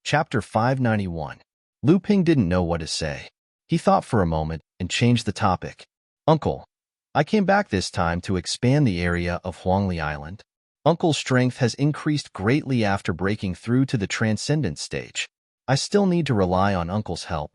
Chapter 591. Lu Ping didn't know what to say. He thought for a moment and changed the topic. Uncle, I came back this time to expand the area of Huangli Island. Uncle's strength has increased greatly after breaking through to the transcendent stage. I still need to rely on Uncle's help.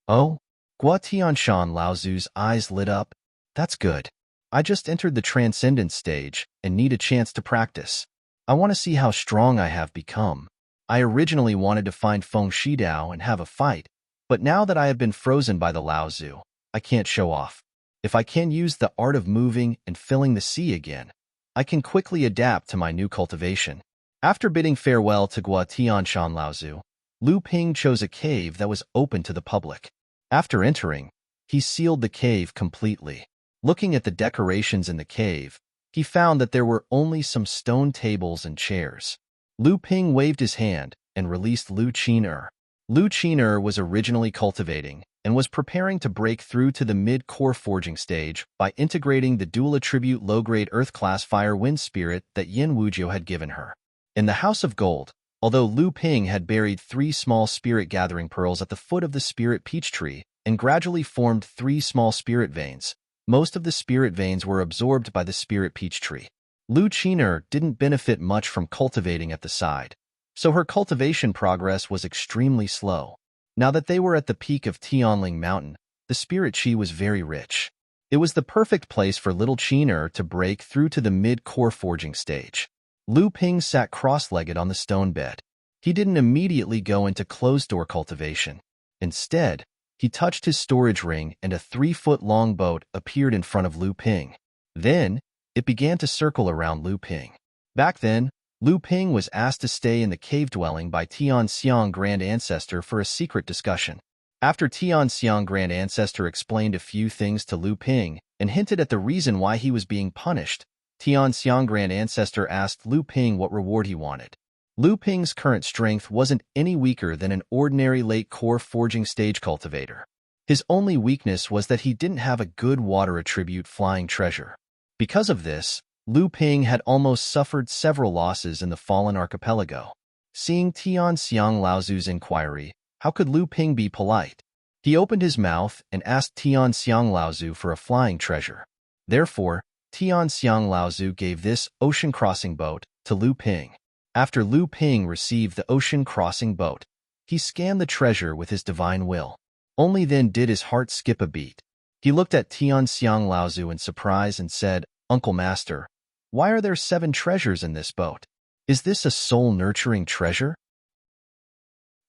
Oh? Gua Tianshan Laozu's eyes lit up. That's good. I just entered the transcendent stage and need a chance to practice. I want to see how strong I have become. I originally wanted to find Feng Shidao and have a fight, but now that I have been frozen by the Laozu, I can't show off. If I can use the art of moving and filling the sea again, I can quickly adapt to my new cultivation. After bidding farewell to Gua Tianshan Laozu, Lu Ping chose a cave that was open to the public. After entering, he sealed the cave completely. Looking at the decorations in the cave, he found that there were only some stone tables and chairs. Lu Ping waved his hand and released Lu Qin'er. Lu Qin'er was originally cultivating and was preparing to break through to the mid-core forging stage by integrating the dual-attribute low-grade Earth-class Fire Wind Spirit that Yin Wujiu had given her. In the House of Gold, although Lu Ping had buried 3 small spirit gathering pearls at the foot of the spirit peach tree and gradually formed 3 small spirit veins, most of the spirit veins were absorbed by the spirit peach tree. Lu Qin'er didn't benefit much from cultivating at the side, so her cultivation progress was extremely slow. Now that they were at the peak of Tianling Mountain, the spirit chi was very rich. It was the perfect place for little Qin'er to break through to the mid-core forging stage. Lu Ping sat cross-legged on the stone bed. He didn't immediately go into closed-door cultivation. Instead, he touched his storage ring and a 3-foot-long boat appeared in front of Lu Ping. Then, it began to circle around Lu Ping. Back then, Lu Ping was asked to stay in the cave dwelling by Tian Xiang Grand Ancestor for a secret discussion. After Tian Xiang Grand Ancestor explained a few things to Lu Ping and hinted at the reason why he was being punished, Tian Xiang Grand Ancestor asked Lu Ping what reward he wanted. Lu Ping's current strength wasn't any weaker than an ordinary late-core forging stage cultivator. His only weakness was that he didn't have a good water attribute flying treasure. Because of this, Lu Ping had almost suffered several losses in the Fallen Archipelago. Seeing Tian Xiang Laozu's inquiry, how could Lu Ping be polite? He opened his mouth and asked Tian Xiang Laozu for a flying treasure. Therefore, Tian Xiang Laozu gave this ocean-crossing boat to Lu Ping. After Lu Ping received the ocean-crossing boat, he scanned the treasure with his divine will. Only then did his heart skip a beat. He looked at Tian Xiang Laozu in surprise and said, "Uncle Master, why are there 7 treasures in this boat? Is this a soul-nurturing treasure?"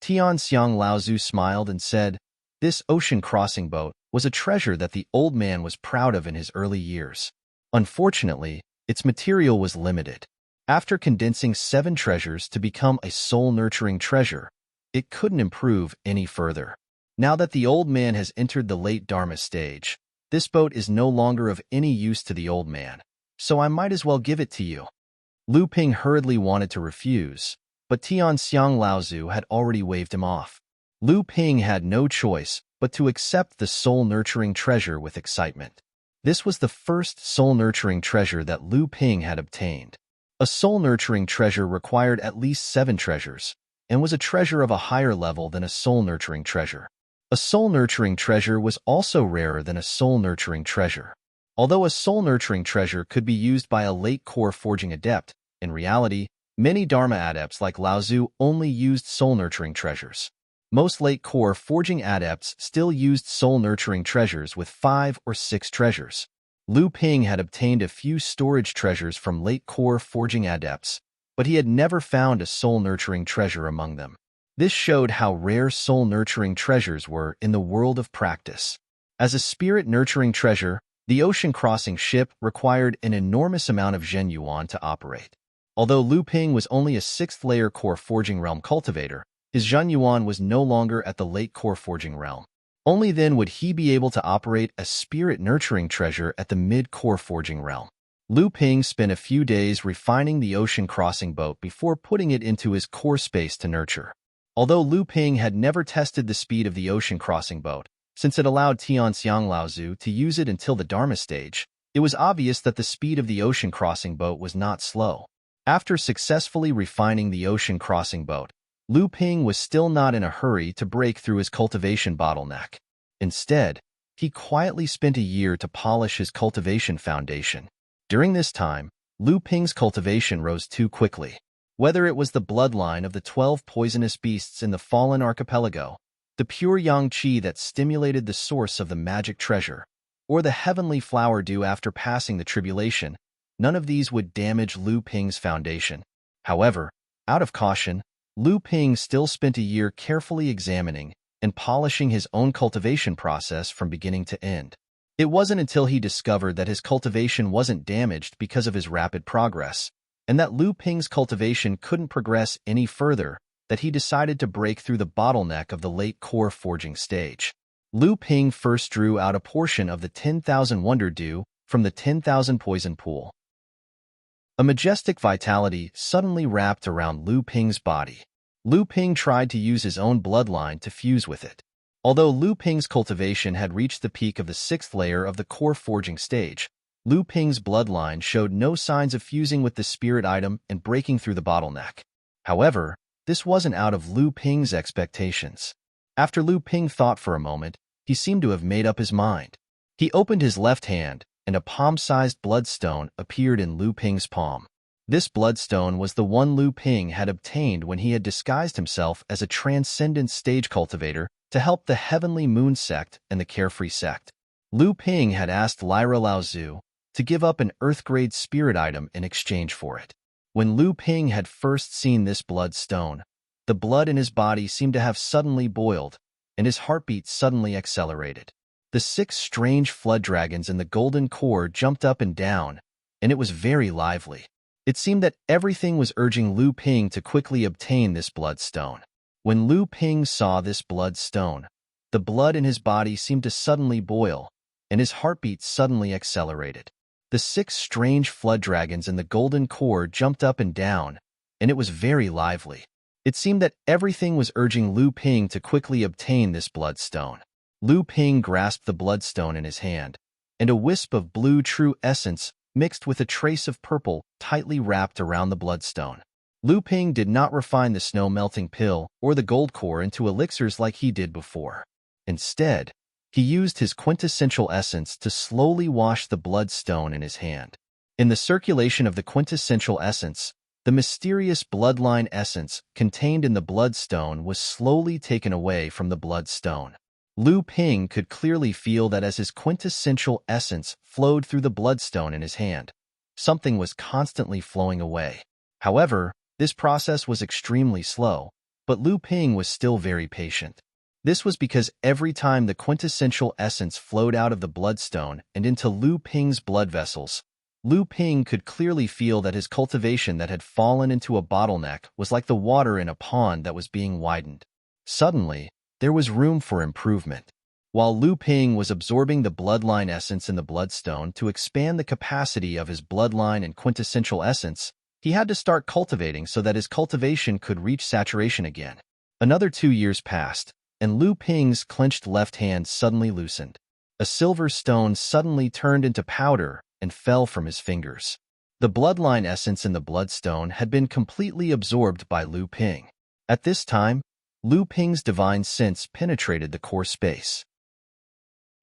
Tian Xiang Laozu smiled and said, "This ocean-crossing boat was a treasure that the old man was proud of in his early years. Unfortunately, its material was limited. After condensing 7 treasures to become a soul-nurturing treasure, it couldn't improve any further. Now that the old man has entered the late Dharma stage, this boat is no longer of any use to the old man, so I might as well give it to you." Lu Ping hurriedly wanted to refuse, but Tian Xiang Laozu had already waved him off. Lu Ping had no choice but to accept the soul-nurturing treasure with excitement. This was the first soul-nurturing treasure that Lu Ping had obtained. A soul-nurturing treasure required at least 7 treasures, and was a treasure of a higher level than a soul-nurturing treasure. A soul-nurturing treasure was also rarer than a soul-nurturing treasure. Although a soul-nurturing treasure could be used by a late-core forging adept, in reality, many Dharma adepts like Laozu only used soul-nurturing treasures. Most late-core forging adepts still used soul-nurturing treasures with 5 or 6 treasures. Lu Ping had obtained a few storage treasures from late-core forging adepts, but he had never found a soul-nurturing treasure among them. This showed how rare soul-nurturing treasures were in the world of practice. As a spirit-nurturing treasure, the ocean-crossing ship required an enormous amount of Zhen Yuan to operate. Although Lu Ping was only a 6th-layer core forging realm cultivator, his Zhen Yuan was no longer at the late core forging realm. Only then would he be able to operate a spirit-nurturing treasure at the mid-core forging realm. Lu Ping spent a few days refining the ocean-crossing boat before putting it into his core space to nurture. Although Lu Ping had never tested the speed of the ocean-crossing boat, since it allowed Tian Xiang Laozu to use it until the Dharma stage, it was obvious that the speed of the ocean-crossing boat was not slow. After successfully refining the ocean-crossing boat, Lu Ping was still not in a hurry to break through his cultivation bottleneck. Instead, he quietly spent a year to polish his cultivation foundation. During this time, Lu Ping's cultivation rose too quickly. Whether it was the bloodline of the 12 poisonous beasts in the Fallen Archipelago, the pure yang qi that stimulated the source of the magic treasure, or the heavenly flower dew after passing the tribulation, none of these would damage Lu Ping's foundation. However, out of caution, Lu Ping still spent a year carefully examining and polishing his own cultivation process from beginning to end. It wasn't until he discovered that his cultivation wasn't damaged because of his rapid progress, and that Lu Ping's cultivation couldn't progress any further, that he decided to break through the bottleneck of the late core forging stage. Lu Ping first drew out a portion of the 10,000 Wonder Dew from the 10,000 Poison Pool. A majestic vitality suddenly wrapped around Lu Ping's body. Lu Ping tried to use his own bloodline to fuse with it. Although Lu Ping's cultivation had reached the peak of the 6th layer of the core forging stage, Lu Ping's bloodline showed no signs of fusing with the spirit item and breaking through the bottleneck. However, this wasn't out of Lu Ping's expectations. After Lu Ping thought for a moment, he seemed to have made up his mind. He opened his left hand, and a palm-sized bloodstone appeared in Lu Ping's palm. This bloodstone was the one Lu Ping had obtained when he had disguised himself as a transcendent stage cultivator to help the Heavenly Moon sect and the Carefree sect. Lu Ping had asked Lyra Laozu to give up an Earth-grade spirit item in exchange for it. When Lu Ping had first seen this bloodstone, the blood in his body seemed to have suddenly boiled, and his heartbeat suddenly accelerated. The 6 strange flood dragons in the golden core jumped up and down, and it was very lively. It seemed that everything was urging Lu Ping to quickly obtain this bloodstone. When Lu Ping saw this bloodstone, the blood in his body seemed to suddenly boil, and his heartbeat suddenly accelerated. The 6 strange flood dragons in the golden core jumped up and down, and it was very lively. It seemed that everything was urging Lu Ping to quickly obtain this bloodstone. Lu Ping grasped the bloodstone in his hand, and a wisp of blue true essence mixed with a trace of purple tightly wrapped around the bloodstone. Lu Ping did not refine the snow-melting pill or the gold core into elixirs like he did before. Instead, he used his quintessential essence to slowly wash the bloodstone in his hand. In the circulation of the quintessential essence, the mysterious bloodline essence contained in the bloodstone was slowly taken away from the bloodstone. Lu Ping could clearly feel that as his quintessential essence flowed through the bloodstone in his hand, something was constantly flowing away. However, this process was extremely slow, but Lu Ping was still very patient. This was because every time the quintessential essence flowed out of the bloodstone and into Lu Ping's blood vessels, Lu Ping could clearly feel that his cultivation that had fallen into a bottleneck was like the water in a pond that was being widened. Suddenly, there was room for improvement. While Lu Ping was absorbing the bloodline essence in the bloodstone to expand the capacity of his bloodline and quintessential essence, he had to start cultivating so that his cultivation could reach saturation again. Another 2 years passed, and Lu Ping's clenched left hand suddenly loosened. A silver stone suddenly turned into powder and fell from his fingers. The bloodline essence in the bloodstone had been completely absorbed by Lu Ping. At this time, Lu Ping's divine sense penetrated the core space.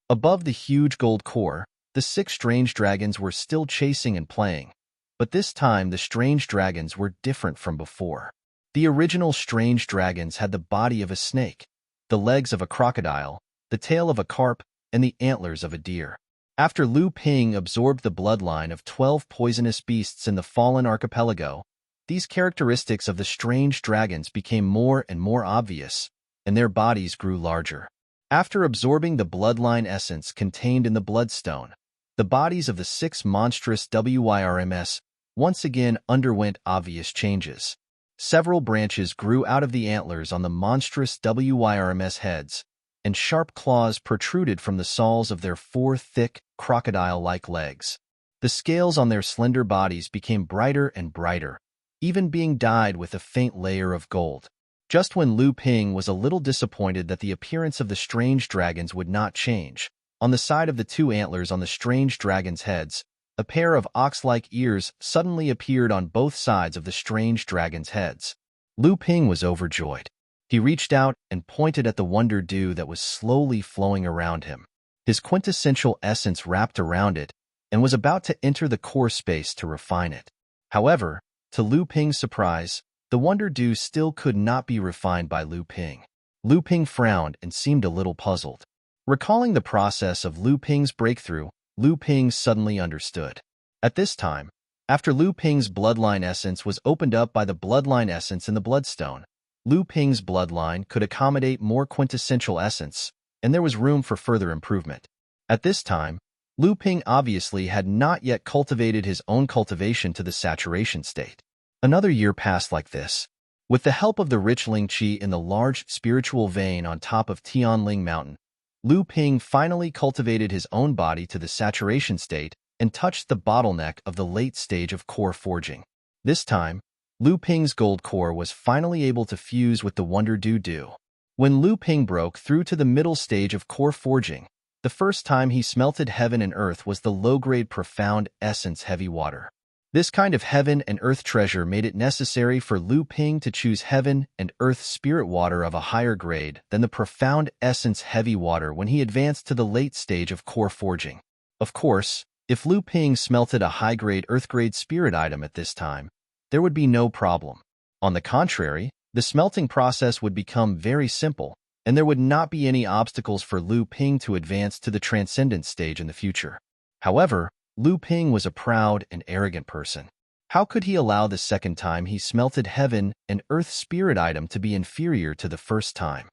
Above the huge gold core, the 6 strange dragons were still chasing and playing, but this time the strange dragons were different from before. The original strange dragons had the body of a snake, the legs of a crocodile, the tail of a carp, and the antlers of a deer. After Lu Ping absorbed the bloodline of 12 poisonous beasts in the Fallen Archipelago, these characteristics of the strange dragons became more and more obvious, and their bodies grew larger. After absorbing the bloodline essence contained in the bloodstone, the bodies of the 6 monstrous WYRMS once again underwent obvious changes. Several branches grew out of the antlers on the monstrous WYRMS heads, and sharp claws protruded from the soles of their 4 thick, crocodile-like legs. The scales on their slender bodies became brighter and brighter, even being dyed with a faint layer of gold. Just when Lu Ping was a little disappointed that the appearance of the strange dragons would not change, on the side of the 2 antlers on the strange dragons' heads, a pair of ox-like ears suddenly appeared on both sides of the strange dragons' heads. Lu Ping was overjoyed. He reached out and pointed at the wonder dew that was slowly flowing around him. His quintessential essence wrapped around it and was about to enter the core space to refine it. However, to Lu Ping's surprise, the wonder dew still could not be refined by Lu Ping. Lu Ping frowned and seemed a little puzzled. Recalling the process of Lu Ping's breakthrough, Lu Ping suddenly understood. At this time, after Lu Ping's bloodline essence was opened up by the bloodline essence in the bloodstone, Lu Ping's bloodline could accommodate more quintessential essence, and there was room for further improvement. At this time, Lu Ping obviously had not yet cultivated his own cultivation to the saturation state. Another year passed like this. With the help of the rich Ling Qi in the large spiritual vein on top of Tianling Mountain, Lu Ping finally cultivated his own body to the saturation state and touched the bottleneck of the late stage of core forging. This time, Lu Ping's gold core was finally able to fuse with the wonder dew. When Lu Ping broke through to the middle stage of core forging, the first time he smelted heaven and earth was the low-grade profound essence heavy water. This kind of heaven and earth treasure made it necessary for Lu Ping to choose heaven and earth spirit water of a higher grade than the profound essence heavy water when he advanced to the late stage of core forging. Of course, if Lu Ping smelted a high-grade earth-grade spirit item at this time, there would be no problem. On the contrary, the smelting process would become very simple, and there would not be any obstacles for Lu Ping to advance to the transcendent stage in the future. However, Lu Ping was a proud and arrogant person. How could he allow the second time he smelted heaven and earth spirit item to be inferior to the first time?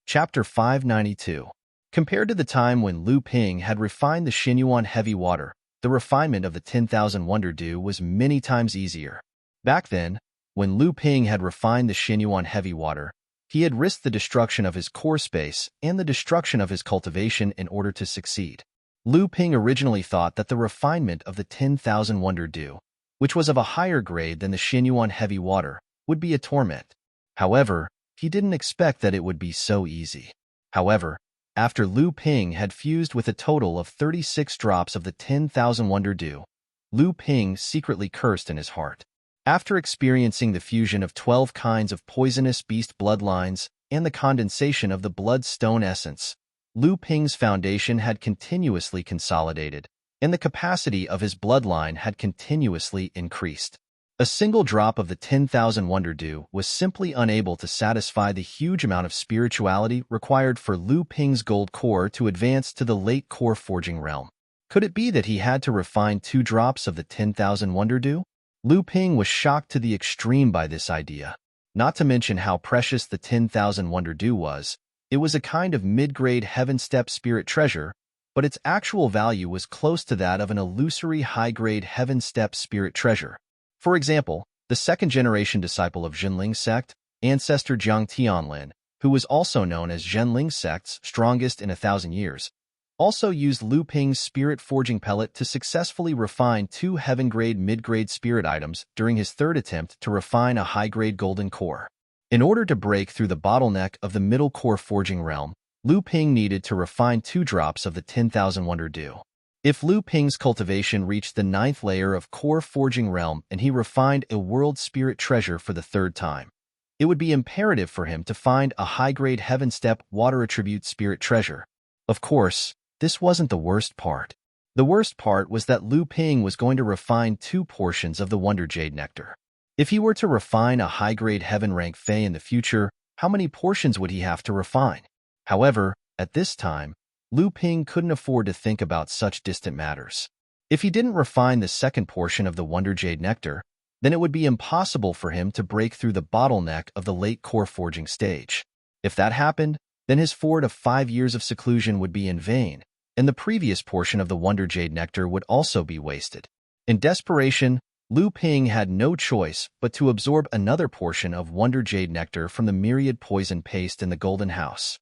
Chapter 592. Compared to the time when Lu Ping had refined the Xinyuan heavy water, the refinement of the 10,000 wonder dew was many times easier. Back then, when Lu Ping had refined the Xinyuan heavy water, he had risked the destruction of his core space and the destruction of his cultivation in order to succeed. Lu Ping originally thought that the refinement of the 10,000 wonder dew, which was of a higher grade than the Xinyuan heavy water, would be a torment. However, he didn't expect that it would be so easy. However, after Lu Ping had fused with a total of 36 drops of the 10,000 wonder dew, Lu Ping secretly cursed in his heart. After experiencing the fusion of 12 kinds of poisonous beast bloodlines and the condensation of the bloodstone essence, Lu Ping's foundation had continuously consolidated, and the capacity of his bloodline had continuously increased. A single drop of the 10,000 wonder dew was simply unable to satisfy the huge amount of spirituality required for Lu Ping's gold core to advance to the late core forging realm. Could it be that he had to refine 2 drops of the 10,000 wonder dew? Lu Ping was shocked to the extreme by this idea. Not to mention how precious the 10,000 wonder dew was, it was a kind of mid-grade heaven step spirit treasure, but its actual value was close to that of an illusory high-grade heaven step spirit treasure. For example, the second-generation disciple of Zhenling sect, ancestor Jiang Tianlin, who was also known as Zhenling sect's strongest in 1,000 years, also used Lu Ping's spirit forging pellet to successfully refine 2 heaven-grade mid-grade spirit items during his third attempt to refine a high-grade golden core. In order to break through the bottleneck of the middle core forging realm, Lu Ping needed to refine 2 drops of the 10,000 wonder dew. If Lu Ping's cultivation reached the 9th layer of core forging realm and he refined a world spirit treasure for the 3rd time, it would be imperative for him to find a high-grade heaven step water attribute spirit treasure. Of course, this wasn't the worst part. The worst part was that Lu Ping was going to refine 2 portions of the Wonder Jade Nectar. If he were to refine a high-grade heaven rank Fey in the future, how many portions would he have to refine? However, at this time, Lu Ping couldn't afford to think about such distant matters. If he didn't refine the 2nd portion of the Wonder Jade Nectar, then it would be impossible for him to break through the bottleneck of the late core forging stage. If that happened, then his 4 to 5 years of seclusion would be in vain, and the previous portion of the Wonder Jade Nectar would also be wasted. In desperation, Lu Ping had no choice but to absorb another portion of Wonder Jade Nectar from the myriad poison paste in the Golden House.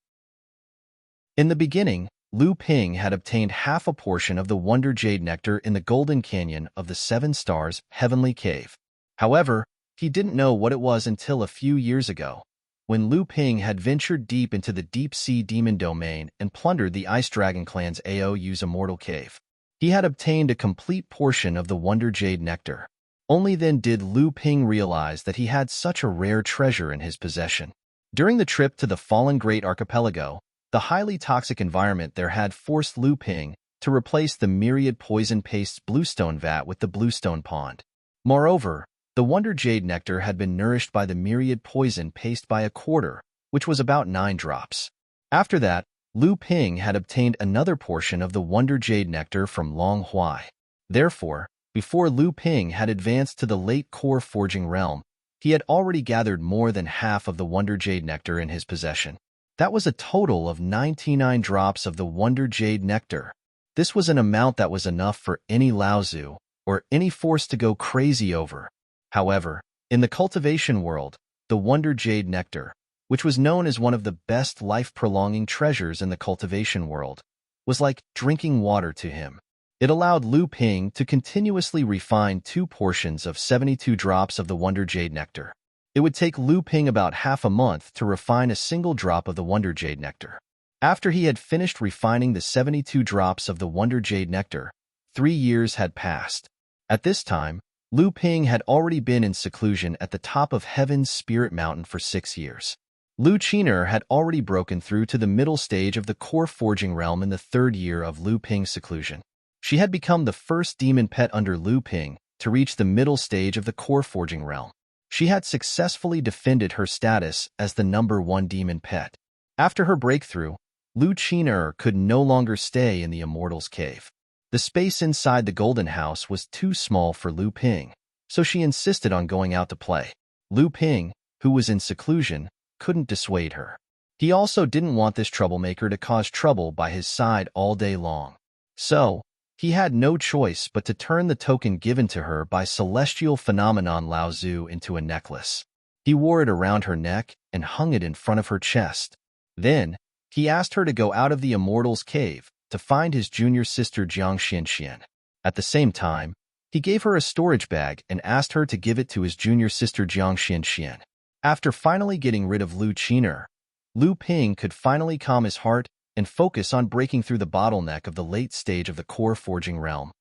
In the beginning, Lu Ping had obtained half a portion of the Wonder Jade Nectar in the Golden Canyon of the 7 Stars Heavenly Cave. However, he didn't know what it was until a few years ago, when Lu Ping had ventured deep into the deep-sea demon domain and plundered the Ice Dragon clan's AOU's immortal cave. He had obtained a complete portion of the Wonder Jade Nectar. Only then did Lu Ping realize that he had such a rare treasure in his possession. During the trip to the Fallen Great Archipelago, the highly toxic environment there had forced Lu Ping to replace the myriad poison paste's bluestone vat with the bluestone pond. Moreover, the Wonder Jade Nectar had been nourished by the myriad poison paste by a quarter, which was about 9 drops. After that, Lu Ping had obtained another portion of the Wonder Jade Nectar from Long Huai. Therefore, before Lu Ping had advanced to the late core forging realm, he had already gathered more than half of the Wonder Jade Nectar in his possession. That was a total of 99 drops of the Wonder Jade Nectar. This was an amount that was enough for any Laozu or any force to go crazy over. However, in the cultivation world, the Wonder Jade Nectar, which was known as one of the best life-prolonging treasures in the cultivation world, was like drinking water to him. It allowed Lu Ping to continuously refine 2 portions of 72 drops of the Wonder Jade Nectar. It would take Lu Ping about half a month to refine a single drop of the Wonder Jade Nectar. After he had finished refining the 72 drops of the Wonder Jade Nectar, 3 years had passed. At this time, Lu Ping had already been in seclusion at the top of Heaven's Spirit Mountain for 6 years. Lu Qiner had already broken through to the middle stage of the core forging realm in the 3rd year of Lu Ping's seclusion. She had become the first demon pet under Lu Ping to reach the middle stage of the core forging realm. She had successfully defended her status as the #1 demon pet. After her breakthrough, Lu Qiner could no longer stay in the Immortal's Cave. The space inside the Golden House was too small for Lu Ping, so she insisted on going out to play. Lu Ping, who was in seclusion, couldn't dissuade her. He also didn't want this troublemaker to cause trouble by his side all day long. So, he had no choice but to turn the token given to her by celestial phenomenon Laozu into a necklace. He wore it around her neck and hung it in front of her chest. Then, he asked her to go out of the Immortal's Cave to find his junior sister Jiang Xianxian. At the same time, he gave her a storage bag and asked her to give it to his junior sister Jiang Xianxian. After finally getting rid of Lu Qiner, Lu Ping could finally calm his heart and focus on breaking through the bottleneck of the late stage of the core forging realm.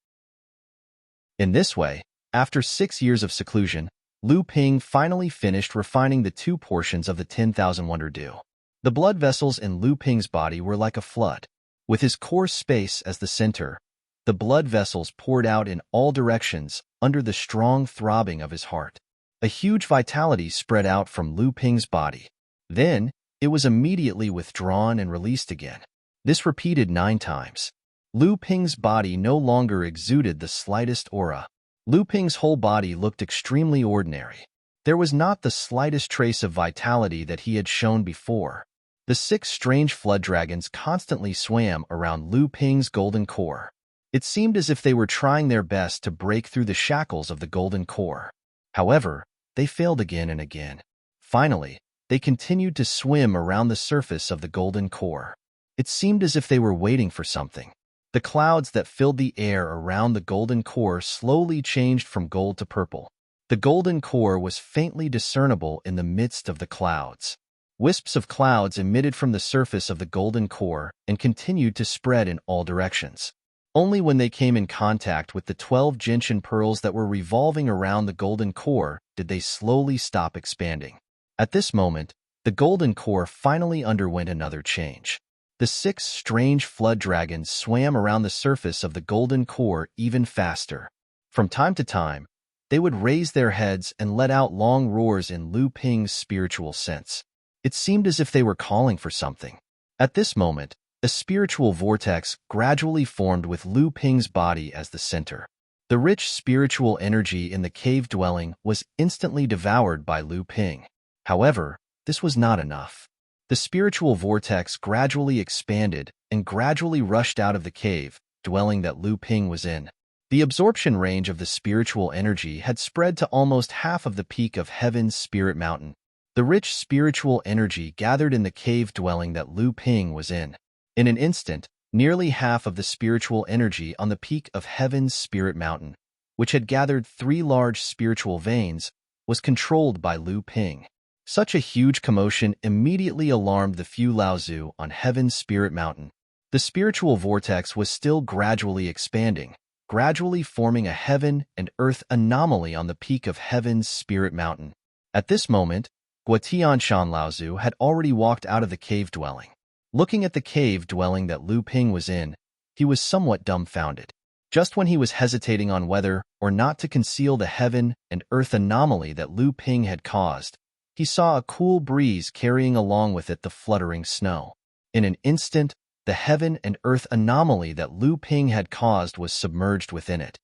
In this way, after 6 years of seclusion, Lu Ping finally finished refining the 2 portions of the 10,000 Wonder Dew. The blood vessels in Lu Ping's body were like a flood. With his core space as the center, the blood vessels poured out in all directions under the strong throbbing of his heart. A huge vitality spread out from Lu Ping's body. Then, it was immediately withdrawn and released again. This repeated 9 times. Lu Ping's body no longer exuded the slightest aura. Lu Ping's whole body looked extremely ordinary. There was not the slightest trace of vitality that he had shown before. The 6 strange flood dragons constantly swam around Lu Ping's golden core. It seemed as if they were trying their best to break through the shackles of the golden core. However, they failed again and again. Finally, they continued to swim around the surface of the golden core. It seemed as if they were waiting for something. The clouds that filled the air around the golden core slowly changed from gold to purple. The golden core was faintly discernible in the midst of the clouds. Wisps of clouds emitted from the surface of the golden core and continued to spread in all directions. Only when they came in contact with the 12 gentian pearls that were revolving around the golden core did they slowly stop expanding. At this moment, the golden core finally underwent another change. The 6 strange flood dragons swam around the surface of the golden core even faster. From time to time, they would raise their heads and let out long roars in Lu Ping's spiritual sense. It seemed as if they were calling for something. At this moment, a spiritual vortex gradually formed with Lu Ping's body as the center. The rich spiritual energy in the cave dwelling was instantly devoured by Lu Ping. However, this was not enough. The spiritual vortex gradually expanded and gradually rushed out of the cave dwelling that Lu Ping was in. The absorption range of the spiritual energy had spread to almost half of the peak of Heaven's Spirit Mountain. The rich spiritual energy gathered in the cave dwelling that Lu Ping was in. In an instant, nearly half of the spiritual energy on the peak of Heaven's Spirit Mountain, which had gathered 3 large spiritual veins, was controlled by Lu Ping. Such a huge commotion immediately alarmed the few Laozu on Heaven's Spirit Mountain. The spiritual vortex was still gradually expanding, gradually forming a heaven and earth anomaly on the peak of heaven's spirit mountain. At this moment, Guotianshan Laozu had already walked out of the cave dwelling. Looking at the cave dwelling that Lu Ping was in, he was somewhat dumbfounded. Just when he was hesitating on whether or not to conceal the heaven and earth anomaly that Lu Ping had caused, he saw a cool breeze carrying along with it the fluttering snow. In an instant, the heaven and earth anomaly that Lu Ping had caused was submerged within it.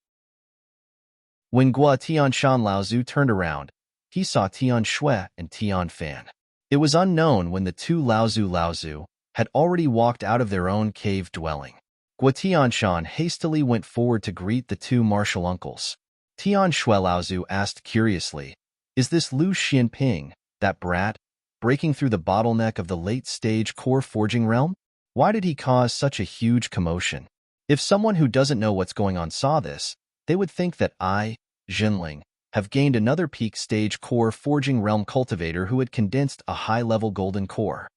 When Guotianshan Laozu turned around, he saw Tian Shui and Tian Fan. It was unknown when the two Laozu had already walked out of their own cave dwelling. Guotianshan hastily went forward to greet the two martial uncles. Tian Shui Laozu asked curiously, "Is this Lu Xianping, that brat, breaking through the bottleneck of the late-stage core forging realm? Why did he cause such a huge commotion? If someone who doesn't know what's going on saw this, they would think that I, Jinling, have gained another peak stage core forging realm cultivator who had condensed a high-level golden core."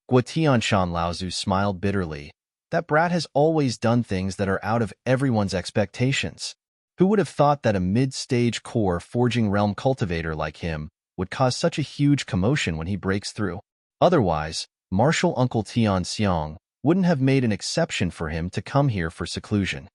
Guotianshan Laozu smiled bitterly. That brat has always done things that are out of everyone's expectations. Who would have thought that a mid-stage core forging realm cultivator like him would cause such a huge commotion when he breaks through? Otherwise, martial uncle Tian Xiang wouldn't have made an exception for him to come here for seclusion.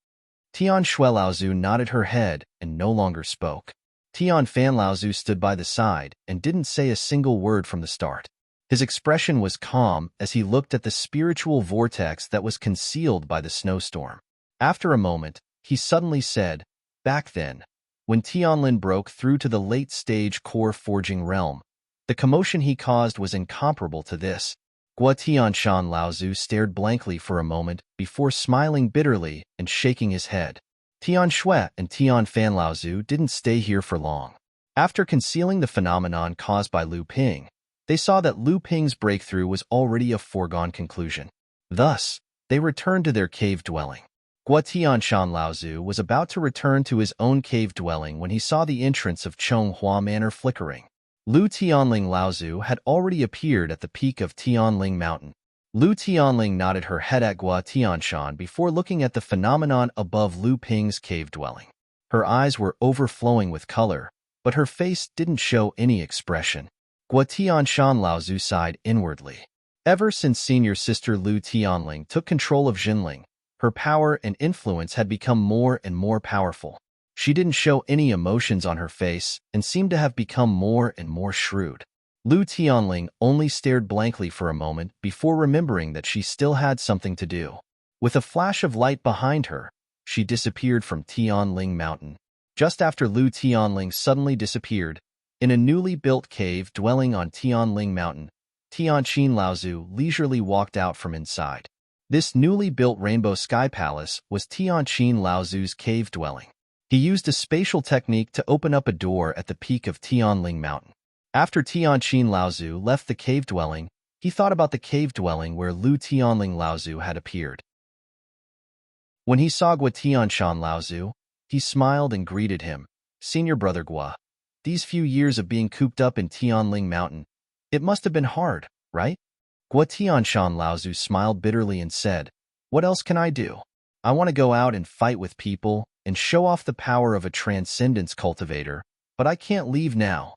Tian Shui Laozu nodded her head and no longer spoke. Tian Fan Laozu stood by the side and didn't say a single word from the start. His expression was calm as he looked at the spiritual vortex that was concealed by the snowstorm. After a moment, he suddenly said, "Back then, when Tianlin broke through to the late-stage core forging realm, the commotion he caused was incomparable to this." Guotianshan Laozu stared blankly for a moment before smiling bitterly and shaking his head. Tian Shui and Tian Fan Laozu didn't stay here for long. After concealing the phenomenon caused by Lu Ping, they saw that Lu Ping's breakthrough was already a foregone conclusion. Thus, they returned to their cave dwelling. Guotianshan Laozu was about to return to his own cave dwelling when he saw the entrance of Chonghua Manor flickering. Lu Tianling Laozu had already appeared at the peak of Tianling Mountain. Lu Tianling nodded her head at Guotianshan before looking at the phenomenon above Lu Ping's cave dwelling. Her eyes were overflowing with color, but her face didn't show any expression. Guotianshan Laozu sighed inwardly. Ever since senior sister Lu Tianling took control of Jinling, her power and influence had become more and more powerful. She didn't show any emotions on her face and seemed to have become more and more shrewd. Lu Tianling only stared blankly for a moment before remembering that she still had something to do. With a flash of light behind her, she disappeared from Tianling Mountain. Just after Lu Tianling suddenly disappeared, in a newly built cave dwelling on Tianling Mountain, Tianqin Laozu leisurely walked out from inside. This newly built Rainbow Sky Palace was Tianqin Laozu's cave dwelling. He used a spatial technique to open up a door at the peak of Tianling Mountain. After Tianqin Laozu left the cave dwelling, he thought about the cave dwelling where Lu Tianling Laozu had appeared. When he saw Guotianshan Laozu, he smiled and greeted him. "Senior brother Gua, these few years of being cooped up in Tianling Mountain, it must have been hard, right?" Guotianshan Laozu smiled bitterly and said, "What else can I do? I want to go out and fight with people and show off the power of a transcendence cultivator, but I can't leave now."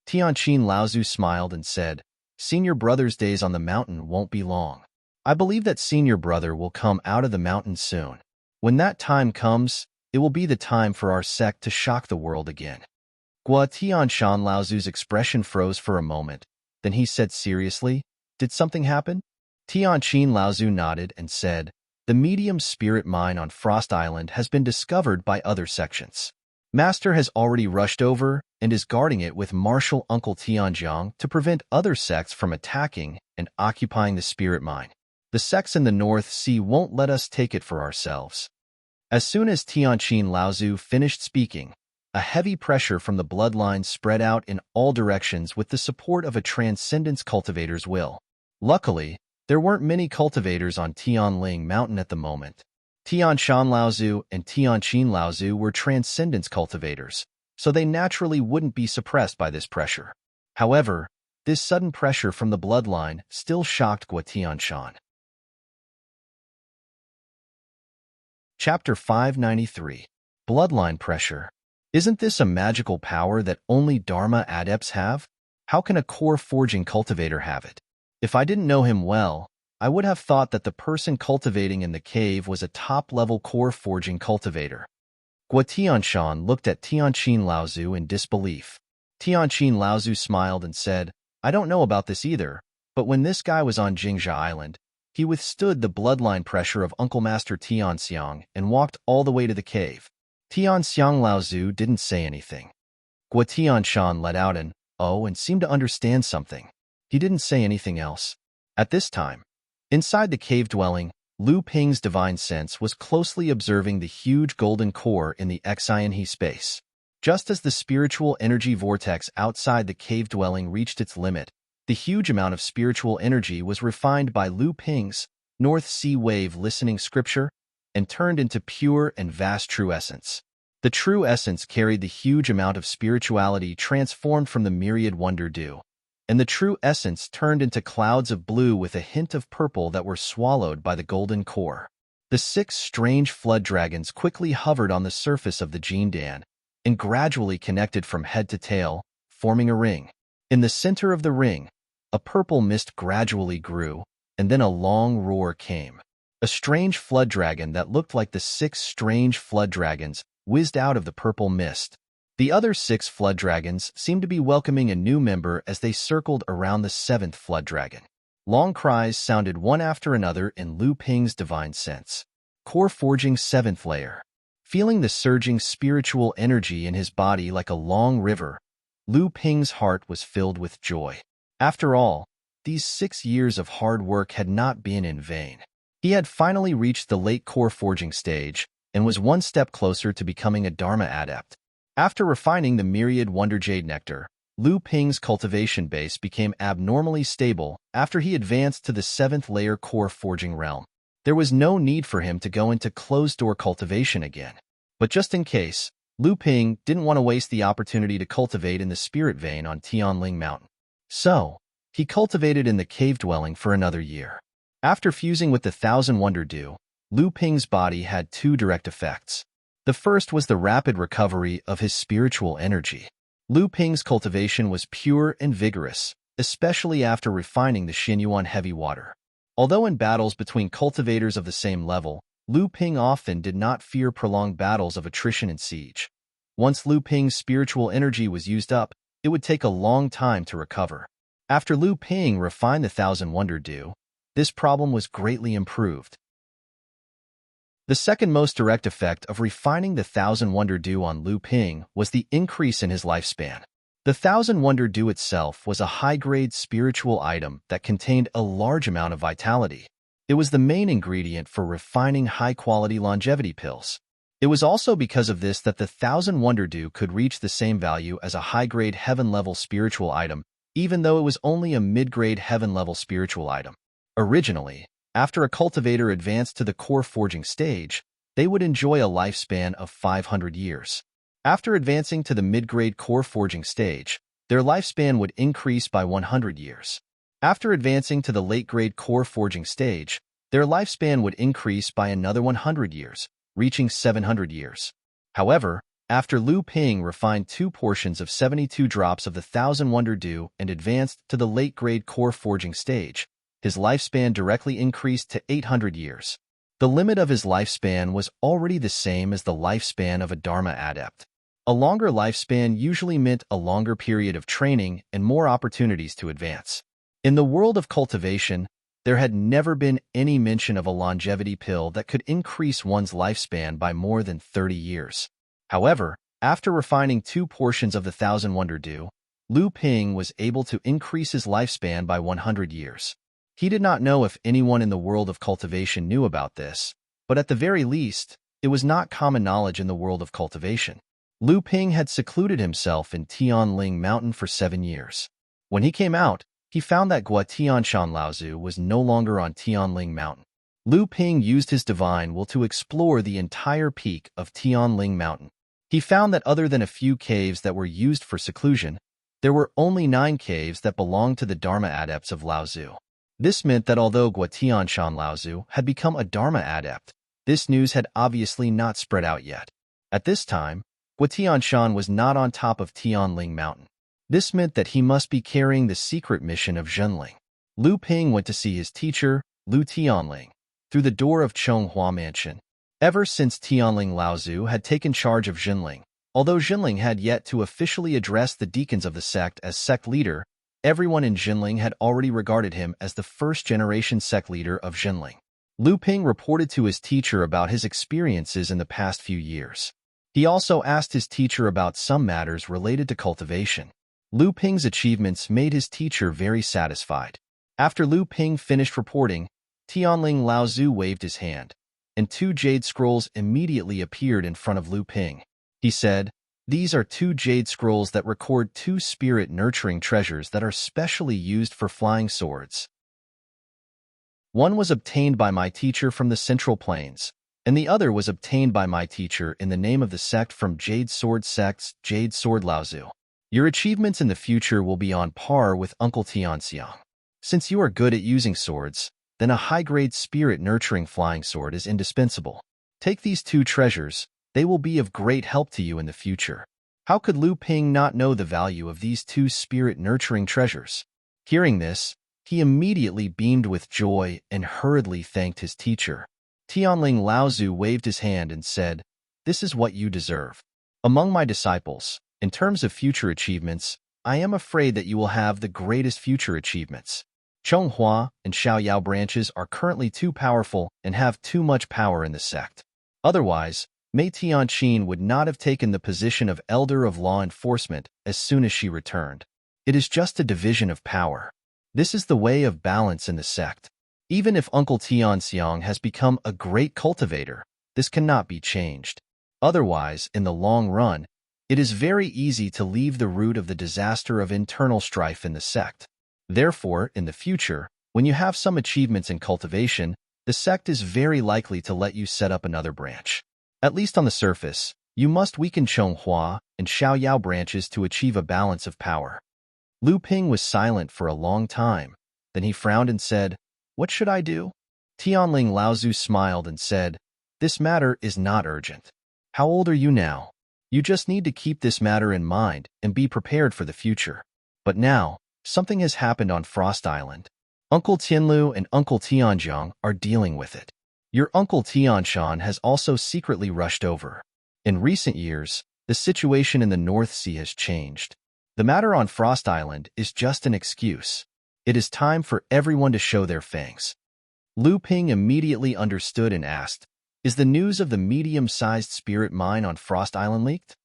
Tianqin Laozu smiled and said, "Senior brother's days on the mountain won't be long. I believe that senior brother will come out of the mountain soon. When that time comes, it will be the time for our sect to shock the world again." Guotianshan Laozu's expression froze for a moment. Then he said seriously, "Did something happen?" Tianqin Laozu nodded and said, "The medium spirit mine on Frost Island has been discovered by other sections. Master has already rushed over and is guarding it with martial uncle Tianjiang to prevent other sects from attacking and occupying the spirit mine. The sects in the North Sea won't let us take it for ourselves." As soon as Tianqin Laozu finished speaking, a heavy pressure from the bloodline spread out in all directions with the support of a transcendence cultivator's will. Luckily, there weren't many cultivators on Tianling Mountain at the moment. Tianshan Laozu and Tianqin Laozu were transcendence cultivators, so they naturally wouldn't be suppressed by this pressure. However, this sudden pressure from the bloodline still shocked Guotianshan. Chapter 593. Bloodline Pressure. Isn't this a magical power that only Dharma adepts have? How can a core forging cultivator have it? If I didn't know him well, I would have thought that the person cultivating in the cave was a top-level core forging cultivator. Gua Tianshan looked at Tianqin Laozu in disbelief. Tianqin Laozu smiled and said, I don't know about this either, but when this guy was on Jingzha Island, he withstood the bloodline pressure of Uncle Master Tianxiang and walked all the way to the cave. Tianxiang Laozu didn't say anything. Gua Tianshan let out an oh and seemed to understand something. He didn't say anything else. At this time, inside the cave dwelling, Lu Ping's divine sense was closely observing the huge golden core in the Xianhe space. Just as the spiritual energy vortex outside the cave dwelling reached its limit, the huge amount of spiritual energy was refined by Lu Ping's North Sea Wave listening scripture and turned into pure and vast true essence. The true essence carried the huge amount of spirituality transformed from the myriad wonder dew, and the true essence turned into clouds of blue with a hint of purple that were swallowed by the golden core. The 6 strange flood dragons quickly hovered on the surface of the Jindan and gradually connected from head to tail, forming a ring. In the center of the ring, a purple mist gradually grew, and then a long roar came. A strange flood dragon that looked like the 6 strange flood dragons whizzed out of the purple mist. The other 6 flood dragons seemed to be welcoming a new member as they circled around the 7th flood dragon. Long cries sounded one after another in Lu Ping's divine sense. Core forging 7th layer. Feeling the surging spiritual energy in his body like a long river, Lu Ping's heart was filled with joy. After all, these 6 years of hard work had not been in vain. He had finally reached the late core forging stage and was one step closer to becoming a Dharma adept. After refining the myriad wonder jade nectar, Lu Ping's cultivation base became abnormally stable after he advanced to the 7th layer core forging realm. There was no need for him to go into closed-door cultivation again. But just in case, Lu Ping didn't want to waste the opportunity to cultivate in the spirit vein on Tianling Mountain. So, he cultivated in the cave dwelling for another year. After fusing with the Thousand Wonder Dew, Lu Ping's body had 2 direct effects. The first was the rapid recovery of his spiritual energy. Lu Ping's cultivation was pure and vigorous, especially after refining the Xinyuan heavy water. Although in battles between cultivators of the same level, Lu Ping often did not fear prolonged battles of attrition and siege. Once Lu Ping's spiritual energy was used up, it would take a long time to recover. After Lu Ping refined the Thousand Wonder Dew, this problem was greatly improved. The second most direct effect of refining the Thousand Wonder Dew on Lu Ping was the increase in his lifespan. The Thousand Wonder Dew itself was a high-grade spiritual item that contained a large amount of vitality. It was the main ingredient for refining high-quality longevity pills. It was also because of this that the Thousand Wonder Dew could reach the same value as a high-grade heaven-level spiritual item, even though it was only a mid-grade heaven-level spiritual item. Originally, after a cultivator advanced to the core forging stage, they would enjoy a lifespan of 500 years. After advancing to the mid-grade core forging stage, their lifespan would increase by 100 years. After advancing to the late-grade core forging stage, their lifespan would increase by another 100 years, reaching 700 years. However, after Lu Ping refined 2 portions of 72 drops of the Thousand Wonder Dew and advanced to the late-grade core forging stage, his lifespan directly increased to 800 years. The limit of his lifespan was already the same as the lifespan of a Dharma adept. A longer lifespan usually meant a longer period of training and more opportunities to advance. In the world of cultivation, there had never been any mention of a longevity pill that could increase one's lifespan by more than 30 years. However, after refining 2 portions of the Thousand Wonder Dew, Lu Ping was able to increase his lifespan by 100 years. He did not know if anyone in the world of cultivation knew about this, but at the very least, it was not common knowledge in the world of cultivation. Lu Ping had secluded himself in Tianling Mountain for 7 years. When he came out, he found that Gua Tianshan Laozu was no longer on Tianling Mountain. Lu Ping used his divine will to explore the entire peak of Tianling Mountain. He found that other than a few caves that were used for seclusion, there were only 9 caves that belonged to the Dharma adepts of Laozu. This meant that although Gua Tianshan Laozu had become a Dharma adept, This news had obviously not spread out yet. At this time, Tianshan was not on top of Tianling Mountain. This meant that he must be carrying the secret mission of Zhenling. Lu Ping went to see his teacher, Lu Tianling, through the door of Chonghua Mansion. Ever since Tianling Laozu had taken charge of Zhenling, although Zhenling had yet to officially address the deacons of the sect as sect leader, everyone in Zhenling had already regarded him as the first-generation sect leader of Zhenling. Lu Ping reported to his teacher about his experiences in the past few years. He also asked his teacher about some matters related to cultivation. Lu Ping's achievements made his teacher very satisfied. After Lu Ping finished reporting, Tianling Laozu waved his hand, and 2 jade scrolls immediately appeared in front of Lu Ping. He said, "These are 2 jade scrolls that record 2 spirit-nurturing treasures that are specially used for flying swords. One was obtained by my teacher from the Central Plains, and the other was obtained by my teacher in the name of the sect from Jade Sword Sect's Jade Sword Laozu. Your achievements in the future will be on par with Uncle Tianxiang. Since you are good at using swords, then a high-grade spirit-nurturing flying sword is indispensable. Take these 2 treasures, they will be of great help to you in the future." How could Lu Ping not know the value of these 2 spirit-nurturing treasures? Hearing this, he immediately beamed with joy and hurriedly thanked his teacher. Tianling Laozu waved his hand and said, "This is what you deserve. Among my disciples, in terms of future achievements, I am afraid that you will have the greatest future achievements. Chonghua and Xiaoyao branches are currently too powerful and have too much power in the sect. Otherwise, Mei Tianqin would not have taken the position of Elder of Law Enforcement as soon as she returned. It is just a division of power. This is the way of balance in the sect. Even if Uncle Tianxiang has become a great cultivator, this cannot be changed. Otherwise, in the long run, it is very easy to leave the root of the disaster of internal strife in the sect. Therefore, in the future, when you have some achievements in cultivation, the sect is very likely to let you set up another branch. At least on the surface, you must weaken Chonghua and Xiaoyao branches to achieve a balance of power." Lu Ping was silent for a long time. Then he frowned and said, "What should I do?" Tianling Laozu smiled and said, "This matter is not urgent. How old are you now? You just need to keep this matter in mind and be prepared for the future. But now, something has happened on Frost Island. Uncle Tianlu and Uncle Tianjiang are dealing with it. Your Uncle Tianshan has also secretly rushed over. In recent years, the situation in the North Sea has changed. The matter on Frost Island is just an excuse. It is time for everyone to show their fangs." Lu Ping immediately understood and asked, "Is the news of the medium-sized spirit mine on Frost Island leaked?"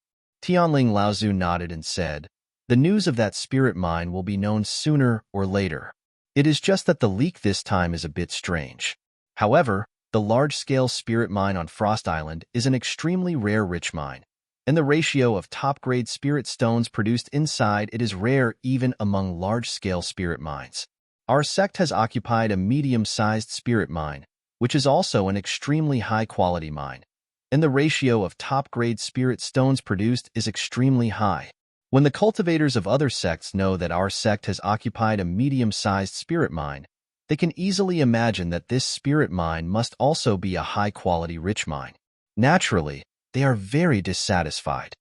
Tianling Laozu nodded and said, "The news of that spirit mine will be known sooner or later. It is just that the leak this time is a bit strange. However, the large-scale spirit mine on Frost Island is an extremely rare rich mine, and the ratio of top-grade spirit stones produced inside it is rare even among large-scale spirit mines. Our sect has occupied a medium-sized spirit mine, which is also an extremely high-quality mine, and the ratio of top-grade spirit stones produced is extremely high. When the cultivators of other sects know that our sect has occupied a medium-sized spirit mine, they can easily imagine that this spirit mine must also be a high-quality rich mine. Naturally, they are very dissatisfied."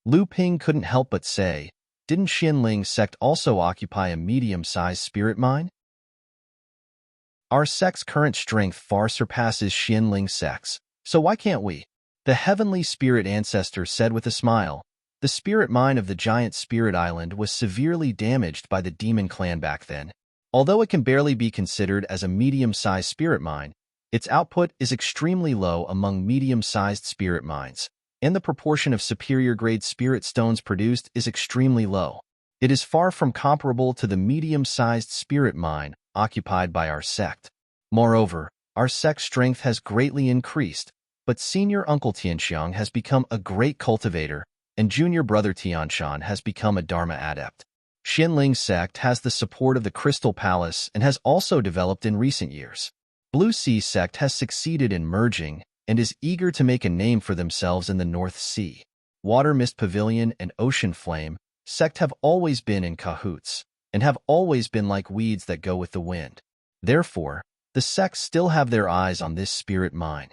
Lu Ping couldn't help but say, "Didn't Xianling sect also occupy a medium-sized spirit mine? Our sect's current strength far surpasses Xianling sect's, so why can't we?" The heavenly spirit ancestor said with a smile. The spirit mine of the giant spirit island was severely damaged by the demon clan back then. Although it can barely be considered as a medium-sized spirit mine, its output is extremely low among medium-sized spirit mines, and the proportion of superior-grade spirit stones produced is extremely low. It is far from comparable to the medium-sized spirit mine occupied by our sect. Moreover, our sect's strength has greatly increased, but senior Uncle Tianxiang has become a great cultivator, and junior brother Tianshan has become a Dharma adept. Xianling sect has the support of the Crystal Palace and has also developed in recent years. Blue Sea sect has succeeded in merging and is eager to make a name for themselves in the North Sea. Water Mist Pavilion and Ocean Flame sect have always been in cahoots and have always been like weeds that go with the wind. Therefore, the sects still have their eyes on this spirit mine.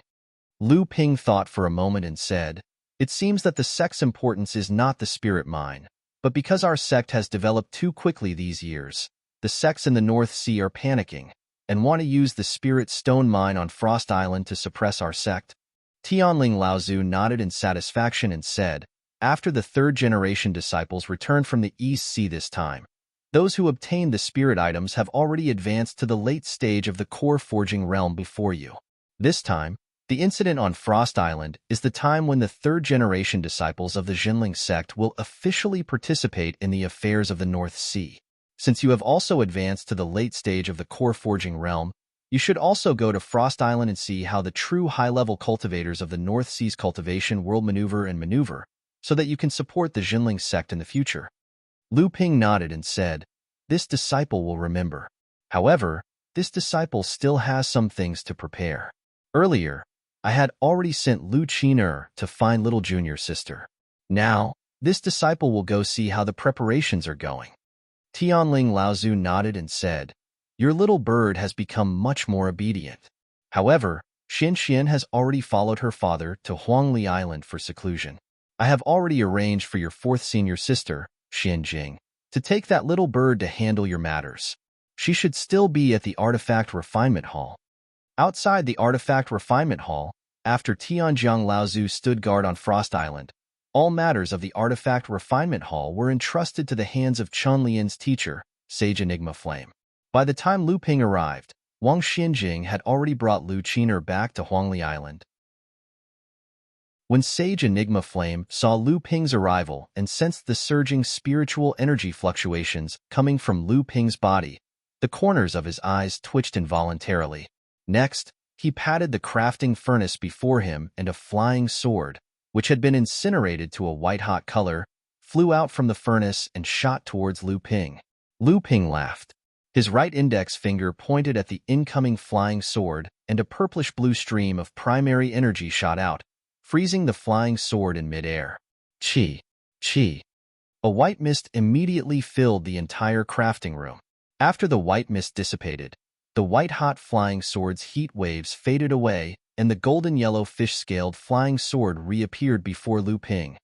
Lu Ping thought for a moment and said, "It seems that the sect's importance is not the spirit mine, but because our sect has developed too quickly these years, the sects in the North Sea are panicking and want to use the spirit stone mine on Frost Island to suppress our sect." Tianling Laozu nodded in satisfaction and said, "After the third-generation disciples returned from the East Sea this time, those who obtained the spirit items have already advanced to the late stage of the core forging realm before you. This time, the incident on Frost Island is the time when the third-generation disciples of the Jinling sect will officially participate in the affairs of the North Sea. Since you have also advanced to the late stage of the core forging realm, you should also go to Frost Island and see how the true high-level cultivators of the North Sea's cultivation world maneuver, so that you can support the Jinling sect in the future." Lu Ping nodded and said, "This disciple will remember. However, this disciple still has some things to prepare. Earlier, I had already sent Lu Qiner to find little junior sister. Now, this disciple will go see how the preparations are going." Tianling Laozu nodded and said, "Your little bird has become much more obedient. However, Xian has already followed her father to Huangli Island for seclusion. I have already arranged for your fourth senior sister, Xianjing, to take that little bird to handle your matters. She should still be at the Artifact Refinement Hall." Outside the Artifact Refinement Hall, after Tianjiang Laozu stood guard on Frost Island, all matters of the Artifact Refinement Hall were entrusted to the hands of Chunlian's teacher, Sage Enigma Flame. By the time Lu Ping arrived, Wang Xinjing had already brought Lu Qiner back to Huangli Island. When Sage Enigma Flame saw Lu Ping's arrival and sensed the surging spiritual energy fluctuations coming from Lu Ping's body, the corners of his eyes twitched involuntarily. Next, he patted the crafting furnace before him, and a flying sword, which had been incinerated to a white-hot color, flew out from the furnace and shot towards Lu Ping. Lu Ping laughed. His right index finger pointed at the incoming flying sword, and a purplish-blue stream of primary energy shot out, freezing the flying sword in midair. Chi! Chi! A white mist immediately filled the entire crafting room. After the white mist dissipated, the white-hot flying sword's heat waves faded away, and the golden-yellow fish-scaled flying sword reappeared before Lu Ping.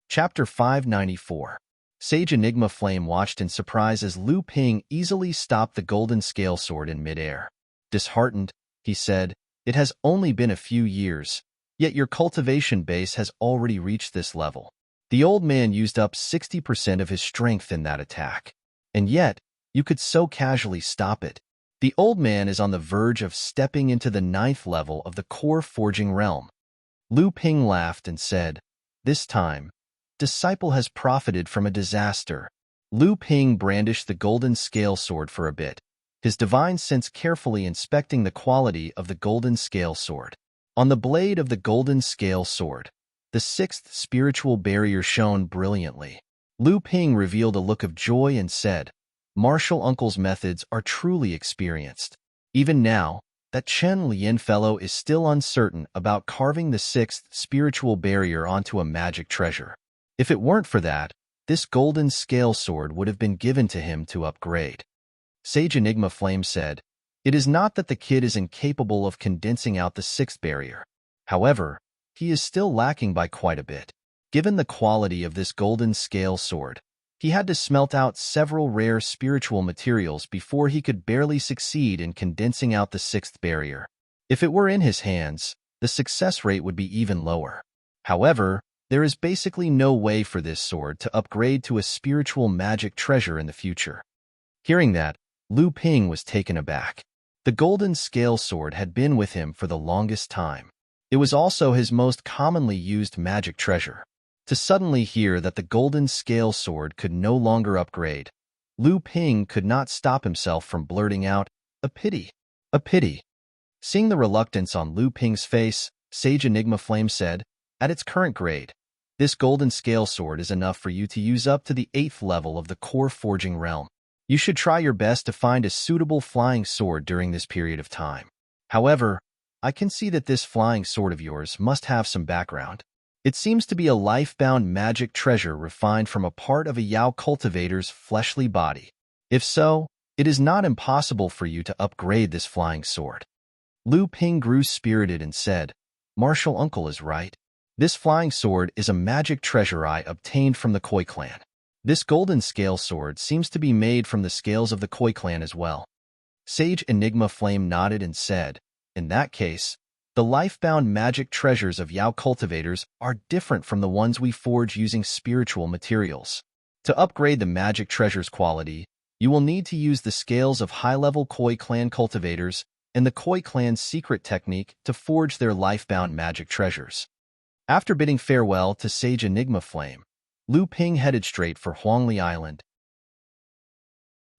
Chapter 594. Sage Enigma Flame watched in surprise as Lu Ping easily stopped the golden scale sword in midair. Disheartened, he said, "It has only been a few years, yet your cultivation base has already reached this level. The old man used up 60% of his strength in that attack. And yet, you could so casually stop it. The old man is on the verge of stepping into the 9th level of the core forging realm." Lu Ping laughed and said, "This time, disciple has profited from a disaster." Lu Ping brandished the golden scale sword for a bit, his divine sense carefully inspecting the quality of the golden scale sword. On the blade of the golden scale sword, the 6th spiritual barrier shone brilliantly. Lu Ping revealed a look of joy and said, "Martial Uncle's methods are truly experienced. Even now, that Chen Lian fellow is still uncertain about carving the 6th spiritual barrier onto a magic treasure. If it weren't for that, this golden scale sword would have been given to him to upgrade." Sage Enigma Flame said, "It is not that the kid is incapable of condensing out the 6th barrier. However, he is still lacking by quite a bit. Given the quality of this golden scale sword, he had to smelt out several rare spiritual materials before he could barely succeed in condensing out the 6th barrier. If it were in his hands, the success rate would be even lower. However, there is basically no way for this sword to upgrade to a spiritual magic treasure in the future." Hearing that, Lu Ping was taken aback. The golden scale sword had been with him for the longest time. It was also his most commonly used magic treasure. To suddenly hear that the golden scale sword could no longer upgrade, Lu Ping could not stop himself from blurting out, "A pity, a pity." Seeing the reluctance on Lu Ping's face, Sage Enigma Flame said, "At its current grade, this golden scale sword is enough for you to use up to the 8th level of the core forging realm. You should try your best to find a suitable flying sword during this period of time. However, I can see that this flying sword of yours must have some background. It seems to be a life-bound magic treasure refined from a part of a Yao cultivator's fleshly body. If so, It is not impossible for you to upgrade this flying sword. Lu Ping grew spirited and said, Martial Uncle is right. This flying sword is a magic treasure I obtained from the Koi clan. This golden scale sword seems to be made from the scales of the Koi clan as well. Sage Enigma Flame nodded and said, in that case, the life-bound magic treasures of Yao cultivators are different from the ones we forge using spiritual materials. To upgrade the magic treasure's quality, you will need to use the scales of high-level Koi clan cultivators and the Koi clan's secret technique to forge their life-bound magic treasures. After bidding farewell to Sage Enigma Flame, Lu Ping headed straight for Huangli Island.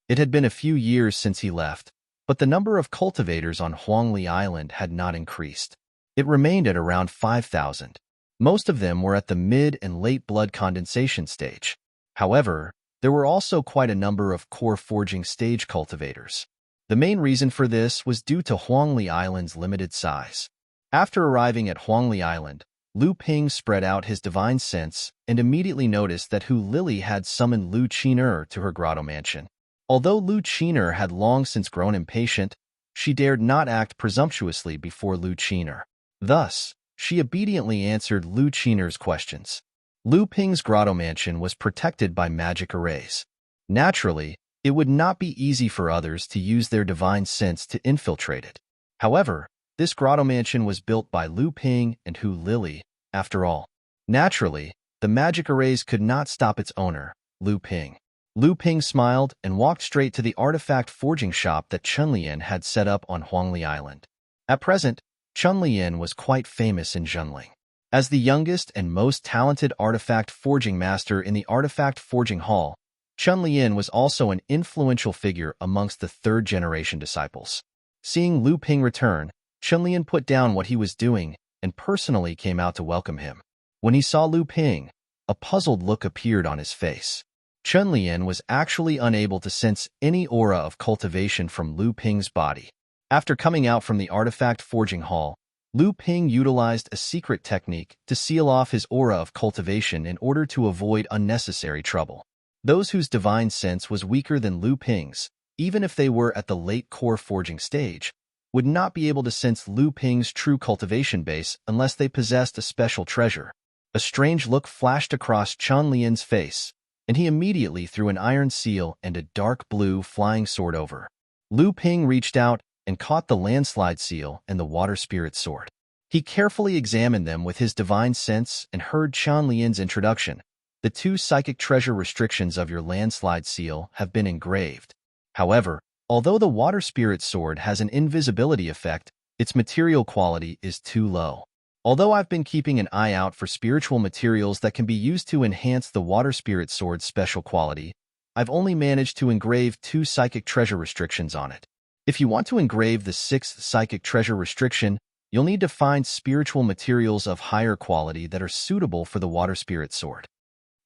It had been a few years since he left, but the number of cultivators on Huangli Island had not increased. It remained at around 5,000. Most of them were at the mid and late blood condensation stage. However, there were also quite a number of core forging stage cultivators. The main reason for this was due to Huangli Island's limited size. After arriving at Huangli Island, Lu Ping spread out his divine sense and immediately noticed that Hu Lily had summoned Lu Qiner to her grotto mansion. Although Lu Qiner had long since grown impatient, she dared not act presumptuously before Lu Qiner. Thus, she obediently answered Lu Qiner's questions. Lu Ping's grotto mansion was protected by magic arrays. Naturally, it would not be easy for others to use their divine sense to infiltrate it. However, this grotto mansion was built by Lu Ping and Hu Lily, after all. Naturally, the magic arrays could not stop its owner, Lu Ping. Lu Ping smiled and walked straight to the artifact forging shop that Chunlian had set up on Huangli Island. At present, Chunlian was quite famous in Zhenling. As the youngest and most talented artifact forging master in the artifact forging hall, Chunlian was also an influential figure amongst the third-generation disciples. Seeing Lu Ping return, Chunlian put down what he was doing and personally came out to welcome him. When he saw Lu Ping, a puzzled look appeared on his face. Chunlian was actually unable to sense any aura of cultivation from Lu Ping's body. After coming out from the artifact forging hall, Lu Ping utilized a secret technique to seal off his aura of cultivation in order to avoid unnecessary trouble. Those whose divine sense was weaker than Lu Ping's, even if they were at the late core forging stage, would not be able to sense Lu Ping's true cultivation base unless they possessed a special treasure. A strange look flashed across Chunlian's face, and he immediately threw an iron seal and a dark blue flying sword over. Lu Ping reached out and caught the landslide seal and the water spirit sword. He carefully examined them with his divine sense and heard Chunlian's introduction. The 2 psychic treasure restrictions of your landslide seal have been engraved. However, although the water spirit sword has an invisibility effect, its material quality is too low. Although I've been keeping an eye out for spiritual materials that can be used to enhance the water spirit sword's special quality, I've only managed to engrave 2 psychic treasure restrictions on it. If you want to engrave the 6th psychic treasure restriction, you'll need to find spiritual materials of higher quality that are suitable for the water spirit sword.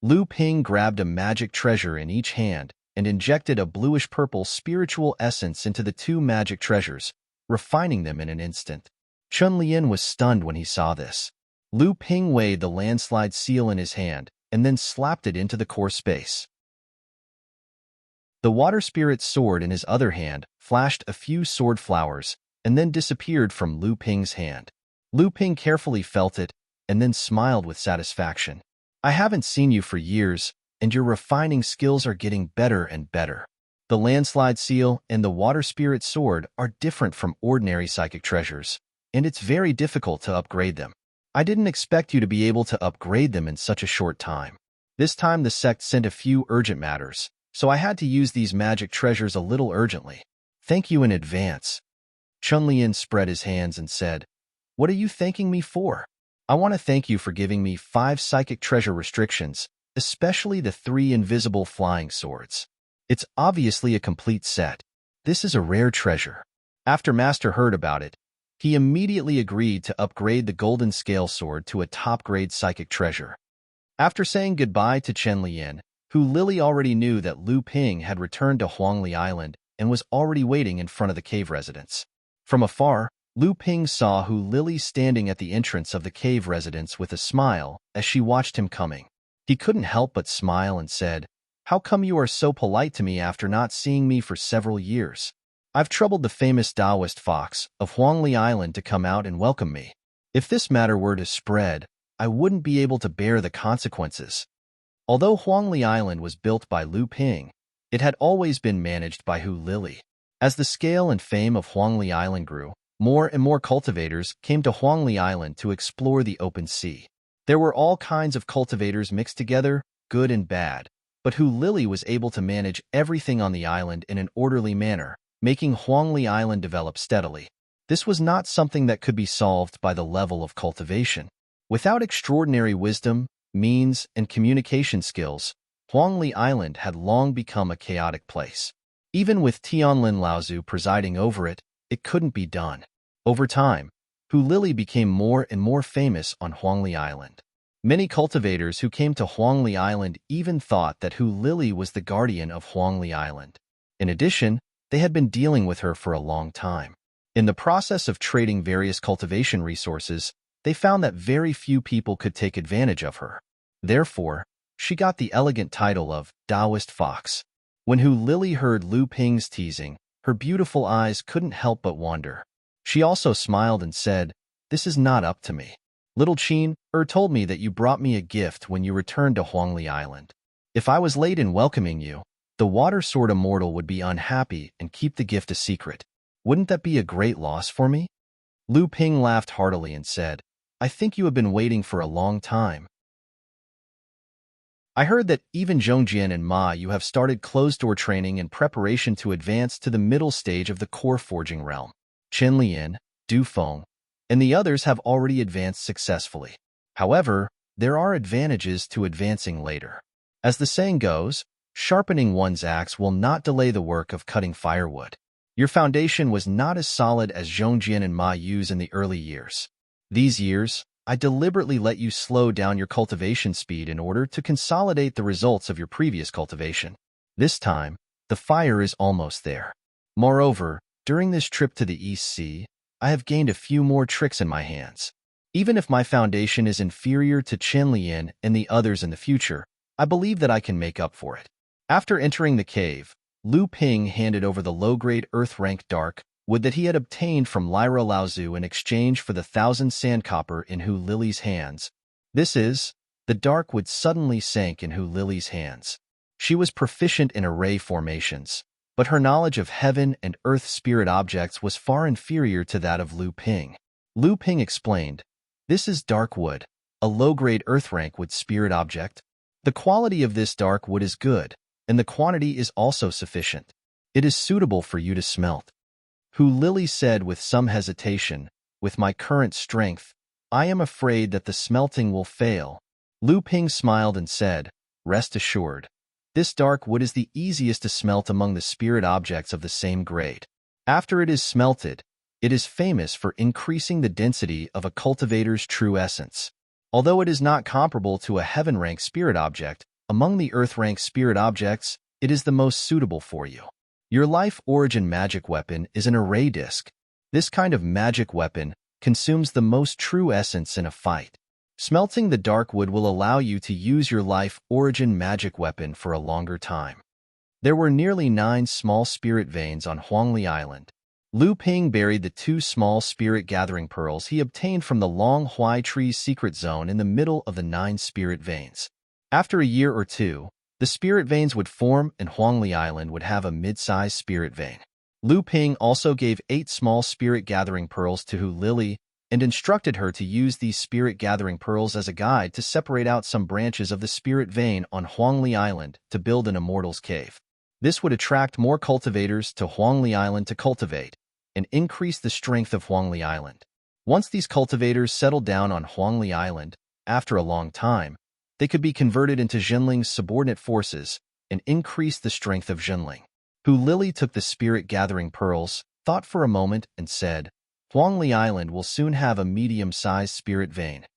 Lu Ping grabbed a magic treasure in each hand and injected a bluish-purple spiritual essence into the 2 magic treasures, refining them in an instant. Chunlian was stunned when he saw this. Lu Ping weighed the landslide seal in his hand and then slapped it into the core space. The water spirit sword in his other hand flashed a few sword flowers and then disappeared from Lu Ping's hand. Lu Ping carefully felt it and then smiled with satisfaction. I haven't seen you for years, and your refining skills are getting better and better. The landslide seal and the water spirit sword are different from ordinary psychic treasures, and it's very difficult to upgrade them. I didn't expect you to be able to upgrade them in such a short time. This time the sect sent a few urgent matters, so I had to use these magic treasures a little urgently. Thank you in advance. Chunlian spread his hands and said, What are you thanking me for? I want to thank you for giving me 5 psychic treasure restrictions, especially the 3 invisible flying swords. It's obviously a complete set. This is a rare treasure. After Master heard about it, he immediately agreed to upgrade the golden scale sword to a top-grade psychic treasure. After saying goodbye to Chunlian, Hu Lily already knew that Lu Ping had returned to Huangli Island and was already waiting in front of the cave residence. From afar, Lu Ping saw Hu Lily standing at the entrance of the cave residence with a smile as she watched him coming. He couldn't help but smile and said, How come you are so polite to me after not seeing me for several years? I've troubled the famous Taoist fox of Huangli Island to come out and welcome me. If this matter were to spread, I wouldn't be able to bear the consequences. Although Huangli Island was built by Lu Ping, it had always been managed by Hu Lili. As the scale and fame of Huangli Island grew, more and more cultivators came to Huangli Island to explore the open sea. There were all kinds of cultivators mixed together, good and bad, but Hu Lili was able to manage everything on the island in an orderly manner, making Huangli Island develop steadily. This was not something that could be solved by the level of cultivation. Without extraordinary wisdom, means, and communication skills, Huangli Island had long become a chaotic place. Even with Tianlin Laozu presiding over it, it couldn't be done. Over time, Hu Lili became more and more famous on Huangli Island. Many cultivators who came to Huangli Island even thought that Hu Lili was the guardian of Huangli Island. In addition, they had been dealing with her for a long time. In the process of trading various cultivation resources, they found that very few people could take advantage of her. Therefore, she got the elegant title of Taoist Fox. When Hu Lili heard Lu Ping's teasing, her beautiful eyes couldn't help but wonder. She also smiled and said, "This is not up to me. Little Qin told me that you brought me a gift when you returned to Huangli Island. If I was late in welcoming you, the water sword immortal would be unhappy and keep the gift a secret. Wouldn't that be a great loss for me?" Lu Ping laughed heartily and said, "I think you have been waiting for a long time. I heard that even Zhongjian and Ma you have started closed-door training in preparation to advance to the middle stage of the core forging realm. Chen Lian, Du Feng, and the others have already advanced successfully. However, there are advantages to advancing later. As the saying goes, sharpening one's axe will not delay the work of cutting firewood. Your foundation was not as solid as Zhongjian and Ma Yu's in the early years. These years, I deliberately let you slow down your cultivation speed in order to consolidate the results of your previous cultivation. This time, the fire is almost there. Moreover, during this trip to the East Sea, I have gained a few more tricks in my hands. Even if my foundation is inferior to Chen Lian and the others in the future, I believe that I can make up for it." After entering the cave, Lu Ping handed over the low-grade earth-rank dark wood that he had obtained from Lyra Laozu in exchange for the 1,000 sandcopper in Hu Lili's hands. The dark wood suddenly sank in Hu Lili's hands. She was proficient in array formations, but her knowledge of heaven and earth spirit objects was far inferior to that of Lu Ping. Lu Ping explained, "This is dark wood, a low-grade earth-rank wood spirit object. The quality of this dark wood is good, and the quantity is also sufficient. It is suitable for you to smelt." Hu Lili said with some hesitation, "With my current strength, I am afraid that the smelting will fail." Lu Ping smiled and said, "Rest assured. This dark wood is the easiest to smelt among the spirit objects of the same grade. After it is smelted, it is famous for increasing the density of a cultivator's true essence. Although it is not comparable to a heaven-rank spirit object, among the earth-rank spirit objects, it is the most suitable for you. Your life origin magic weapon is an array disc. This kind of magic weapon consumes the most true essence in a fight. Smelting the dark wood will allow you to use your life origin magic weapon for a longer time." There were nearly 9 small spirit veins on Huangli Island. Lu Ping buried the 2 small spirit gathering pearls he obtained from the Long Huai Tree's secret zone in the middle of the 9 spirit veins. After a year or two, the spirit veins would form and Huangli Island would have a mid-sized spirit vein. Lu Ping also gave 8 small spirit gathering pearls to Hu Lili and instructed her to use these spirit gathering pearls as a guide to separate out some branches of the spirit vein on Huangli Island to build an immortal's cave. This would attract more cultivators to Huangli Island to cultivate and increase the strength of Huangli Island. Once these cultivators settled down on Huangli Island, after a long time, they could be converted into Zhenling's subordinate forces and increase the strength of Zhenling. Hu Lili took the spirit-gathering pearls, thought for a moment, and said, "Huangli Island will soon have a medium-sized spirit vein.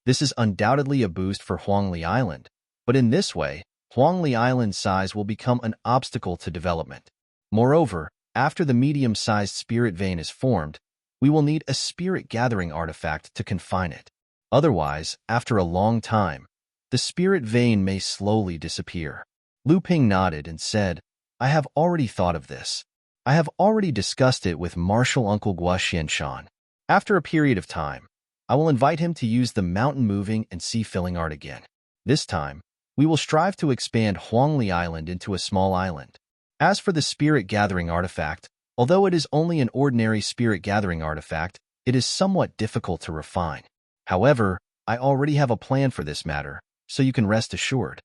This is undoubtedly a boost for Huangli Island, but in this way, Huangli Island's size will become an obstacle to development. Moreover, after the medium-sized spirit vein is formed, we will need a spirit-gathering artifact to confine it. Otherwise, after a long time, the the spirit vein may slowly disappear. Lu Ping nodded and said, I have already thought of this. I have already discussed it with Marshal Uncle Guo Xianshan. After a period of time, I will invite him to use the mountain-moving and sea-filling art again. This time, we will strive to expand Huangli Island into a small island. As for the spirit-gathering artifact, although it is only an ordinary spirit-gathering artifact, it is somewhat difficult to refine. However, I already have a plan for this matter, so you can rest assured.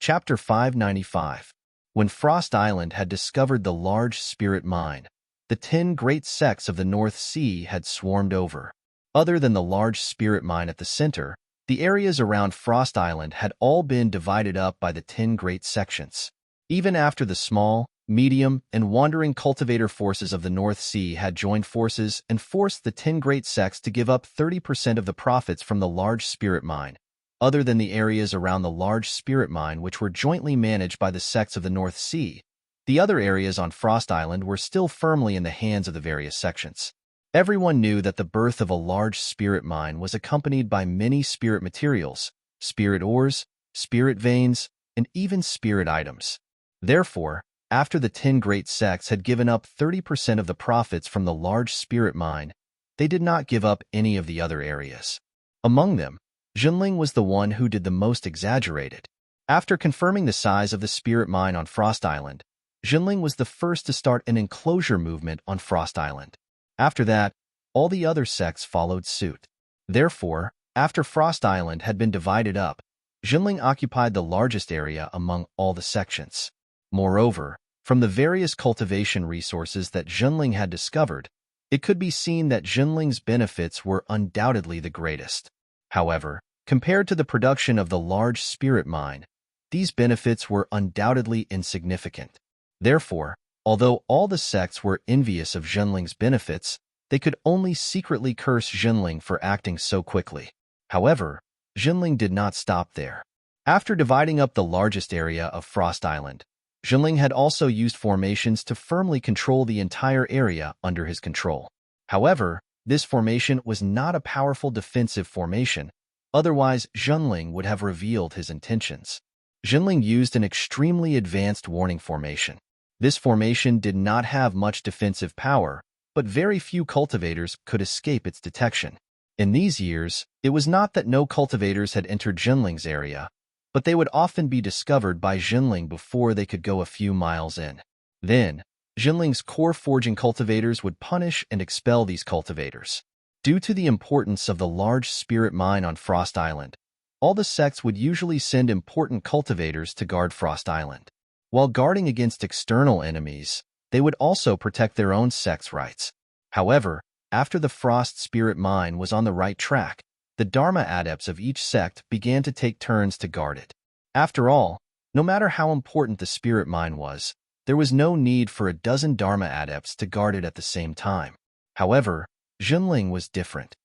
Chapter 595. When Frost Island had discovered the large spirit mine, the 10 great sects of the North Sea had swarmed over. Other than the large spirit mine at the center, the areas around Frost Island had all been divided up by the 10 great sections. Even after the small, medium, and wandering cultivator forces of the North Sea had joined forces and forced the 10 great sects to give up 30% of the profits from the large spirit mine, other than the areas around the large spirit mine which were jointly managed by the sects of the North Sea, the other areas on Frost Island were still firmly in the hands of the various sections. Everyone knew that the birth of a large spirit mine was accompanied by many spirit materials, spirit ores, spirit veins, and even spirit items. Therefore, after the 10 great sects had given up 30% of the profits from the large spirit mine, they did not give up any of the other areas. Among them, Jinling was the one who did the most exaggerated. After confirming the size of the spirit mine on Frost Island, Jinling was the first to start an enclosure movement on Frost Island. After that, all the other sects followed suit. Therefore, after Frost Island had been divided up, Jinling occupied the largest area among all the sections. Moreover, from the various cultivation resources that Jinling had discovered, it could be seen that Jinling's benefits were undoubtedly the greatest. However, compared to the production of the large spirit mine, these benefits were undoubtedly insignificant. Therefore, although all the sects were envious of Jinling's benefits, they could only secretly curse Jinling for acting so quickly. However, Jinling did not stop there. After dividing up the largest area of Frost Island, Jinling had also used formations to firmly control the entire area under his control. However, this formation was not a powerful defensive formation, otherwise Jinling would have revealed his intentions. Jinling used an extremely advanced warning formation. This formation did not have much defensive power, but very few cultivators could escape its detection. In these years, it was not that no cultivators had entered Jinling's area, but they would often be discovered by Jinling before they could go a few miles in. Then, Jinling's core forging cultivators would punish and expel these cultivators. Due to the importance of the large spirit mine on Frost Island, all the sects would usually send important cultivators to guard Frost Island. While guarding against external enemies, they would also protect their own sect's rights. However, after the Frost Spirit Mine was on the right track, the Dharma adepts of each sect began to take turns to guard it. After all, no matter how important the Spirit Mine was, there was no need for a dozen Dharma adepts to guard it at the same time. However, Jinling was different.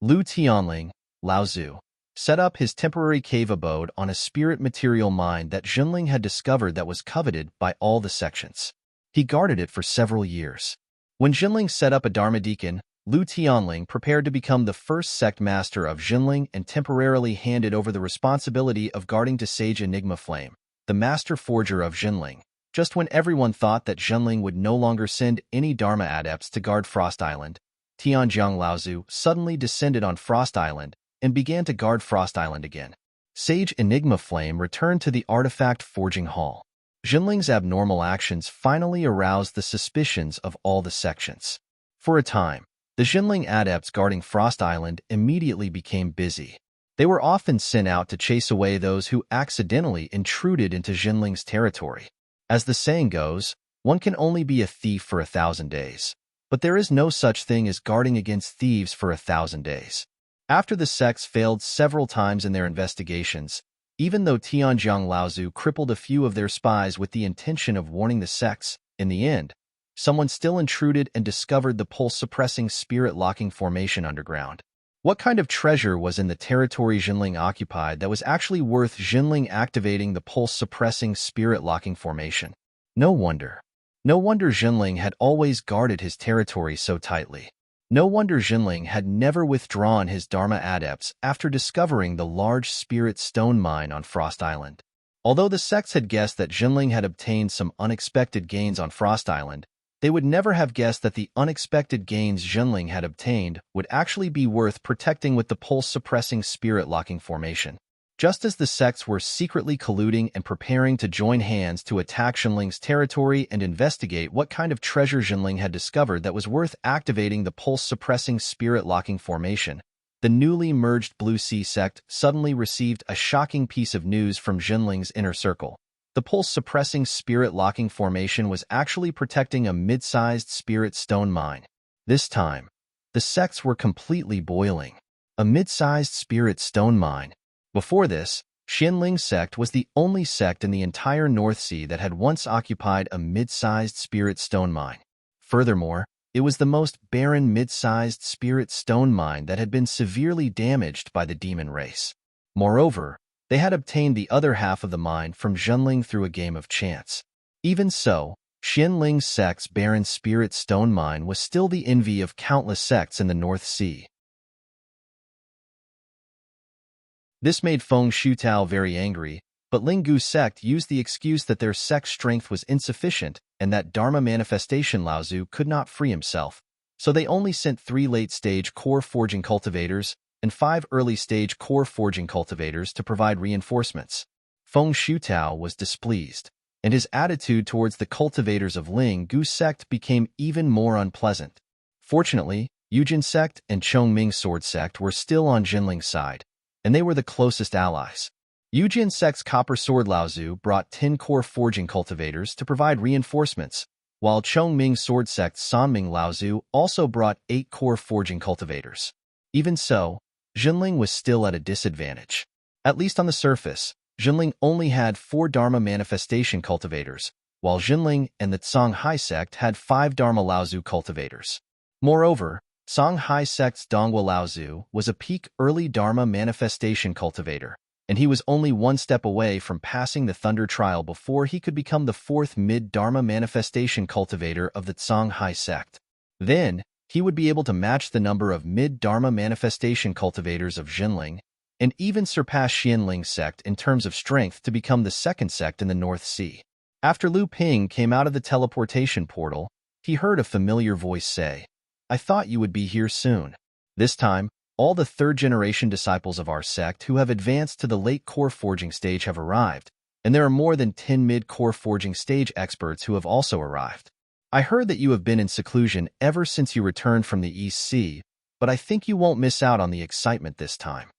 Lu Tianling, Laozu, set up his temporary cave abode on a spirit material mine that Jinling had discovered that was coveted by all the sections. He guarded it for several years. When Jinling set up a Dharma deacon, Lu Tianling prepared to become the first sect master of Jinling and temporarily handed over the responsibility of guarding to Sage Enigma Flame, the master forger of Jinling. Just when everyone thought that Jinling would no longer send any Dharma adepts to guard Frost Island, Tianjiang Laozu suddenly descended on Frost Island and began to guard Frost Island again. Sage Enigma Flame returned to the artifact forging hall. Jinling's abnormal actions finally aroused the suspicions of all the sections. For a time, the Jinling adepts guarding Frost Island immediately became busy. They were often sent out to chase away those who accidentally intruded into Jinling's territory. As the saying goes, one can only be a thief for 1,000 days. But there is no such thing as guarding against thieves for 1,000 days. After the sects failed several times in their investigations, even though Tianjiang Laozu crippled a few of their spies with the intention of warning the sects, in the end, someone still intruded and discovered the pulse-suppressing spirit-locking formation underground. What kind of treasure was in the territory Jinling occupied that was actually worth Jinling activating the pulse-suppressing spirit-locking formation? No wonder. No wonder Jinling had always guarded his territory so tightly. No wonder Jinling had never withdrawn his Dharma adepts after discovering the large spirit stone mine on Frost Island. Although the sects had guessed that Jinling had obtained some unexpected gains on Frost Island, they would never have guessed that the unexpected gains Jinling had obtained would actually be worth protecting with the pulse-suppressing spirit-locking formation. Just as the sects were secretly colluding and preparing to join hands to attack Jinling's territory and investigate what kind of treasure Jinling had discovered that was worth activating the pulse-suppressing spirit-locking formation, the newly merged Blue Sea sect suddenly received a shocking piece of news from Jinling's inner circle. The pulse-suppressing spirit-locking formation was actually protecting a mid-sized spirit stone mine. This time, the sects were completely boiling. A mid-sized spirit stone mine. Before this, Jinling's sect was the only sect in the entire North Sea that had once occupied a mid-sized spirit stone mine. Furthermore, it was the most barren mid-sized spirit stone mine that had been severely damaged by the demon race. Moreover, they had obtained the other half of the mine from Jinling through a game of chance. Even so, Jinling's sect's barren spirit stone mine was still the envy of countless sects in the North Sea. This made Feng Shutao very angry, but Linggu's sect used the excuse that their sect's strength was insufficient and that Dharma manifestation Laozu could not free himself, so they only sent 3 late-stage core forging cultivators and 5 early-stage core forging cultivators to provide reinforcements. Feng Shutao was displeased, and his attitude towards the cultivators of Linggu's sect became even more unpleasant. Fortunately, Yujin sect and Chongming sword sect were still on Jinling's side, and they were the closest allies. Yujin sect's Copper Sword Laozu brought 10 core forging cultivators to provide reinforcements, while Chongming sword sect's Sanming Laozu also brought 8 core forging cultivators. Even so, Jinling was still at a disadvantage. At least on the surface, Jinling only had 4 Dharma manifestation cultivators, while Jinling and the Songhai sect had 5 Dharma Laozu cultivators. Moreover, Songhai sect's Dongwa Laozu was a peak early Dharma manifestation cultivator, and he was only 1 step away from passing the Thunder trial before he could become the 4th mid-Dharma manifestation cultivator of the Songhai sect. Then, he would be able to match the number of mid-Dharma manifestation cultivators of Jinling, and even surpass Jinling's sect in terms of strength to become the 2nd sect in the North Sea. After Lu Ping came out of the teleportation portal, he heard a familiar voice say, "I thought you would be here soon." This time, all the 3rd-generation disciples of our sect who have advanced to the late core forging stage have arrived, and there are more than 10 mid-core forging stage experts who have also arrived. I heard that you have been in seclusion ever since you returned from the East Sea, but I think you won't miss out on the excitement this time.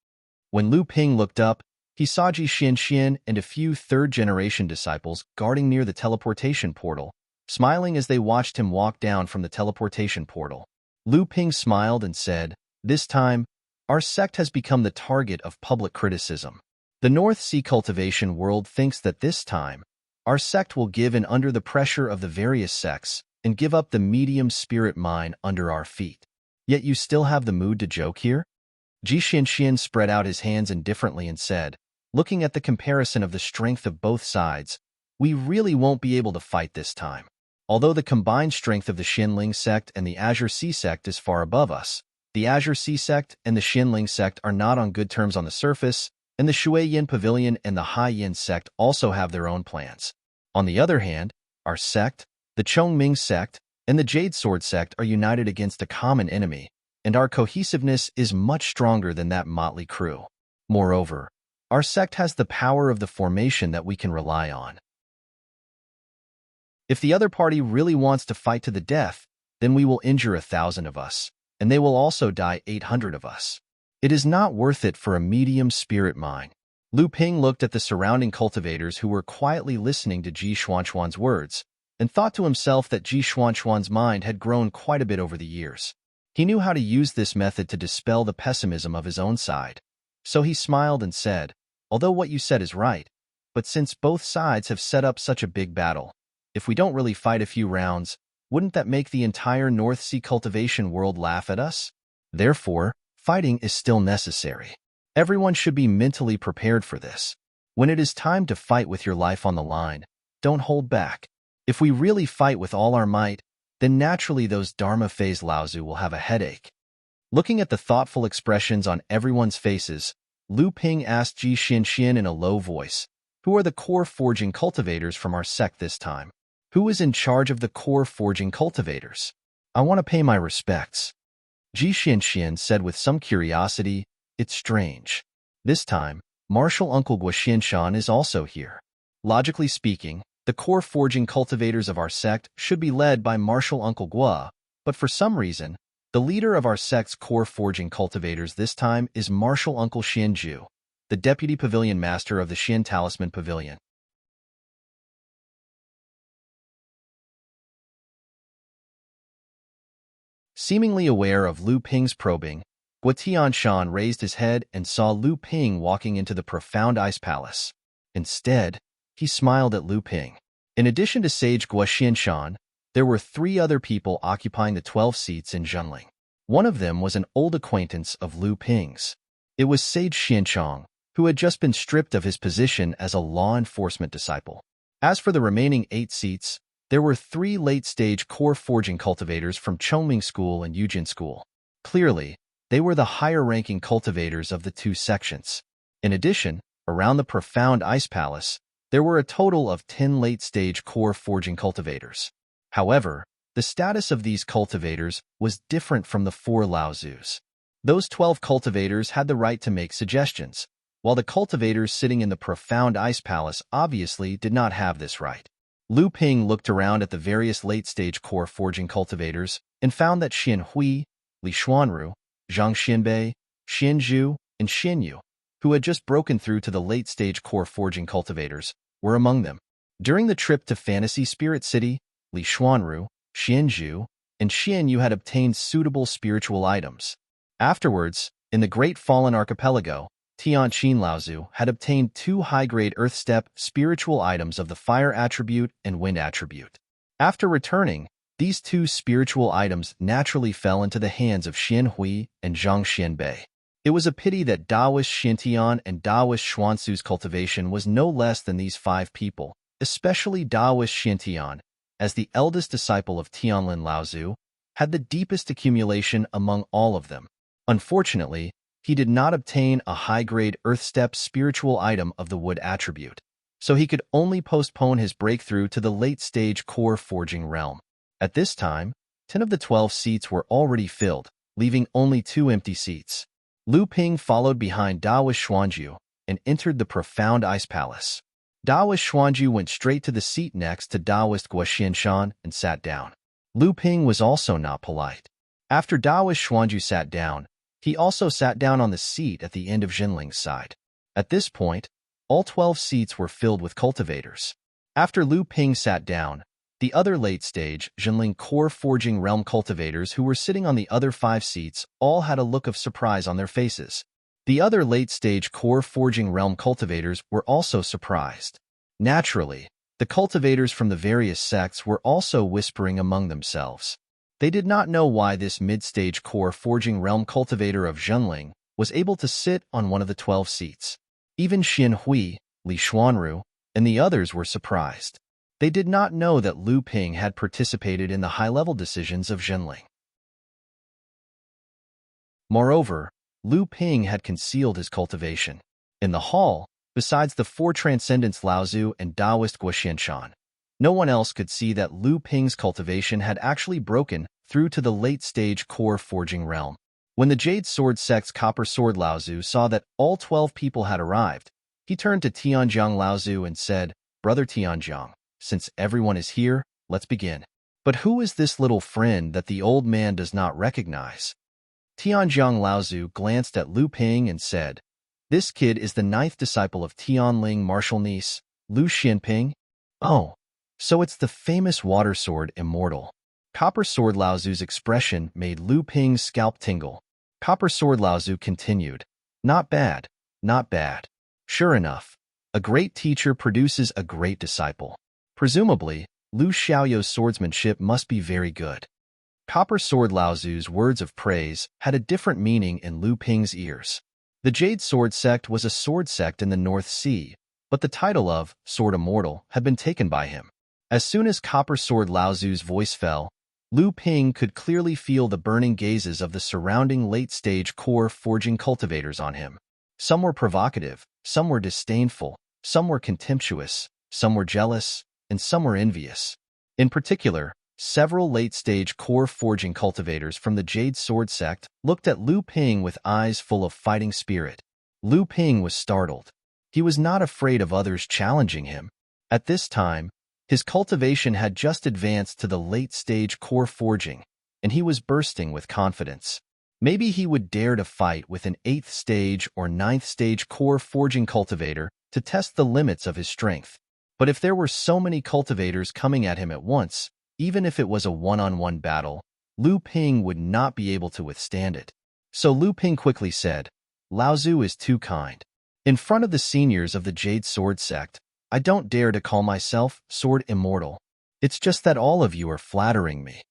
When Lu Ping looked up, he saw Ji Xianxian and a few 3rd-generation disciples guarding near the teleportation portal, smiling as they watched him walk down from the teleportation portal. Lu Ping smiled and said, "This time, our sect has become the target of public criticism. The North Sea cultivation world thinks that this time, our sect will give in under the pressure of the various sects and give up the medium spirit mine under our feet. Yet you still have the mood to joke here?" Ji Xianxian spread out his hands indifferently and said, "Looking at the comparison of the strength of both sides, we really won't be able to fight this time. Although the combined strength of the Jinling sect and the Azure Sea sect is far above us, the Azure Sea sect and the Jinling sect are not on good terms on the surface, and the Shui Yin Pavilion and the Hai Yin sect also have their own plans. On the other hand, our sect, the Chongming sect, and the Jade Sword sect are united against a common enemy, and our cohesiveness is much stronger than that motley crew. Moreover, our sect has the power of the formation that we can rely on. If the other party really wants to fight to the death, then we will injure 1,000 of us, and they will also die 800 of us. It is not worth it for a medium spirit mine." Lu Ping looked at the surrounding cultivators who were quietly listening to Ji Xuanchuan's words, and thought to himself that Ji Xuanchuan's mind had grown quite a bit over the years. He knew how to use this method to dispel the pessimism of his own side. So he smiled and said, "Although what you said is right, but since both sides have set up such a big battle, if we don't really fight a few rounds, wouldn't that make the entire North Sea cultivation world laugh at us? Therefore, fighting is still necessary. Everyone should be mentally prepared for this. When it is time to fight with your life on the line, don't hold back. If we really fight with all our might, then naturally those Dharma phase Laozu will have a headache. Looking at the thoughtful expressions on everyone's faces, Lu Ping asked Ji Xianxian in a low voice, "Who are the core forging cultivators from our sect this time? Who is in charge of the core forging cultivators? I want to pay my respects." Ji Xianxian said with some curiosity, "It's strange. This time, Martial Uncle Guoxianshan is also here. Logically speaking, the core forging cultivators of our sect should be led by Martial Uncle Guo, but for some reason, the leader of our sect's core forging cultivators this time is Martial Uncle Xianju, the deputy pavilion master of the Xian Talisman Pavilion." Seemingly aware of Lu Ping's probing, Guo Tianshan raised his head and saw Lu Ping walking into the profound ice palace. Instead, he smiled at Lu Ping. In addition to Sage Guoxianshan, there were 3 other people occupying the 12 seats in Zhenling. One of them was an old acquaintance of Lu Ping's. It was Sage Xianchong, who had just been stripped of his position as a law enforcement disciple. As for the remaining 8 seats, there were 3 late-stage core forging cultivators from Chongming School and Yujin School. Clearly, they were the higher-ranking cultivators of the 2 sections. In addition, around the profound ice palace, there were a total of 10 late-stage core forging cultivators. However, the status of these cultivators was different from the 4 Laozus. Those 12 cultivators had the right to make suggestions, while the cultivators sitting in the profound ice palace obviously did not have this right. Lu Ping looked around at the various late-stage core forging cultivators and found that Xian Hui, Li Xuanru, Zhang Xianbei, Xianzhu, and Xianyu, who had just broken through to the late-stage core forging cultivators, were among them. During the trip to Fantasy Spirit City, Li Xuanru, Xianzhu, and Xianyu had obtained suitable spiritual items. Afterwards, in the Great Fallen Archipelago, Tianqin Laozu had obtained 2 high-grade Earth Step spiritual items of the Fire attribute and Wind attribute. After returning, these 2 spiritual items naturally fell into the hands of Xian Hui and Zhang Xianbei. It was a pity that Taoist Xintian and Taoist Xuansu's cultivation was no less than these 5 people, especially Taoist Xintian, as the eldest disciple of Tianlin Laozu, had the deepest accumulation among all of them. Unfortunately, he did not obtain a high-grade Earth Step spiritual item of the Wood attribute, so he could only postpone his breakthrough to the late-stage core forging realm. At this time, 10 of the 12 seats were already filled, leaving only 2 empty seats. Lu Ping followed behind Taoist Xuanju and entered the profound ice palace. Taoist Xuanju went straight to the seat next to Taoist Guoxianshan and sat down. Lu Ping was also not polite. After Taoist Xuanju sat down, he also sat down on the seat at the end of Zhenling's side. At this point, all 12 seats were filled with cultivators. After Lu Ping sat down, the other late-stage Zhenling core forging realm cultivators who were sitting on the other 5 seats all had a look of surprise on their faces. The other late-stage core forging realm cultivators were also surprised. Naturally, the cultivators from the various sects were also whispering among themselves. They did not know why this mid-stage core forging realm cultivator of Zhenling was able to sit on one of the 12 seats. Even Xian Hui, Li Xuanru, and the others were surprised. They did not know that Lu Ping had participated in the high-level decisions of Zhenling. Moreover, Lu Ping had concealed his cultivation. In the hall, besides the 4 Transcendence Laozu and Taoist Guoxianshan, no one else could see that Lu Ping's cultivation had actually broken through to the late-stage core forging realm. When the Jade Sword sect's Copper Sword Laozu saw that all 12 people had arrived, he turned to Tianjiang Laozu and said, "Brother Tianjiang, since everyone is here, let's begin." "But who is this little friend that the old man does not recognize?" Tianjiang Laozu glanced at Lu Ping and said, "This kid is the 9th disciple of Tianling martial niece, Lu Xianping." "Oh, so it's the famous water sword immortal." Copper Sword Laozu's expression made Lu Ping's scalp tingle. Copper Sword Laozu continued, "Not bad, not bad. Sure enough, a great teacher produces a great disciple. Presumably, Lu Xiaoyou's swordsmanship must be very good." Copper Sword Laozu's words of praise had a different meaning in Lu Ping's ears. The Jade Sword sect was a sword sect in the North Sea, but the title of Sword Immortal had been taken by him. As soon as Copper Sword Laozu's voice fell, Lu Ping could clearly feel the burning gazes of the surrounding late-stage core forging cultivators on him. Some were provocative, some were disdainful, some were contemptuous, some were jealous, and some were envious. In particular, several late-stage core forging cultivators from the Jade Sword sect looked at Lu Ping with eyes full of fighting spirit. Lu Ping was startled. He was not afraid of others challenging him. At this time, his cultivation had just advanced to the late-stage core forging, and he was bursting with confidence. Maybe he would dare to fight with an 8th stage or 9th stage core forging cultivator to test the limits of his strength. But if there were so many cultivators coming at him at once, even if it was a one-on-one battle, Lu Ping would not be able to withstand it. So Lu Ping quickly said, "Laozu is too kind. In front of the seniors of the Jade Sword sect, I don't dare to call myself Sword Immortal. It's just that all of you are flattering me."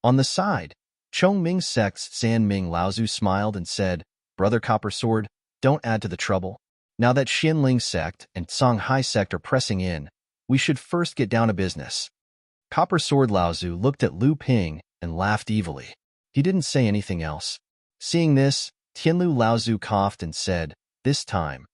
On the side, Chongming sect's San Ming Laozu smiled and said, "Brother Copper Sword, don't add to the trouble. Now that Xinling sect and Songhai sect are pressing in, we should first get down to business." Copper Sword Laozu looked at Lu Ping and laughed evilly. He didn't say anything else. Seeing this, Tianlu Laozu coughed and said, "This time,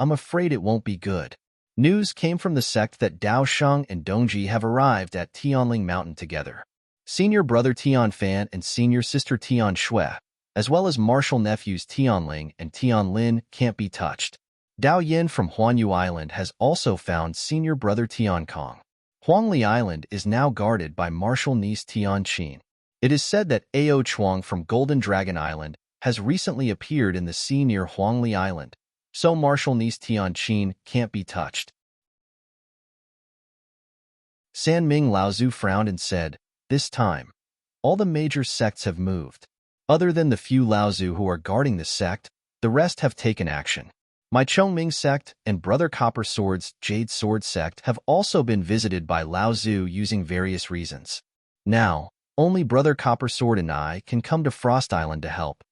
I'm afraid it won't be good." News came from the sect that Dao Sheng and Dongji have arrived at Tianling Mountain together. Senior brother Tian Fan and senior sister Tian Shui, as well as martial nephews Tianling and Tian Lin, can't be touched. Dao Yin from Huanyu Island has also found senior brother Tian Kong. Huangli Island is now guarded by martial niece Tian Qin. It is said that Ao Chuang from Golden Dragon Island has recently appeared in the sea near Huangli Island, so martial niece Tian Qin can't be touched. San Ming Laozu frowned and said, "This time, all the major sects have moved. Other than the few Laozu who are guarding this sect, the rest have taken action. My Chongming sect and Brother Copper Sword's Jade Sword sect have also been visited by Laozu using various reasons. Now, only Brother Copper Sword and I can come to Frost Island to help."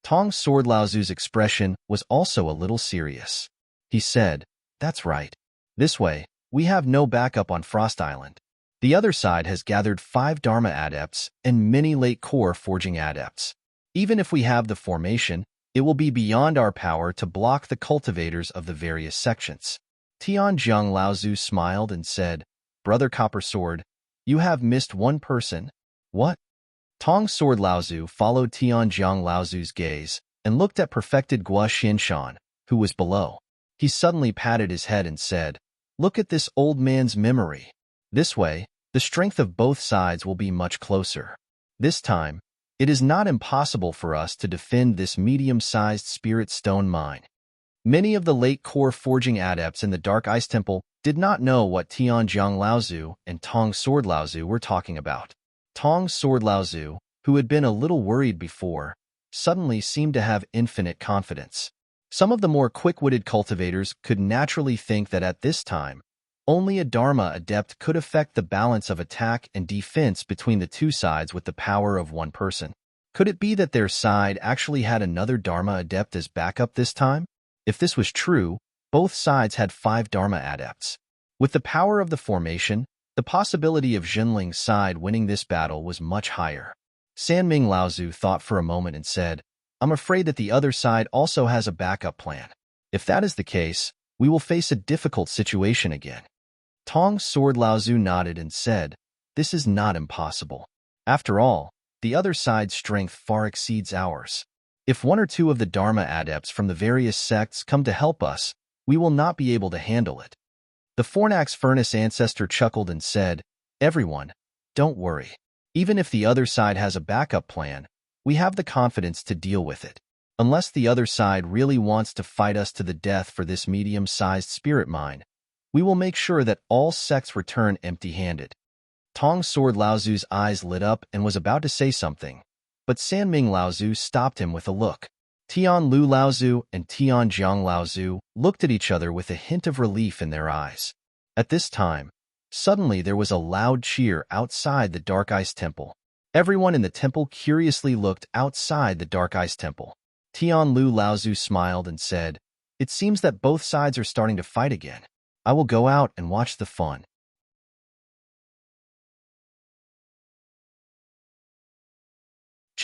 Tong Sword Laozu's expression was also a little serious. He said, "That's right. This way, we have no backup on Frost Island. The other side has gathered 5 Dharma adepts and many late core forging adepts. Even if we have the formation, it will be beyond our power to block the cultivators of the various sections." Tianjiang Laozu smiled and said, "Brother Copper Sword, you have missed one person." "What?" Tong Sword Laozu followed Tianjiang Laozu's gaze and looked at perfected Gua Xinshan, who was below. He suddenly patted his head and said, "Look at this old man's memory. This way, the strength of both sides will be much closer. This time, it is not impossible for us to defend this medium-sized spirit stone mine." Many of the late core forging adepts in the Dark Ice Temple did not know what Tianjiang Laozu and Tong Sword Laozu were talking about. Tong Sword Laozu, who had been a little worried before, suddenly seemed to have infinite confidence. Some of the more quick-witted cultivators could naturally think that at this time, only a Dharma adept could affect the balance of attack and defense between the two sides with the power of one person. Could it be that their side actually had another Dharma adept as backup this time? If this was true, both sides had 5 Dharma adepts. With the power of the formation, the possibility of Xinling's side winning this battle was much higher. San Ming Laozu thought for a moment and said, "I'm afraid that the other side also has a backup plan. If that is the case, we will face a difficult situation again." Tong Sword Laozu nodded and said, "This is not impossible. After all, the other side's strength far exceeds ours. If 1 or 2 of the Dharma adepts from the various sects come to help us, we will not be able to handle it." The Fornax Furnace ancestor chuckled and said, "Everyone, don't worry. Even if the other side has a backup plan, we have the confidence to deal with it. Unless the other side really wants to fight us to the death for this medium-sized spirit mine, we will make sure that all sects return empty-handed." Tong Sword Laozu's eyes lit up and was about to say something, but San Ming Laozu stopped him with a look. Tian Lu Laozu and Tianjiang Laozu looked at each other with a hint of relief in their eyes. At this time, suddenly there was a loud cheer outside the Dark Ice Temple. Everyone in the temple curiously looked outside the Dark Ice Temple. Tian Lu Laozu smiled and said, "It seems that both sides are starting to fight again. I will go out and watch the fun."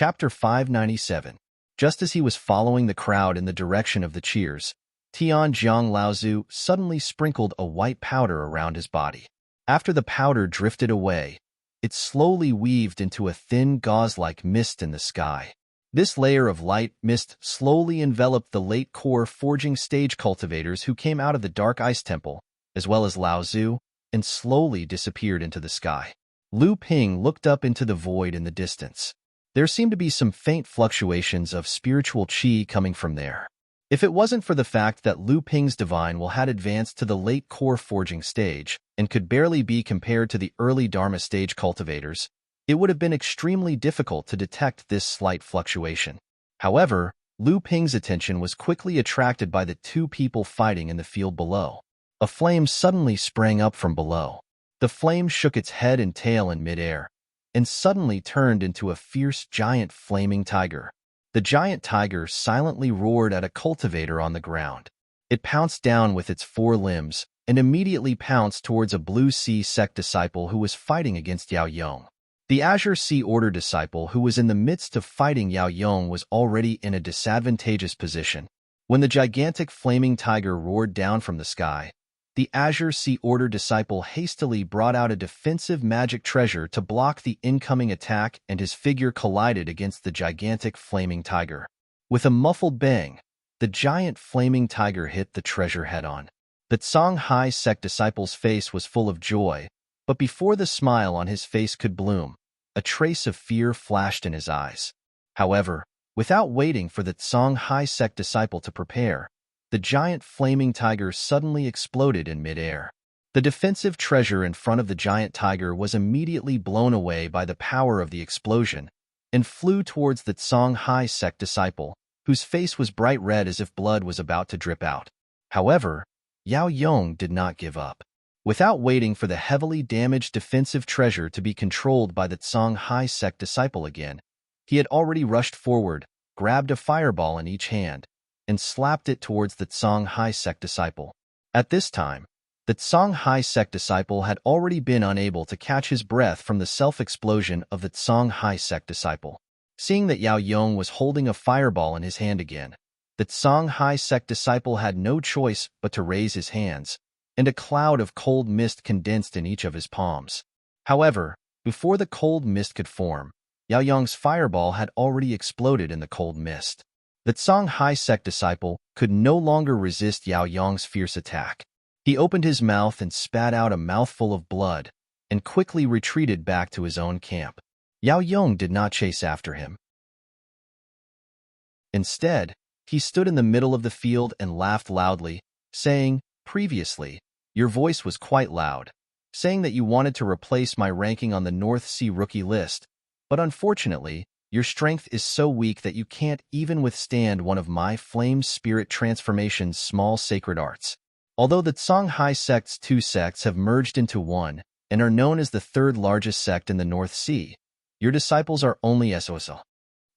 Chapter 597. Just as he was following the crowd in the direction of the cheers, Tian Jiang Laozu suddenly sprinkled a white powder around his body. After the powder drifted away, it slowly weaved into a thin gauze-like mist in the sky. This layer of light mist slowly enveloped the late core forging stage cultivators who came out of the Dark Ice Temple, as well as Lao Zu, and slowly disappeared into the sky. Lu Ping looked up into the void in the distance. There seemed to be some faint fluctuations of spiritual qi coming from there. If it wasn't for the fact that Lu Ping's divine will had advanced to the late core forging stage and could barely be compared to the early Dharma stage cultivators, it would have been extremely difficult to detect this slight fluctuation. However, Lu Ping's attention was quickly attracted by the two people fighting in the field below. A flame suddenly sprang up from below. The flame shook its head and tail in midair, and suddenly turned into a fierce giant flaming tiger. The giant tiger silently roared at a cultivator on the ground. It pounced down with its four limbs and immediately pounced towards a Blue Sea sect disciple who was fighting against Yao Yong. The Azure Sea Order disciple who was in the midst of fighting Yao Yong was already in a disadvantageous position. When the gigantic flaming tiger roared down from the sky, the Azure Sea Order disciple hastily brought out a defensive magic treasure to block the incoming attack, and his figure collided against the gigantic flaming tiger. With a muffled bang, the giant flaming tiger hit the treasure head-on. The Songhai sect disciple's face was full of joy, but before the smile on his face could bloom, a trace of fear flashed in his eyes. However, without waiting for the Songhai sect disciple to prepare, the giant flaming tiger suddenly exploded in midair. The defensive treasure in front of the giant tiger was immediately blown away by the power of the explosion and flew towards the Songhai sect disciple, whose face was bright red as if blood was about to drip out. However, Yao Yong did not give up. Without waiting for the heavily damaged defensive treasure to be controlled by the Songhai sect disciple again, he had already rushed forward, grabbed a fireball in each hand, and slapped it towards the Songhai sect disciple. At this time, the Songhai sect disciple had already been unable to catch his breath from the self-explosion of the Songhai sect disciple. Seeing that Yao Yong was holding a fireball in his hand again, the Songhai sect disciple had no choice but to raise his hands, and a cloud of cold mist condensed in each of his palms. However, before the cold mist could form, Yao Yong's fireball had already exploded in the cold mist. The Songhai sect disciple could no longer resist Yao Yong's fierce attack. He opened his mouth and spat out a mouthful of blood, and quickly retreated back to his own camp. Yao Yong did not chase after him. Instead, he stood in the middle of the field and laughed loudly, saying, "Previously, your voice was quite loud, saying that you wanted to replace my ranking on the North Sea rookie list, but unfortunately, your strength is so weak that you can't even withstand one of my flame spirit transformation's small sacred arts. Although the Songhai sect's two sects have merged into one and are known as the third largest sect in the North Sea, your disciples are only SOSO."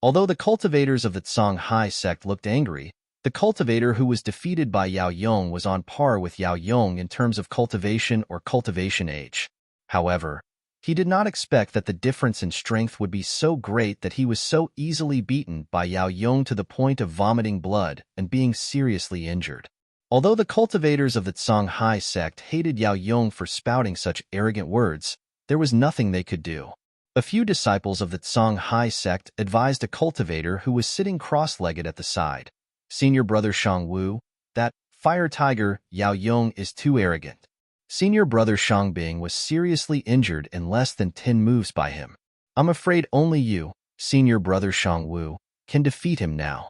Although the cultivators of the Songhai sect looked angry, the cultivator who was defeated by Yao Yong was on par with Yao Yong in terms of cultivation or cultivation age. However, he did not expect that the difference in strength would be so great that he was so easily beaten by Yao Yong to the point of vomiting blood and being seriously injured. Although the cultivators of the Songhai sect hated Yao Yong for spouting such arrogant words, there was nothing they could do. A few disciples of the Songhai sect advised a cultivator who was sitting cross-legged at the side, "Senior brother Shang Wu, that fire tiger Yao Yong is too arrogant." Senior brother Shangbing was seriously injured in less than 10 moves by him. "I'm afraid only you, senior brother Shang Wu, can defeat him now."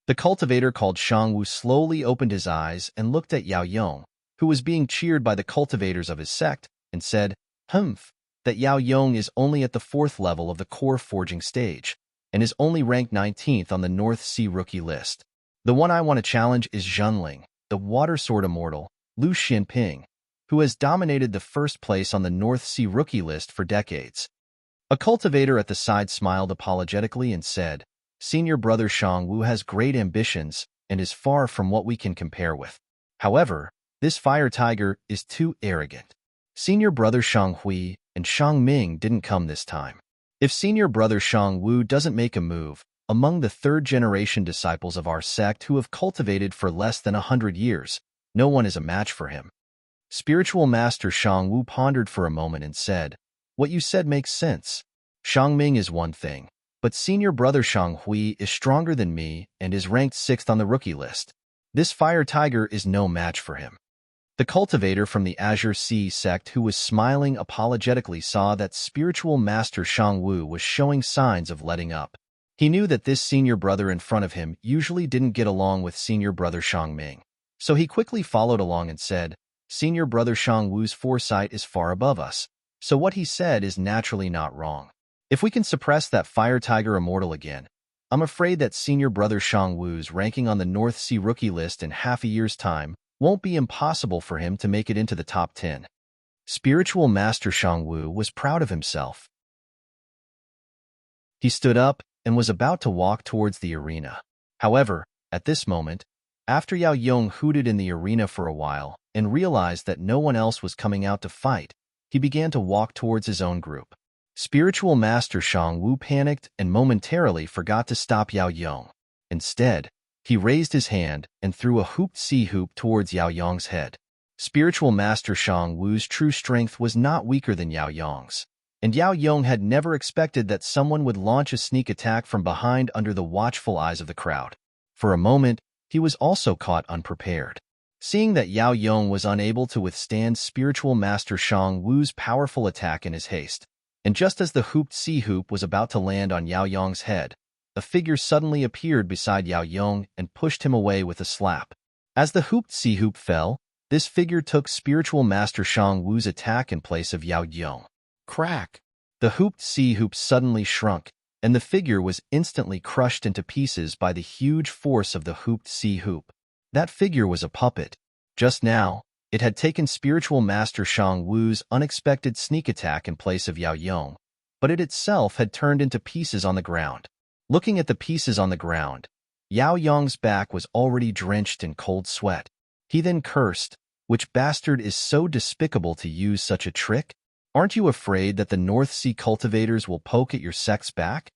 The cultivator called Shang Wu slowly opened his eyes and looked at Yao Yong, who was being cheered by the cultivators of his sect, and said, "Humph, that Yao Yong is only at the 4th level of the core forging stage, and is only ranked 19th on the North Sea rookie list. The one I want to challenge is Zhenling, the water sword immortal, Lu Xinping, who has dominated the first place on the North Sea rookie list for decades." A cultivator at the side smiled apologetically and said, "Senior brother Shang Wu has great ambitions and is far from what we can compare with. However, this fire tiger is too arrogant." Senior brother Shang Hui and Shang Ming didn't come this time. If senior brother Shang Wu doesn't make a move, among the third-generation disciples of our sect who have cultivated for less than 100 years, no one is a match for him. Spiritual Master Shang Wu pondered for a moment and said, "What you said makes sense. Shang Ming is one thing, but senior brother Shang Hui is stronger than me and is ranked 6th on the rookie list. This fire tiger is no match for him." The cultivator from the Azure Sea sect who was smiling apologetically saw that spiritual master Shang Wu was showing signs of letting up. He knew that this senior brother in front of him usually didn't get along with senior brother Shang Ming. So he quickly followed along and said, "Senior brother Shang Wu's foresight is far above us, so what he said is naturally not wrong. If we can suppress that fire tiger immortal again, I'm afraid that senior brother Shang Wu's ranking on the North Sea rookie list in half a year's time won't be impossible for him to make it into the top 10. Spiritual Master Shang Wu was proud of himself. He stood up and was about to walk towards the arena. However, at this moment, after Yao Yong hooted in the arena for a while and realized that no one else was coming out to fight, he began to walk towards his own group. Spiritual Master Shang Wu panicked and momentarily forgot to stop Yao Yong. Instead, he raised his hand and threw a hooped sea hoop towards Yao Yong's head. Spiritual Master Shang Wu's true strength was not weaker than Yao Yong's, and Yao Yong had never expected that someone would launch a sneak attack from behind under the watchful eyes of the crowd. For a moment, he was also caught unprepared. Seeing that Yao Yong was unable to withstand Spiritual Master Shang Wu's powerful attack in his haste, and just as the hooped sea hoop was about to land on Yao Yong's head, a figure suddenly appeared beside Yao Yong and pushed him away with a slap. As the hooped sea hoop fell, this figure took Spiritual Master Shang Wu's attack in place of Yao Yong. Crack! The hooped sea hoop suddenly shrunk, and the figure was instantly crushed into pieces by the huge force of the hooped sea hoop. That figure was a puppet. Just now, it had taken Spiritual Master Shang Wu's unexpected sneak attack in place of Yao Yong, but it itself had turned into pieces on the ground. Looking at the pieces on the ground, Yao Yong's back was already drenched in cold sweat. He then cursed, "Which bastard is so despicable to use such a trick? Aren't you afraid that the North Sea cultivators will poke at your sect's back?"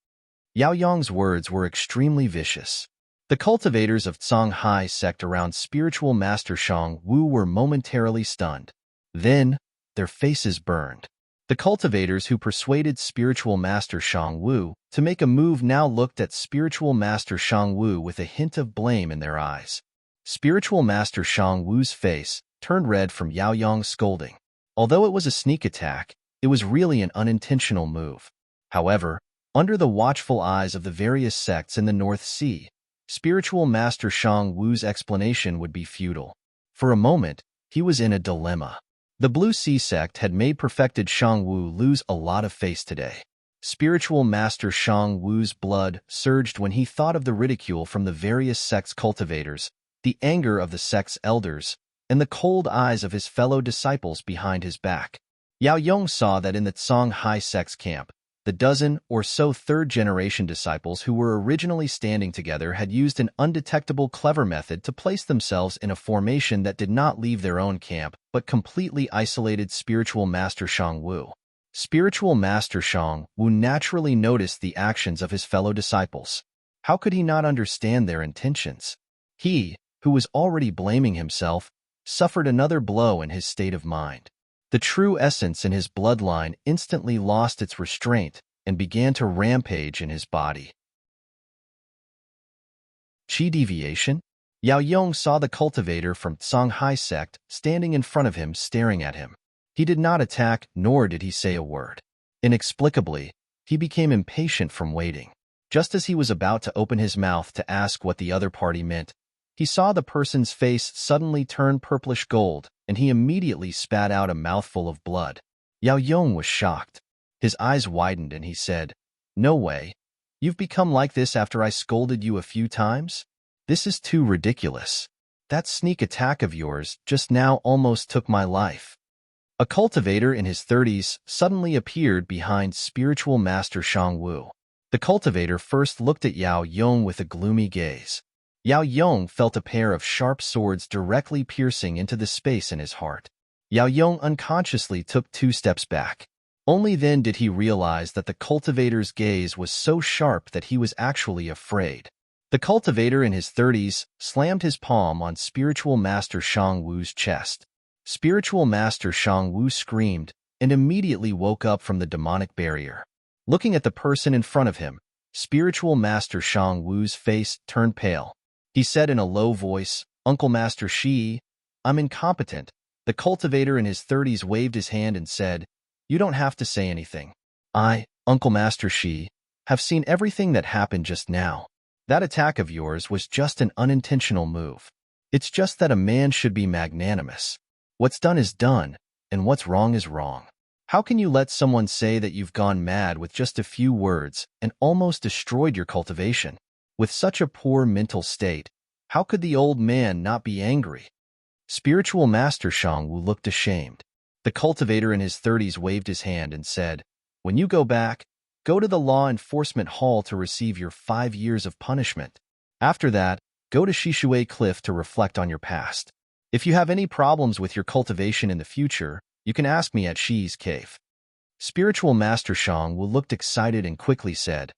Yao Yong's words were extremely vicious. The cultivators of Songhai sect around Spiritual Master Shang Wu were momentarily stunned. Then, their faces burned. The cultivators who persuaded Spiritual Master Shang Wu to make a move now looked at Spiritual Master Shang Wu with a hint of blame in their eyes. Spiritual Master Shang Wu's face turned red from Yao Yong's scolding. Although it was a sneak attack, it was really an unintentional move. However, under the watchful eyes of the various sects in the North Sea, Spiritual Master Shang Wu's explanation would be futile. For a moment, he was in a dilemma. The Blue Sea sect had made perfected Shang Wu lose a lot of face today. Spiritual Master Shang Wu's blood surged when he thought of the ridicule from the various sects' cultivators, the anger of the sect's elders, and the cold eyes of his fellow disciples behind his back. Yao Yong saw that in the Songhai sect's camp, the dozen or so third-generation disciples who were originally standing together had used an undetectable clever method to place themselves in a formation that did not leave their own camp but completely isolated Spiritual Master Shang Wu. Spiritual Master Shang Wu naturally noticed the actions of his fellow disciples. How could he not understand their intentions? He, who was already blaming himself, suffered another blow in his state of mind. The true essence in his bloodline instantly lost its restraint and began to rampage in his body. Qi deviation? Yao Yong saw the cultivator from Songhai sect standing in front of him staring at him. He did not attack, nor did he say a word. Inexplicably, he became impatient from waiting. Just as he was about to open his mouth to ask what the other party meant, he saw the person's face suddenly turn purplish gold, and he immediately spat out a mouthful of blood. Yao Yong was shocked. His eyes widened and he said, "No way. You've become like this after I scolded you a few times? This is too ridiculous. That sneak attack of yours just now almost took my life." A cultivator in his 30s suddenly appeared behind Spiritual Master Shang Wu. The cultivator first looked at Yao Yong with a gloomy gaze. Yao Yong felt a pair of sharp swords directly piercing into the space in his heart. Yao Yong unconsciously took 2 steps back. Only then did he realize that the cultivator's gaze was so sharp that he was actually afraid. The cultivator in his 30s slammed his palm on Spiritual Master Shang Wu's chest. Spiritual Master Shang Wu screamed and immediately woke up from the demonic barrier. Looking at the person in front of him, Spiritual Master Shang Wu's face turned pale. He said in a low voice, "Uncle Master Shi, I'm incompetent." The cultivator in his 30s waved his hand and said, "You don't have to say anything. I, Uncle Master Shi, have seen everything that happened just now. That attack of yours was just an unintentional move. It's just that a man should be magnanimous. What's done is done, and what's wrong is wrong. How can you let someone say that you've gone mad with just a few words and almost destroyed your cultivation? With such a poor mental state, how could the old man not be angry?" Spiritual Master Shang Wu looked ashamed. The cultivator in his 30s waved his hand and said, "When you go back, go to the law enforcement hall to receive your 5 years of punishment. After that, go to Shishui Cliff to reflect on your past. If you have any problems with your cultivation in the future, you can ask me at Shi's cave." Spiritual Master Shang Wu looked excited and quickly said,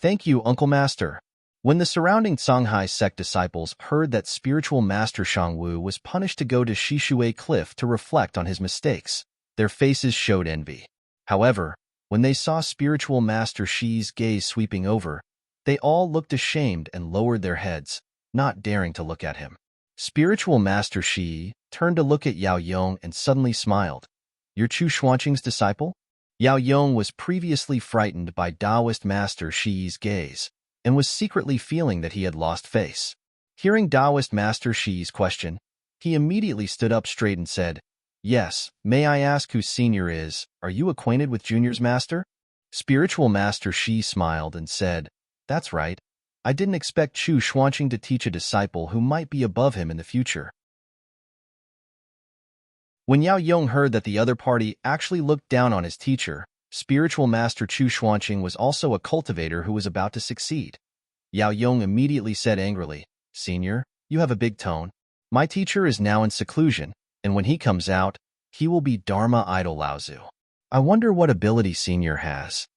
"Thank you, Uncle Master." When the surrounding Songhai sect disciples heard that Spiritual Master Shang Wu was punished to go to Shishui Cliff to reflect on his mistakes, their faces showed envy. However, when they saw Spiritual Master Shi's gaze sweeping over, they all looked ashamed and lowered their heads, not daring to look at him. Spiritual Master Shi turned to look at Yao Yong and suddenly smiled. "You're Chu Xuanqing's disciple?" Yao Yong was previously frightened by Taoist Master Shi's gaze and was secretly feeling that he had lost face. Hearing Taoist Master Shi's question, he immediately stood up straight and said, "Yes, may I ask who Senior is? Are you acquainted with Junior's master?" Spiritual Master Shi smiled and said, "That's right. I didn't expect Chu Xuanqing to teach a disciple who might be above him in the future." When Yao Yong heard that the other party actually looked down on his teacher, Spiritual Master Chu Xuanqing was also a cultivator who was about to succeed. Yao Yong immediately said angrily, "Senior, you have a big tone. My teacher is now in seclusion, and when he comes out, he will be Dharma idol Laozu. I wonder what ability Senior has."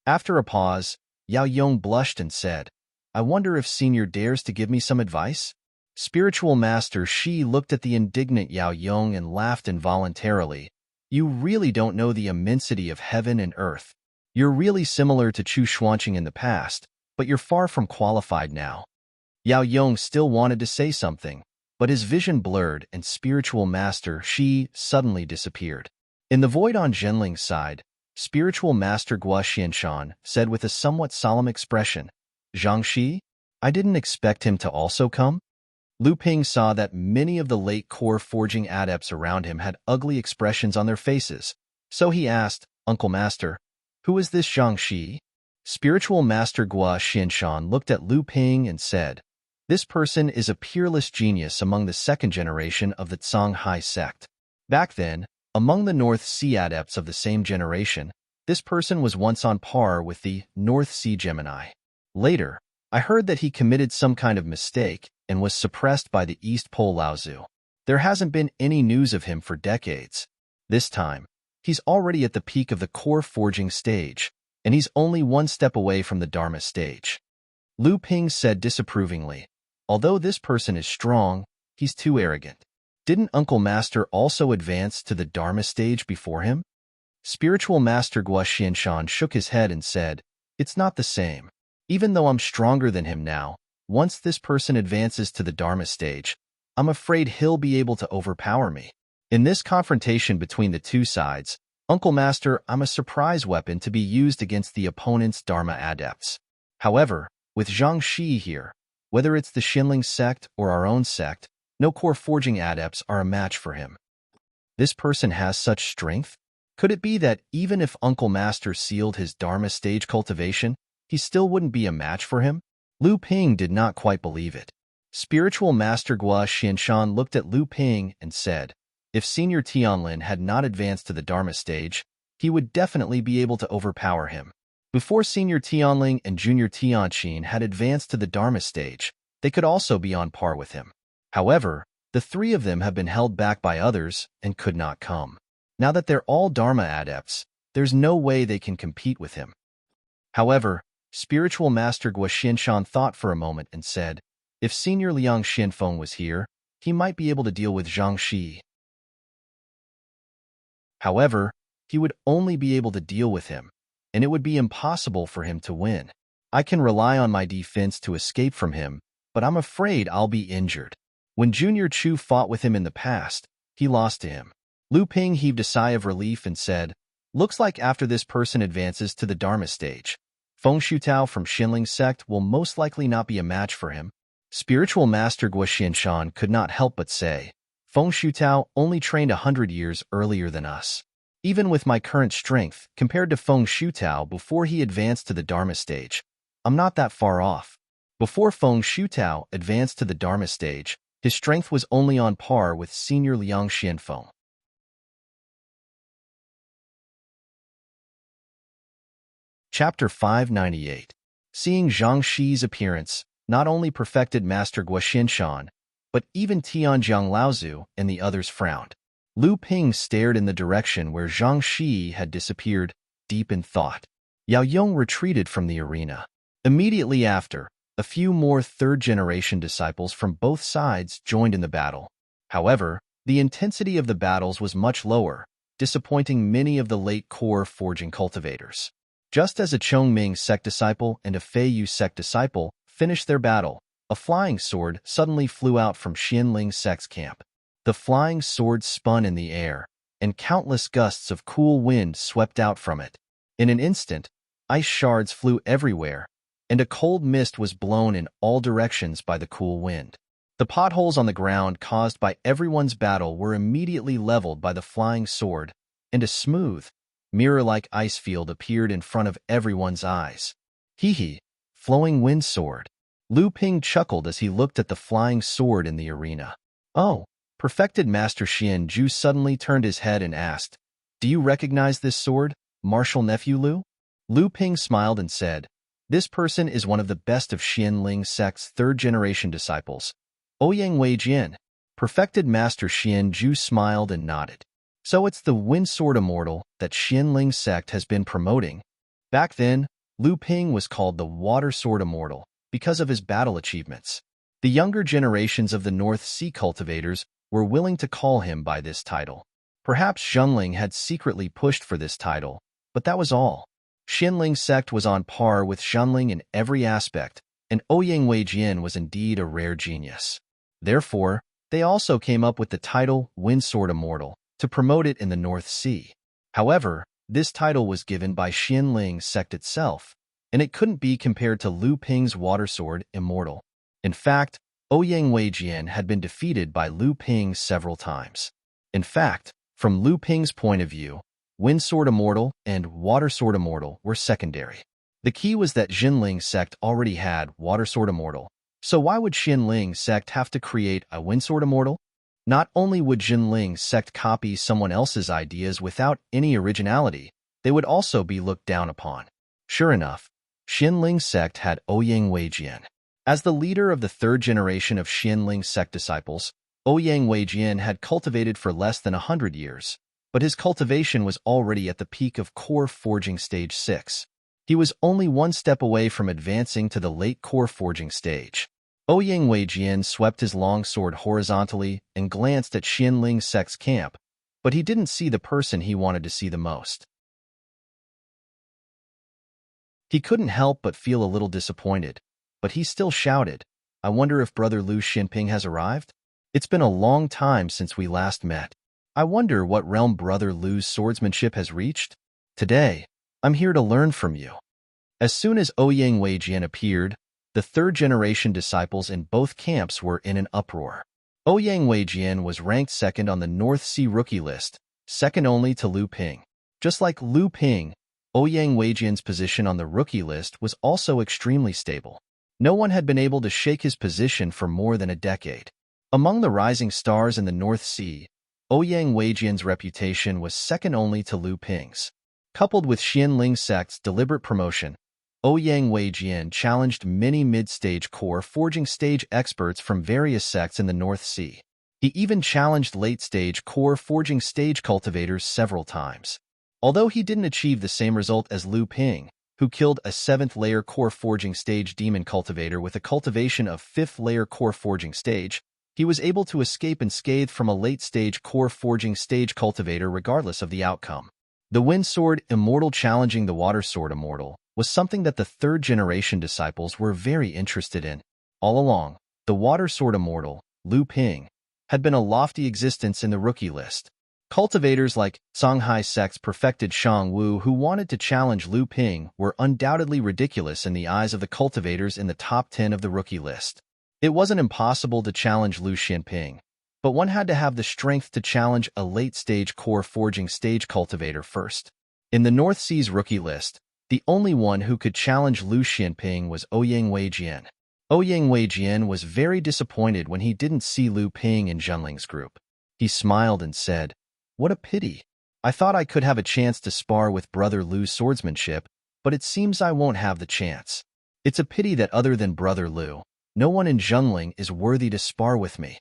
After a pause, Yao Yong blushed and said, "I wonder if Senior dares to give me some advice?" Spiritual Master Shi looked at the indignant Yao Yong and laughed involuntarily. "You really don't know the immensity of heaven and earth. You're really similar to Chu Xuanqing in the past, but you're far from qualified now." Yao Yong still wanted to say something, but his vision blurred and Spiritual Master Shi suddenly disappeared. In the void on Zhenling's side, Spiritual Master Gua Xianshan said with a somewhat solemn expression, "Zhang Shi? I didn't expect him to also come." Lu Ping saw that many of the late core forging adepts around him had ugly expressions on their faces, so he asked, "Uncle Master, who is this Zhang Shi?" Spiritual Master Gua Xianshan looked at Lu Ping and said, "This person is a peerless genius among the second generation of the Songhai sect. Back then, among the North Sea adepts of the same generation, this person was once on par with the North Sea Gemini. Later, I heard that he committed some kind of mistake and was suppressed by the East Pole Laozu. There hasn't been any news of him for decades. This time, he's already at the peak of the core forging stage, and he's only one step away from the Dharma stage." Lu Ping said disapprovingly, "Although this person is strong, he's too arrogant. Didn't Uncle Master also advance to the Dharma stage before him?" Spiritual Master Gua Xianshan shook his head and said, "It's not the same. Even though I'm stronger than him now, once this person advances to the Dharma stage, I'm afraid he'll be able to overpower me. In this confrontation between the two sides, Uncle Master, I'm a surprise weapon to be used against the opponent's Dharma adepts. However, with Zhang Shi here, whether it's the Xinling sect or our own sect, no core forging adepts are a match for him. This person has such strength? Could it be that even if Uncle Master sealed his Dharma stage cultivation, he still wouldn't be a match for him?" Lu Ping did not quite believe it. Spiritual Master Gua Xianshan looked at Lu Ping and said, "If Senior Tianlin had not advanced to the Dharma stage, he would definitely be able to overpower him. Before Senior Tianling and Junior Tianqin had advanced to the Dharma stage, they could also be on par with him. However, the three of them have been held back by others and could not come. Now that they're all Dharma adepts, There's no way they can compete with him. However, spiritual master Guo Xinshan thought for a moment and said, if Senior Liang Xinfeng was here, he might be able to deal with Zhang Shi. However, he would only be able to deal with him, and it would be impossible for him to win. I can rely on my defense to escape from him, but I'm afraid I'll be injured. When Junior Chu fought with him in the past, he lost to him. Lu Ping heaved a sigh of relief and said, looks like after this person advances to the Dharma stage, Feng Shutao from Xinling sect will most likely not be a match for him. Spiritual Master Guo Xinshan could not help but say, Feng Shutao only trained 100 years earlier than us. Even with my current strength, compared to Feng Shutao before he advanced to the Dharma stage, I'm not that far off. Before Feng Shutao advanced to the Dharma stage, his strength was only on par with Senior Liang Xinfeng. Chapter 598. Seeing Zhang Shi's appearance, not only perfected Master Guo Xinshan, but even Tianjiang Laozu and the others frowned. Lu Ping stared in the direction where Zhang Shi had disappeared, deep in thought. Yao Yong retreated from the arena. Immediately after, a few more third-generation disciples from both sides joined in the battle. However, the intensity of the battles was much lower, disappointing many of the late core forging cultivators. Just as a Chongming sect disciple and a Feiyu sect disciple finished their battle, a flying sword suddenly flew out from Xinling sect's camp. The flying sword spun in the air, and countless gusts of cool wind swept out from it. In an instant, ice shards flew everywhere, and a cold mist was blown in all directions by the cool wind. The potholes on the ground caused by everyone's battle were immediately leveled by the flying sword, and a smooth, mirror-like ice field appeared in front of everyone's eyes. Hee, flowing wind sword. Lu Ping chuckled as he looked at the flying sword in the arena. Oh, perfected Master Xian Ju suddenly turned his head and asked, do you recognize this sword, martial nephew Lu? Lu Ping smiled and said, this person is one of the best of Xinling sect's third-generation disciples, Ouyang Wei Jian. Perfected Master Xian Ju smiled and nodded. So it's the Wind Sword Immortal that Xinling sect has been promoting. Back then, Lu Ping was called the Water Sword Immortal because of his battle achievements. The younger generations of the North Sea cultivators were willing to call him by this title. Perhaps Zhengling had secretly pushed for this title, but that was all. Xinling sect was on par with Zhengling in every aspect, and Ouyang Wei Jian was indeed a rare genius. Therefore, they also came up with the title Wind Sword Immortal to promote it in the North Sea. However, this title was given by Xinling sect itself, and it couldn't be compared to Lu Ping's Water Sword Immortal. In fact, Ouyang Wei Jian had been defeated by Lu Ping several times. In fact, from Lu Ping's point of view, Wind Sword Immortal and Water Sword Immortal were secondary. The key was that Xinling sect already had Water Sword Immortal, so why would Xinling sect have to create a Wind Sword Immortal? Not only would Xinling sect copy someone else's ideas without any originality, they would also be looked down upon. Sure enough, Xinling sect had Ouyang Wei Jian. As the leader of the third generation of Xinling sect disciples, Ouyang Wei Jian had cultivated for less than 100 years, but his cultivation was already at the peak of core forging stage 6. He was only one step away from advancing to the late core forging stage. Ouyang Wei Jian swept his long sword horizontally and glanced at Xinling sect's camp, but he didn't see the person he wanted to see the most. He couldn't help but feel a little disappointed, but he still shouted, I wonder if Brother Lu Xinping has arrived? It's been a long time since we last met. I wonder what realm Brother Lu's swordsmanship has reached? Today, I'm here to learn from you. As soon as Ouyang Wei Jian appeared, the third-generation disciples in both camps were in an uproar. Ouyang Wei Jian was ranked second on the North Sea rookie list, second only to Lu Ping. Just like Lu Ping, Ouyang Wei Jian's position on the rookie list was also extremely stable. No one had been able to shake his position for more than a decade. Among the rising stars in the North Sea, Ouyang Wei Jian's reputation was second only to Lu Ping's. Coupled with Xinling sect's deliberate promotion, Ouyang Wei Jian challenged many mid-stage core forging stage experts from various sects in the North Sea. He even challenged late-stage core forging stage cultivators several times. Although he didn't achieve the same result as Lu Ping, who killed a 7th-layer core forging stage demon cultivator with a cultivation of 5th-layer core forging stage, he was able to escape unscathed from a late-stage core forging stage cultivator regardless of the outcome. The Wind Sword Immortal challenging the Water Sword Immortal was something that the third-generation disciples were very interested in. All along, the Water Sword Immortal, Lu Ping, had been a lofty existence in the rookie list. Cultivators like Songhai Sect's perfected Shang Wu who wanted to challenge Lu Ping were undoubtedly ridiculous in the eyes of the cultivators in the top 10 of the rookie list. It wasn't impossible to challenge Lu Xianping, but one had to have the strength to challenge a late-stage core forging stage cultivator first. In the North Seas rookie list, the only one who could challenge Lu Xianping was Ouyang Weijian. Ouyang Weijian was very disappointed when he didn't see Lu Ping in Zhenling's group. He smiled and said, "What a pity. I thought I could have a chance to spar with Brother Lu's swordsmanship, but it seems I won't have the chance. It's a pity that other than Brother Lu, no one in Zhenling is worthy to spar with me."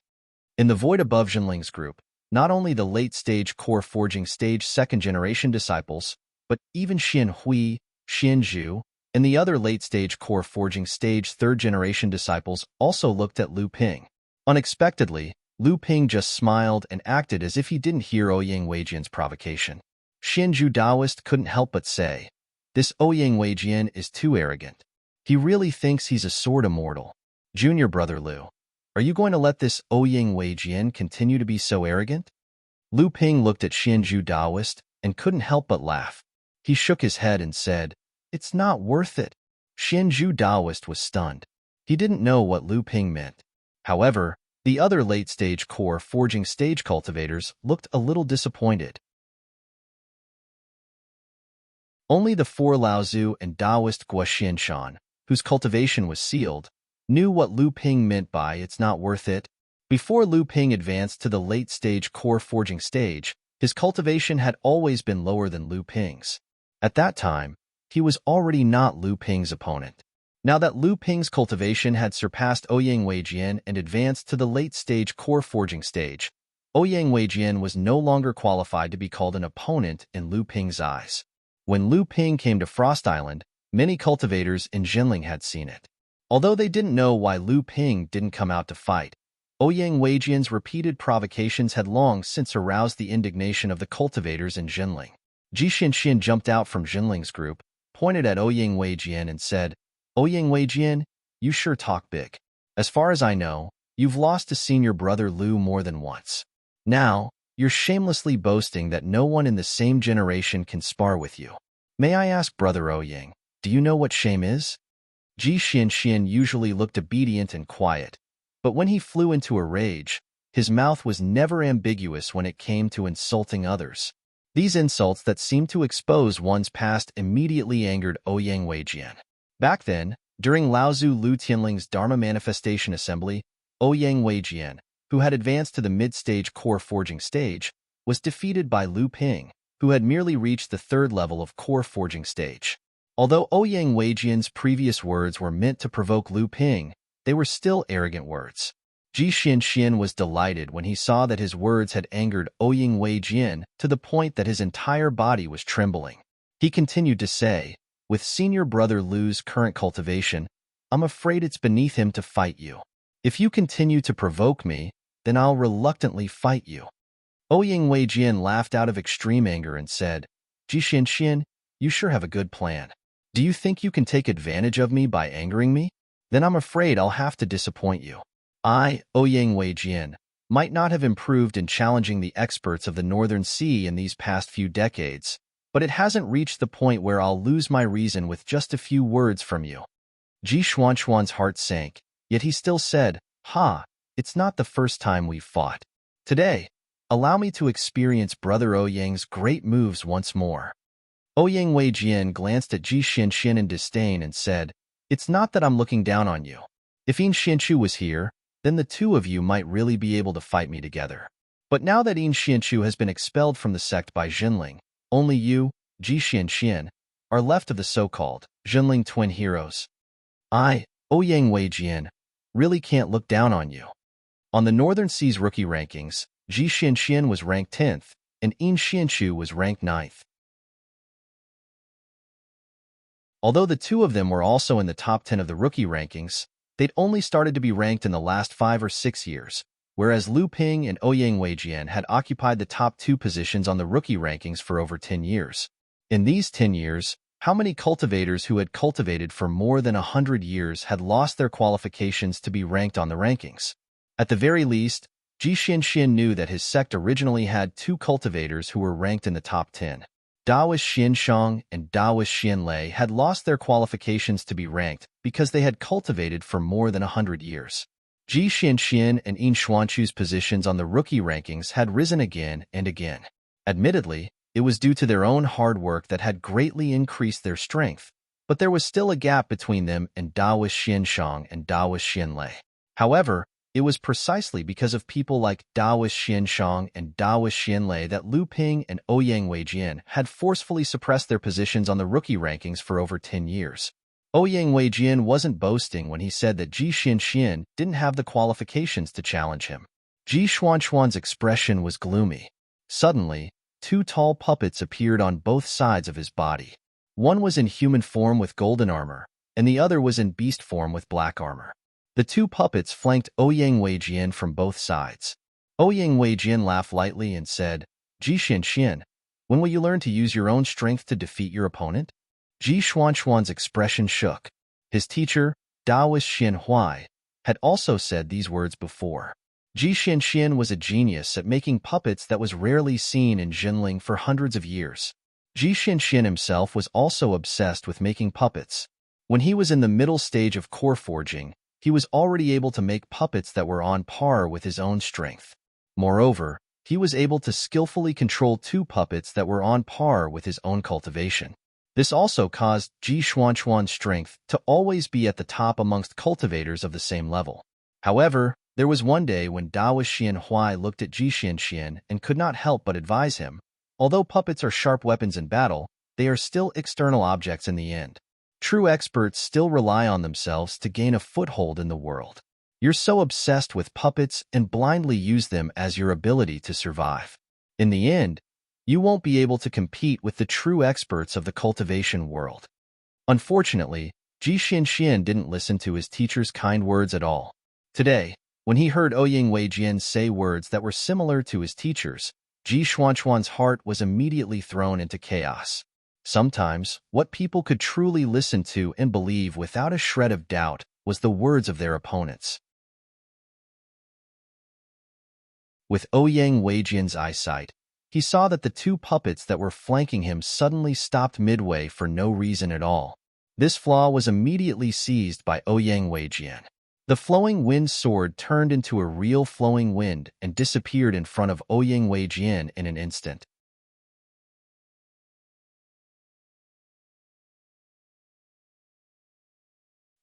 In the void above Zhenling's group, not only the late-stage core forging stage second-generation disciples, but even Xian Hui, Xian Zhu, and the other late-stage core forging stage third-generation disciples also looked at Lu Ping. Unexpectedly, Lu Ping just smiled and acted as if he didn't hear Ouyang Weijian's provocation. Xianzhu Daoist couldn't help but say, "This Ouyang Weijian is too arrogant. He really thinks he's a sword immortal. Junior Brother Lu, are you going to let this Ouyang Weijian continue to be so arrogant?" Lu Ping looked at Xianzhu Daoist and couldn't help but laugh. He shook his head and said, "It's not worth it." Xianzhu Daoist was stunned. He didn't know what Lu Ping meant. However, the other late-stage core forging stage cultivators looked a little disappointed. Only the 4 Laozu and Daoist Guoxianshan, whose cultivation was sealed, knew what Lu Ping meant by "it's not worth it." Before Lu Ping advanced to the late-stage core forging stage, his cultivation had always been lower than Lu Ping's. At that time, he was already not Lu Ping's opponent. Now that Lu Ping's cultivation had surpassed Ouyang Weijian and advanced to the late-stage core forging stage, Ouyang Weijian was no longer qualified to be called an opponent in Lu Ping's eyes. When Lu Ping came to Frost Island, many cultivators in Zhenling had seen it. Although they didn't know why Lu Ping didn't come out to fight, Ouyang Weijian's repeated provocations had long since aroused the indignation of the cultivators in Zhenling. Ji Xianxian jumped out from Zhenling's group, pointed at Ouyang Weijian and said, "Ouyang Weijian, you sure talk big. As far as I know, you've lost to senior brother Lu more than once. Now, you're shamelessly boasting that no one in the same generation can spar with you. May I ask Brother Ouyang, do you know what shame is?" Ji Xianxian usually looked obedient and quiet, but when he flew into a rage, his mouth was never ambiguous when it came to insulting others. These insults that seemed to expose one's past immediately angered Ouyang Weijian. Back then, during Laozu Lu Tianling's Dharma Manifestation Assembly, Ouyang Weijian, who had advanced to the mid-stage core forging stage, was defeated by Lu Ping, who had merely reached the 3rd level of core forging stage. Although Ouyang Weijian's previous words were meant to provoke Lu Ping, they were still arrogant words. Ji Xianxian was delighted when he saw that his words had angered Ouyang Weijian to the point that his entire body was trembling. He continued to say, "With senior brother Lu's current cultivation, I'm afraid it's beneath him to fight you. If you continue to provoke me, then I'll reluctantly fight you." Ouyang Weijian laughed out of extreme anger and said, "Ji Xianxian, you sure have a good plan. Do you think you can take advantage of me by angering me? Then I'm afraid I'll have to disappoint you. I, Ouyang Weijian, might not have improved in challenging the experts of the Northern Sea in these past few decades, but it hasn't reached the point where I'll lose my reason with just a few words from you." Ji Xuanchuan's heart sank, yet he still said, "Ha, it's not the first time we've fought. Today, allow me to experience Brother Ouyang's great moves once more." Ouyang Weijian glanced at Ji Xianxian in disdain and said, "It's not that I'm looking down on you. If Yin Xianchu was here, then the two of you might really be able to fight me together. But now that Yin Xianchu has been expelled from the sect by Zhenling, only you, Ji Xianxian, are left of the so-called Zhenling twin heroes. I, Ouyang Weijian, really can't look down on you." On the Northern Seas rookie rankings, Ji Xianxian was ranked 10th, and Yin Xianchu was ranked 9th. Although the two of them were also in the top 10 of the rookie rankings, they'd only started to be ranked in the last 5 or 6 years, whereas Lu Ping and Ouyang Weijian had occupied the top 2 positions on the rookie rankings for over 10 years. In these 10 years, how many cultivators who had cultivated for more than 100 years had lost their qualifications to be ranked on the rankings? At the very least, Ji Xianxian knew that his sect originally had 2 cultivators who were ranked in the top 10. Daoist Xianshang and Daoist Xianlei had lost their qualifications to be ranked because they had cultivated for more than 100 years. Ji Xianxian and Yin Xuanchu's positions on the rookie rankings had risen again and again. Admittedly, it was due to their own hard work that had greatly increased their strength, but there was still a gap between them and Daoist Xianshang and Daoist Xianlei. However, it was precisely because of people like Daoist Xianshang and Daoist Xianlei that Lu Ping and Ouyang Weijian had forcefully suppressed their positions on the rookie rankings for over 10 years. Ouyang Weijian wasn't boasting when he said that Ji Xianxian didn't have the qualifications to challenge him. Ji Xuanchuan's expression was gloomy. Suddenly, 2 tall puppets appeared on both sides of his body. One was in human form with golden armor, and the other was in beast form with black armor. The 2 puppets flanked Ouyang Weijian from both sides. Ouyang Weijian laughed lightly and said, "Ji Xianxian, when will you learn to use your own strength to defeat your opponent?" Ji Xuanchuan's expression shook. His teacher, Daoist Xianhuai, had also said these words before. Ji Xianxian was a genius at making puppets that was rarely seen in Jinling for hundreds of years. Ji Xianxian himself was also obsessed with making puppets. When he was in the middle stage of core forging, he was already able to make puppets that were on par with his own strength. Moreover, he was able to skillfully control 2 puppets that were on par with his own cultivation. This also caused Ji Xuanchuan's strength to always be at the top amongst cultivators of the same level. However, there was one day when Daoist Xianhuai looked at Ji Xianxian and could not help but advise him, although puppets are sharp weapons in battle, they are still external objects in the end. True experts still rely on themselves to gain a foothold in the world. You're so obsessed with puppets and blindly use them as your ability to survive. In the end, you won't be able to compete with the true experts of the cultivation world. Unfortunately, Ji Xianxian didn't listen to his teacher's kind words at all. Today, when he heard Ouyang Weijian say words that were similar to his teacher's, Ji Xuanchuan's heart was immediately thrown into chaos. Sometimes, what people could truly listen to and believe without a shred of doubt was the words of their opponents. With Ouyang Weijian's eyesight, he saw that the 2 puppets that were flanking him suddenly stopped midway for no reason at all. This flaw was immediately seized by Ouyang Weijian. The flowing wind sword turned into a real flowing wind and disappeared in front of Ouyang Weijian in an instant.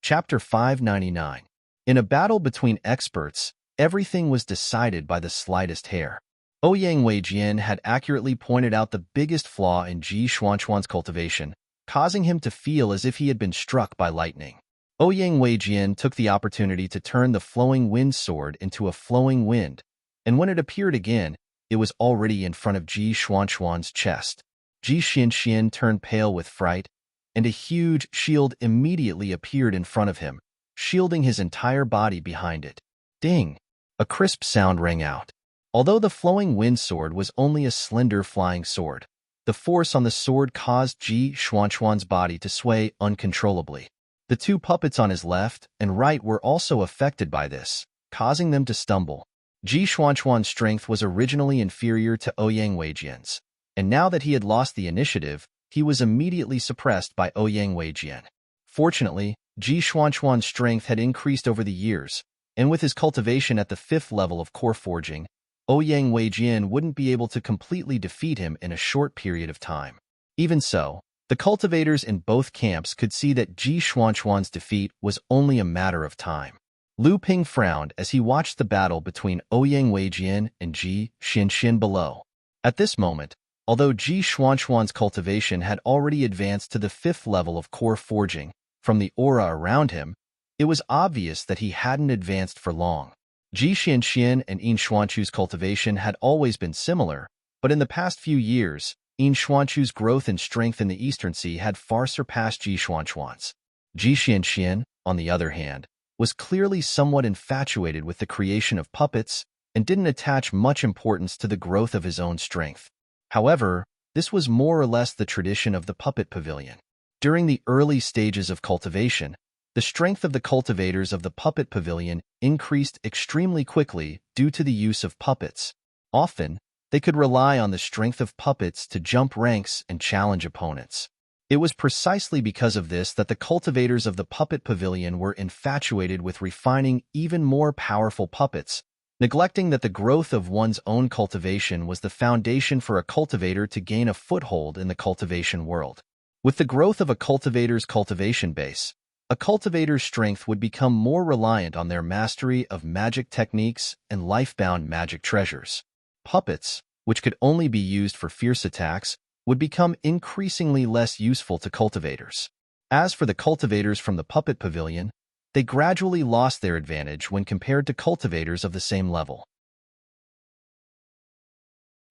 Chapter 599. In a battle between experts, everything was decided by the slightest hair. Ouyang Weijian had accurately pointed out the biggest flaw in Ji Xuanchuan's cultivation, causing him to feel as if he had been struck by lightning. Ouyang Weijian took the opportunity to turn the flowing wind sword into a flowing wind, and when it appeared again, it was already in front of Ji Xuanchuan's chest. Ji Xianxian turned pale with fright, and a huge shield immediately appeared in front of him, shielding his entire body behind it. Ding! A crisp sound rang out. Although the flowing wind sword was only a slender flying sword, the force on the sword caused Ji Xuanchuan's body to sway uncontrollably. The 2 puppets on his left and right were also affected by this, causing them to stumble. Ji Xuanchuan's strength was originally inferior to Ouyang Weijian's, and now that he had lost the initiative, he was immediately suppressed by Ouyang Weijian. Fortunately, Ji Xuanchuan's strength had increased over the years, and with his cultivation at the 5th level of core forging, Ouyang Weijian wouldn't be able to completely defeat him in a short period of time. Even so, the cultivators in both camps could see that Ji Xuanchuan's defeat was only a matter of time. Lu Ping frowned as he watched the battle between Ouyang Weijian and Ji Xianxian below. At this moment, although Ji Xuanchuan's cultivation had already advanced to the 5th level of core forging, from the aura around him, it was obvious that he hadn't advanced for long. Ji Xianxian and Yin Xuanchu's cultivation had always been similar, but in the past few years, In Xuanchu's growth and strength in the Eastern Sea had far surpassed Ji Xuanchuan's. Ji Xianxian, on the other hand, was clearly somewhat infatuated with the creation of puppets and didn't attach much importance to the growth of his own strength. However, this was more or less the tradition of the puppet pavilion. During the early stages of cultivation, the strength of the cultivators of the puppet pavilion increased extremely quickly due to the use of puppets. Often, they could rely on the strength of puppets to jump ranks and challenge opponents. It was precisely because of this that the cultivators of the puppet pavilion were infatuated with refining even more powerful puppets, neglecting that the growth of one's own cultivation was the foundation for a cultivator to gain a foothold in the cultivation world. With the growth of a cultivator's cultivation base, a cultivator's strength would become more reliant on their mastery of magic techniques and life-bound magic treasures. Puppets, which could only be used for fierce attacks, would become increasingly less useful to cultivators. As for the cultivators from the puppet pavilion, they gradually lost their advantage when compared to cultivators of the same level.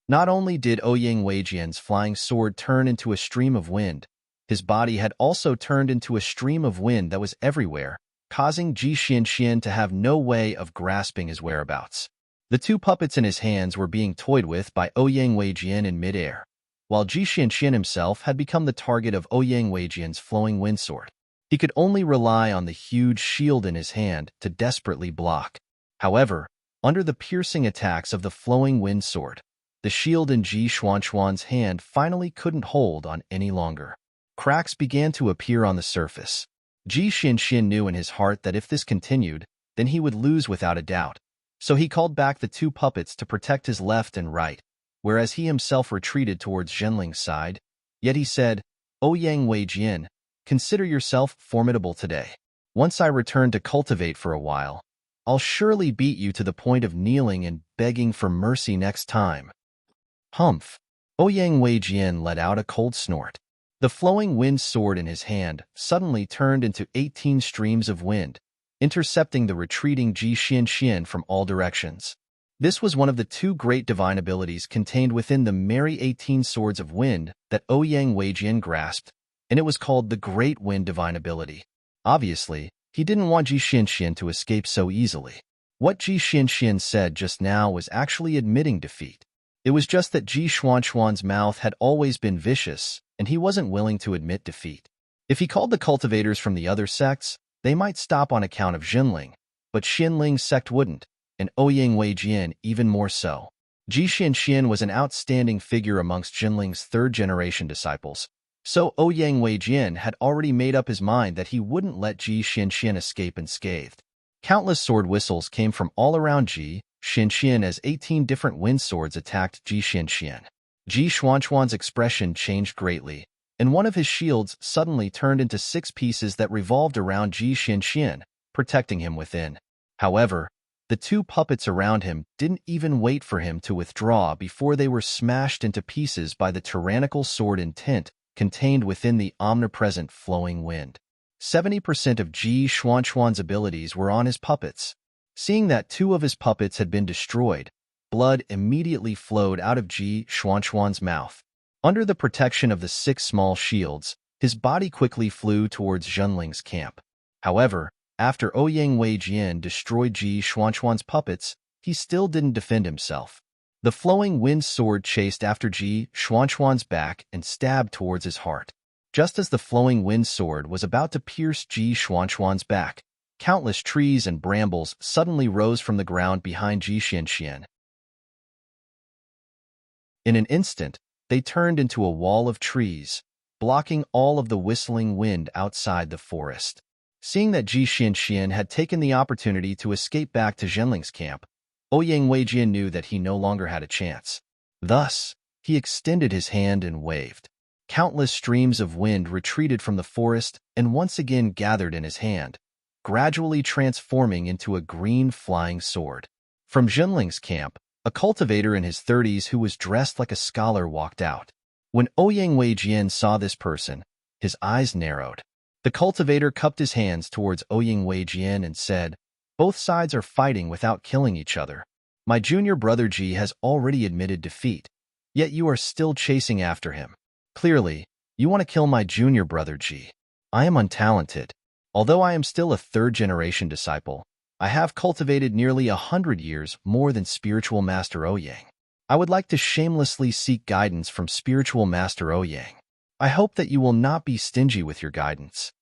Not only did Ouyang Weijian's flying sword turn into a stream of wind, his body had also turned into a stream of wind that was everywhere, causing Ji Xianxian to have no way of grasping his whereabouts. The two puppets in his hands were being toyed with by Ouyang Weijian in midair, while Ji Xianxian himself had become the target of Ouyang Weijian's flowing wind sword. He could only rely on the huge shield in his hand to desperately block. However, under the piercing attacks of the flowing wind sword, the shield in Ji Xuanchuan's hand finally couldn't hold on any longer. Cracks began to appear on the surface. Ji Xianxian knew in his heart that if this continued, then he would lose without a doubt. So he called back the two puppets to protect his left and right, whereas he himself retreated towards Zhenling's side. Yet he said, "Ouyang Weijian, consider yourself formidable today. Once I return to cultivate for a while, I'll surely beat you to the point of kneeling and begging for mercy next time." Humph! Ouyang Weijian let out a cold snort. The flowing wind sword in his hand suddenly turned into 18 streams of wind, intercepting the retreating Ji Xianxian from all directions. This was one of the two great divine abilities contained within the merry 18 swords of wind that Ouyang Weijian grasped, and it was called the Great Wind Divine Ability. Obviously, he didn't want Ji Xianxian to escape so easily. What Ji Xianxian said just now was actually admitting defeat. It was just that Ji Xuanchuan's mouth had always been vicious, and he wasn't willing to admit defeat. If he called the cultivators from the other sects, they might stop on account of Zhenling, but Xinling's sect wouldn't, and Ouyang Weijian even more so. Ji Xianxian was an outstanding figure amongst Zhenling's third-generation disciples, so Ouyang Weijian had already made up his mind that he wouldn't let Ji Xianxian escape unscathed. Countless sword whistles came from all around Ji Xianxian as 18 different wind swords attacked Ji Xianxian. Ji Xuanchuan's expression changed greatly, and one of his shields suddenly turned into 6 pieces that revolved around Ji Xianxian, protecting him within. However, the two puppets around him didn't even wait for him to withdraw before they were smashed into pieces by the tyrannical sword intent contained within the omnipresent flowing wind. 70% of Ji Xuanchuan's abilities were on his puppets. Seeing that 2 of his puppets had been destroyed, blood immediately flowed out of Ji Xuanchuan's mouth. Under the protection of the 6 small shields, his body quickly flew towards Zhenling's camp. However, after Ouyang Weijian destroyed Ji Xuanchuan's puppets, he still didn't defend himself. The flowing wind sword chased after Ji Xuanchuan's back and stabbed towards his heart. Just as the flowing wind sword was about to pierce Ji Xuanchuan's back, countless trees and brambles suddenly rose from the ground behind Ji Xianxian. In an instant, they turned into a wall of trees, blocking all of the whistling wind outside the forest. Seeing that Ji Xianxian had taken the opportunity to escape back to Zhenling's camp, Ouyang Weijian knew that he no longer had a chance. Thus, he extended his hand and waved. Countless streams of wind retreated from the forest and once again gathered in his hand, gradually transforming into a green flying sword. From Zhenling's camp, a cultivator in his 30s who was dressed like a scholar walked out. When Ouyang Weijian saw this person, his eyes narrowed. The cultivator cupped his hands towards Ouyang Weijian and said, "Both sides are fighting without killing each other. My junior brother Ji has already admitted defeat, yet you are still chasing after him. Clearly, you want to kill my junior brother Ji. I am untalented. Although I am still a third-generation disciple, I have cultivated nearly 100 years more than Spiritual Master Ouyang. I would like to shamelessly seek guidance from Spiritual Master Ouyang. I hope that you will not be stingy with your guidance.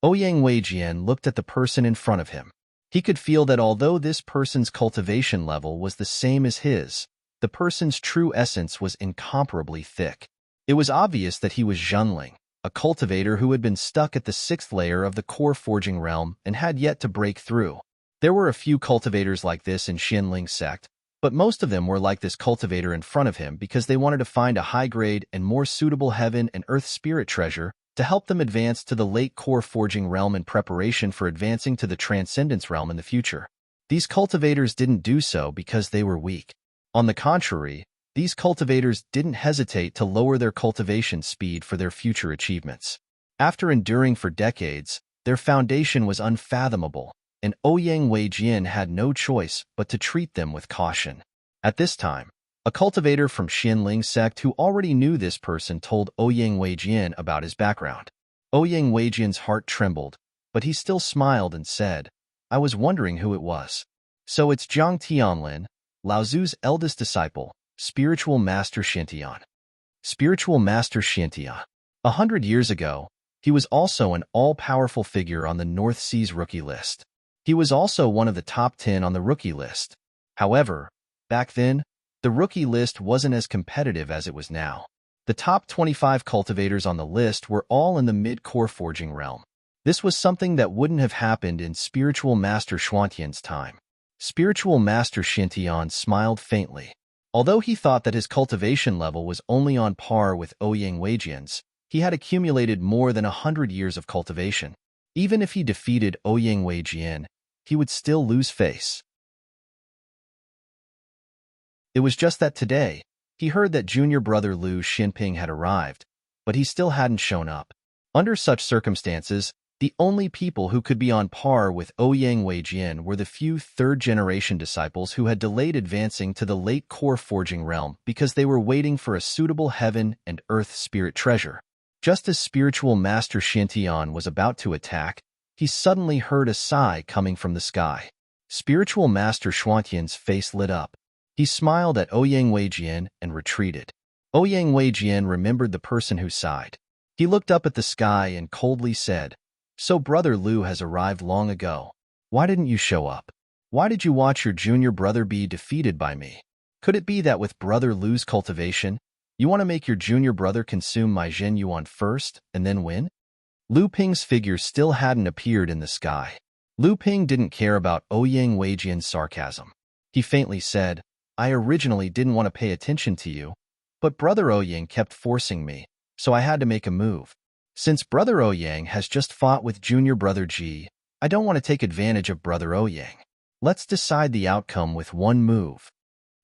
Ouyang Weijian looked at the person in front of him. He could feel that although this person's cultivation level was the same as his, the person's true essence was incomparably thick. It was obvious that he was Zhenling, a cultivator who had been stuck at the 6th layer of the core forging realm and had yet to break through. There were a few cultivators like this in Xianling sect, but most of them were like this cultivator in front of him because they wanted to find a high-grade and more suitable heaven and earth spirit treasure to help them advance to the late core forging realm in preparation for advancing to the transcendence realm in the future. These cultivators didn't do so because they were weak. On the contrary, these cultivators didn't hesitate to lower their cultivation speed for their future achievements. After enduring for decades, their foundation was unfathomable, and Ouyang Weijian had no choice but to treat them with caution. At this time, a cultivator from Xianling sect who already knew this person told Ouyang Weijian about his background. Ouyang Weijian's heart trembled, but he still smiled and said, I was wondering who it was. So it's Zhang Tianlin, Laozu's eldest disciple, Spiritual Master Xintian. Spiritual Master Xintian. 100 years ago, he was also an all-powerful figure on the North Sea's rookie list. He was also one of the top 10 on the rookie list. However, back then, the rookie list wasn't as competitive as it was now. The top 25 cultivators on the list were all in the mid-core forging realm. This was something that wouldn't have happened in Spiritual Master Xuantian's time. Spiritual Master Xintian smiled faintly. Although he thought that his cultivation level was only on par with Ouyang Weijian's, he had accumulated more than 100 years of cultivation. Even if he defeated Ouyang Weijian, he would still lose face. It was just that today, he heard that junior brother Liu Xinping had arrived, but he still hadn't shown up. Under such circumstances, the only people who could be on par with Ouyang Weijian were the few third-generation disciples who had delayed advancing to the late core forging realm because they were waiting for a suitable heaven and earth spirit treasure. Just as Spiritual Master Xintian was about to attack, he suddenly heard a sigh coming from the sky. Spiritual Master Xuantian's face lit up. He smiled at Ouyang Weijian and retreated. Ouyang Weijian remembered the person who sighed. He looked up at the sky and coldly said, So brother Liu has arrived long ago. Why didn't you show up? Why did you watch your junior brother be defeated by me? Could it be that with brother Liu's cultivation, you want to make your junior brother consume my Zhen Yuan first and then win? Lu Ping's figure still hadn't appeared in the sky. Lu Ping didn't care about Ouyang Weijian's sarcasm. He faintly said, I originally didn't want to pay attention to you, but Brother Ouyang kept forcing me, so I had to make a move. Since Brother Ouyang has just fought with Junior Brother Ji, I don't want to take advantage of Brother Ouyang. Let's decide the outcome with one move.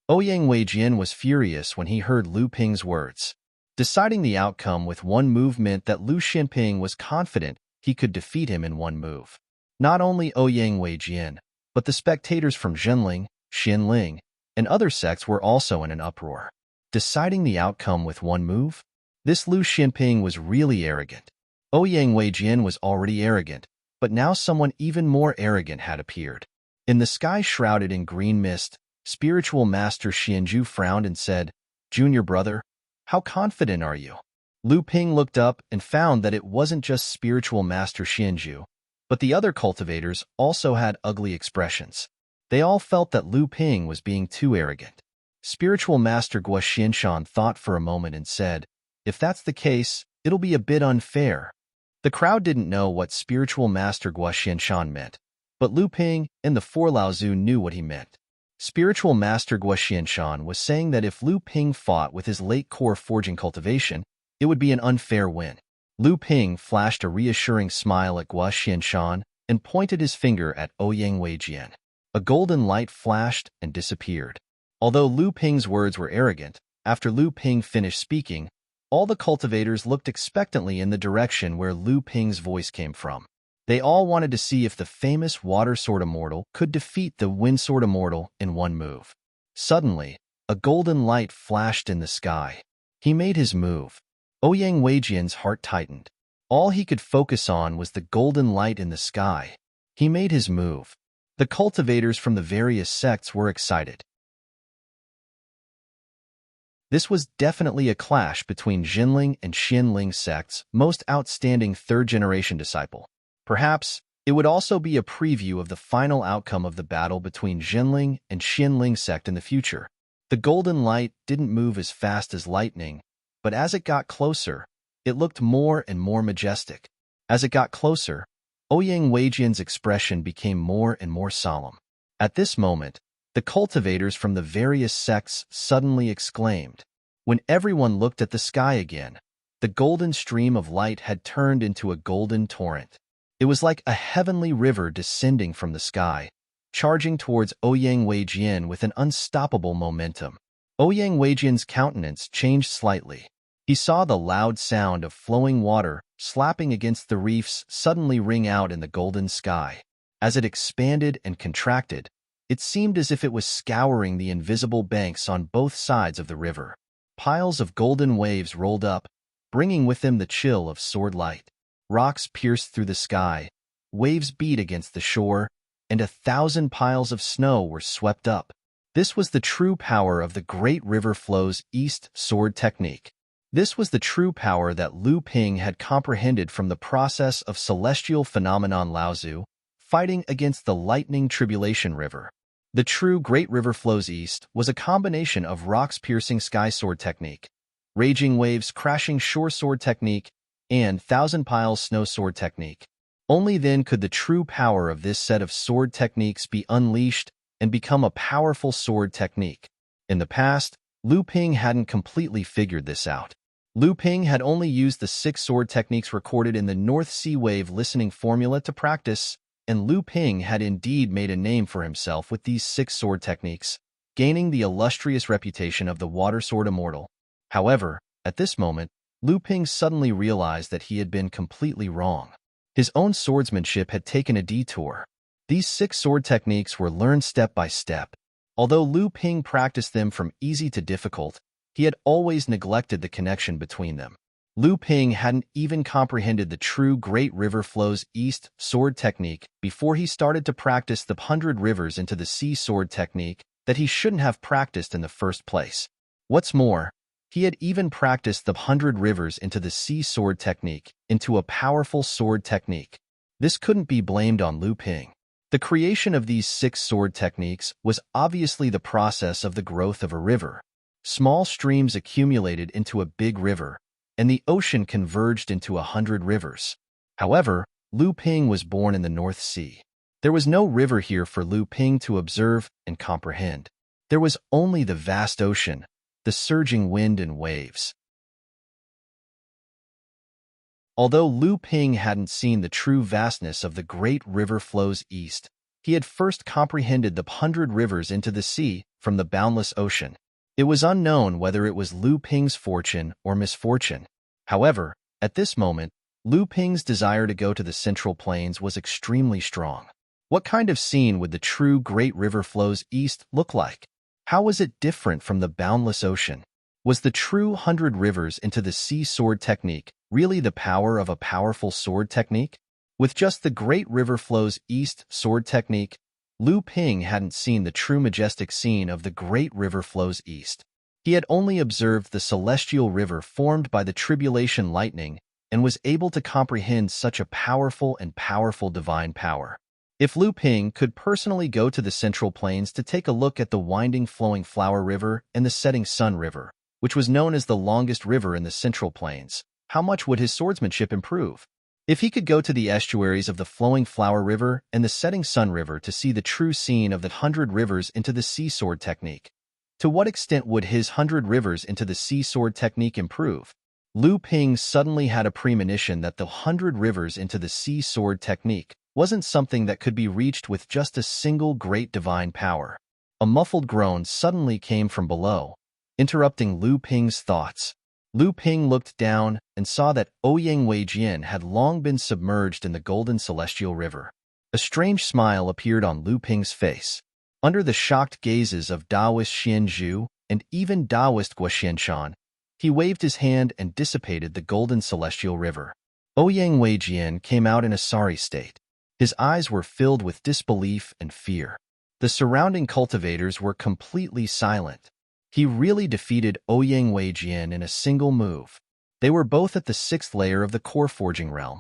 Ouyang Weijian was furious when he heard Lu Ping's words. Deciding the outcome with one move meant that Liu Xinping was confident he could defeat him in one move. Not only Ouyang Weijian, but the spectators from Zhenling, Xianling, and other sects were also in an uproar. Deciding the outcome with one move? This Liu Xinping was really arrogant. Ouyang Weijian was already arrogant, but now someone even more arrogant had appeared. In the sky shrouded in green mist, Spiritual Master Xianju frowned and said, Junior brother, how confident are you? Lu Ping looked up and found that it wasn't just Spiritual Master Xianju, but the other cultivators also had ugly expressions. They all felt that Lu Ping was being too arrogant. Spiritual Master Guo Xinshan thought for a moment and said, If that's the case, it'll be a bit unfair. The crowd didn't know what Spiritual Master Guo Xinshan meant, but Lu Ping and the four Laozu knew what he meant. Spiritual Master Guo Xinshan was saying that if Lu Ping fought with his late core forging cultivation, it would be an unfair win. Lu Ping flashed a reassuring smile at Guo Xinshan and pointed his finger at Ouyang Weijian. A golden light flashed and disappeared. Although Lu Ping's words were arrogant, after Lu Ping finished speaking, all the cultivators looked expectantly in the direction where Lu Ping's voice came from. They all wanted to see if the famous Water Sword Immortal could defeat the Wind Sword Immortal in one move. Suddenly, A golden light flashed in the sky. He made his move. Ouyang Weijian's heart tightened. All he could focus on was the golden light in the sky. He made his move. The cultivators from the various sects were excited. This was definitely a clash between Jinling and Xianling sects' most outstanding third-generation disciple. Perhaps it would also be a preview of the final outcome of the battle between Jinling and Xianling sect in the future. The golden light didn't move as fast as lightning, but as it got closer, it looked more and more majestic. As it got closer, Ouyang Weijian's expression became more and more solemn. At this moment, the cultivators from the various sects suddenly exclaimed. When everyone looked at the sky again, the golden stream of light had turned into a golden torrent. It was like a heavenly river descending from the sky, charging towards Ouyang Weijian with an unstoppable momentum. Ouyang Weijian's countenance changed slightly. He saw the loud sound of flowing water slapping against the reefs suddenly ring out in the golden sky. As it expanded and contracted, it seemed as if it was scouring the invisible banks on both sides of the river. Piles of golden waves rolled up, bringing with them the chill of sword light. Rocks pierced through the sky, waves beat against the shore, and 1,000 piles of snow were swept up. This was the true power of the great river flow's east sword technique. This was the true power that Lu Ping had comprehended from the process of celestial phenomenon Laozu, fighting against the lightning tribulation river. The true great river flows east was a combination of rocks piercing sky sword technique, raging waves crashing shore sword technique, and 1,000 piles snow sword technique. Only then could the true power of this set of sword techniques be unleashed and become a powerful sword technique. In the past, Lu Ping hadn't completely figured this out. Lu Ping had only used the 6 sword techniques recorded in the North Sea Wave listening formula to practice, and Lu Ping had indeed made a name for himself with these 6 sword techniques, gaining the illustrious reputation of the Water Sword Immortal. However, at this moment, Lu Ping suddenly realized that he had been completely wrong. His own swordsmanship had taken a detour. These 6 sword techniques were learned step by step. Although Lu Ping practiced them from easy to difficult, he had always neglected the connection between them. Lu Ping hadn't even comprehended the true Great River Flows East sword technique before he started to practice the 100 Rivers into the Sea sword technique that he shouldn't have practiced in the first place. What's more, he had even practiced the 100 Rivers into the Sea sword technique into a powerful sword technique. This couldn't be blamed on Lu Ping. The creation of these 6 sword techniques was obviously the process of the growth of a river. Small streams accumulated into a big river, and the ocean converged into 100 rivers. However, Lu Ping was born in the North Sea. There was no river here for Lu Ping to observe and comprehend. There was only the vast ocean, the surging wind and waves. Although Lu Ping hadn't seen the true vastness of the great river flows east, he had first comprehended the 100 rivers into the sea from the boundless ocean. It was unknown whether it was Lu Ping's fortune or misfortune. However, at this moment, Lu Ping's desire to go to the Central Plains was extremely strong. What kind of scene would the true Great River Flows East look like? How was it different from the boundless ocean? Was the true 100 Rivers into the Sea sword technique really the power of a powerful sword technique? With just the Great River Flows East sword technique, Lu Ping hadn't seen the true majestic scene of the Great River Flows East. He had only observed the celestial river formed by the tribulation lightning and was able to comprehend such a powerful divine power. If Lu Ping could personally go to the Central Plains to take a look at the winding flowing Flower River and the setting Sun River, which was known as the longest river in the Central Plains, how much would his swordsmanship improve? If he could go to the estuaries of the flowing Flower River and the setting Sun River to see the true scene of the 100 Rivers into the Sea sword technique, to what extent would his 100 Rivers into the Sea sword technique improve? Lu Ping suddenly had a premonition that the 100 Rivers into the Sea sword technique wasn't something that could be reached with just a single great divine power. A muffled groan suddenly came from below, interrupting Lu Ping's thoughts. Lu Ping looked down and saw that Ouyang Weijian had long been submerged in the golden celestial river. A strange smile appeared on Lu Ping's face. Under the shocked gazes of Taoist Xianzhu, and even Taoist Guoxianshan. He waved his hand and dissipated the golden celestial river. Ouyang Weijian came out in a sorry state. His eyes were filled with disbelief and fear. The surrounding cultivators were completely silent. He really defeated Ouyang Weijian in a single move. They were both at the 6th layer of the core forging realm.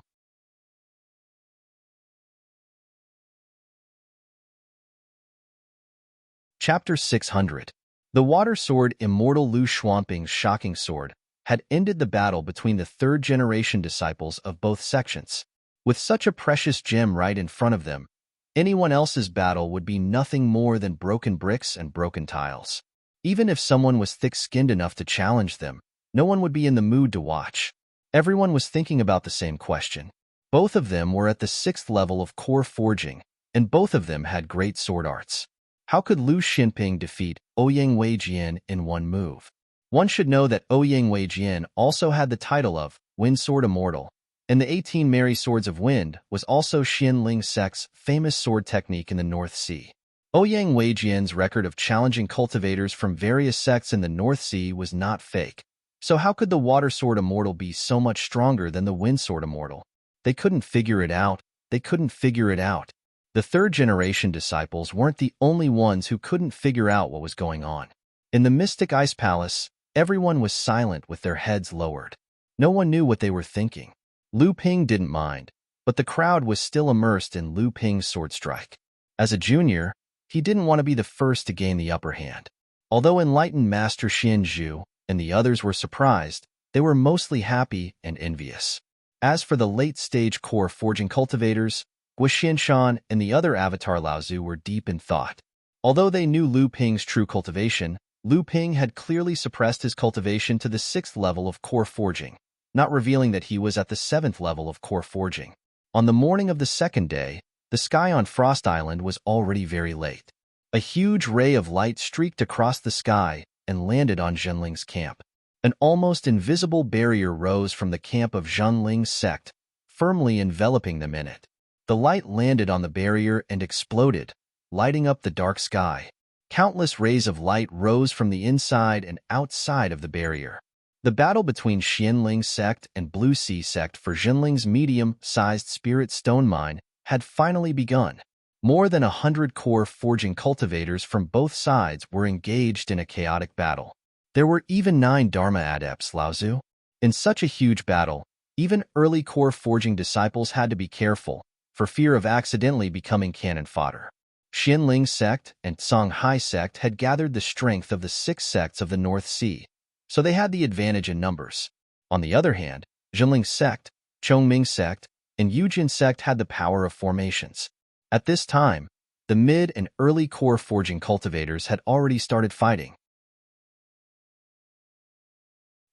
Chapter 600. The water sword immortal Lu Xuanping's shocking sword had ended the battle between the 3rd-generation disciples of both sections. With such a precious gem right in front of them, anyone else's battle would be nothing more than broken bricks and broken tiles. Even if someone was thick-skinned enough to challenge them, no one would be in the mood to watch. Everyone was thinking about the same question. Both of them were at the 6th level of core forging, and both of them had great sword arts. How could Lu Xinping defeat Ouyang Weijian in one move? One should know that Ouyang Weijian also had the title of Wind Sword Immortal, and the 18 Merry Swords of Wind was also Xian Ling Sect's famous sword technique in the North Sea. Ouyang Weijian's record of challenging cultivators from various sects in the North Sea was not fake. So how could the Water Sword Immortal be so much stronger than the Wind Sword Immortal? They couldn't figure it out. They couldn't figure it out. The 3rd-generation disciples weren't the only ones who couldn't figure out what was going on. In the Mystic Ice Palace, everyone was silent with their heads lowered. No one knew what they were thinking. Lu Ping didn't mind, but the crowd was still immersed in Lu Ping's sword strike. As a junior, he didn't want to be the first to gain the upper hand. Although enlightened Master Xian Zhu and the others were surprised, they were mostly happy and envious. As for the late-stage core forging cultivators, Guoxianshan and the other avatar Laozu were deep in thought. Although they knew Lu Ping's true cultivation, Lu Ping had clearly suppressed his cultivation to the 6th level of core forging, not revealing that he was at the 7th level of core forging. On the morning of the 2nd day, the sky on Frost Island was already very late. A huge ray of light streaked across the sky and landed on Zhenling's camp. An almost invisible barrier rose from the camp of Zhenling's sect, firmly enveloping them in it. The light landed on the barrier and exploded, lighting up the dark sky. Countless rays of light rose from the inside and outside of the barrier. The battle between Xianling's sect and Blue Sea sect for Zhenling's medium-sized spirit stone mine had finally begun. More than 100 core forging cultivators from both sides were engaged in a chaotic battle. There were even 9 Dharma adepts, Laozu. In such a huge battle, even early core forging disciples had to be careful, for fear of accidentally becoming cannon fodder. Xianling's sect and Songhai sect had gathered the strength of the 6 sects of the North Sea, so they had the advantage in numbers. On the other hand, Zhenling's sect, Chongming sect, and Yujin sect had the power of formations. At this time, the mid and early core forging cultivators had already started fighting.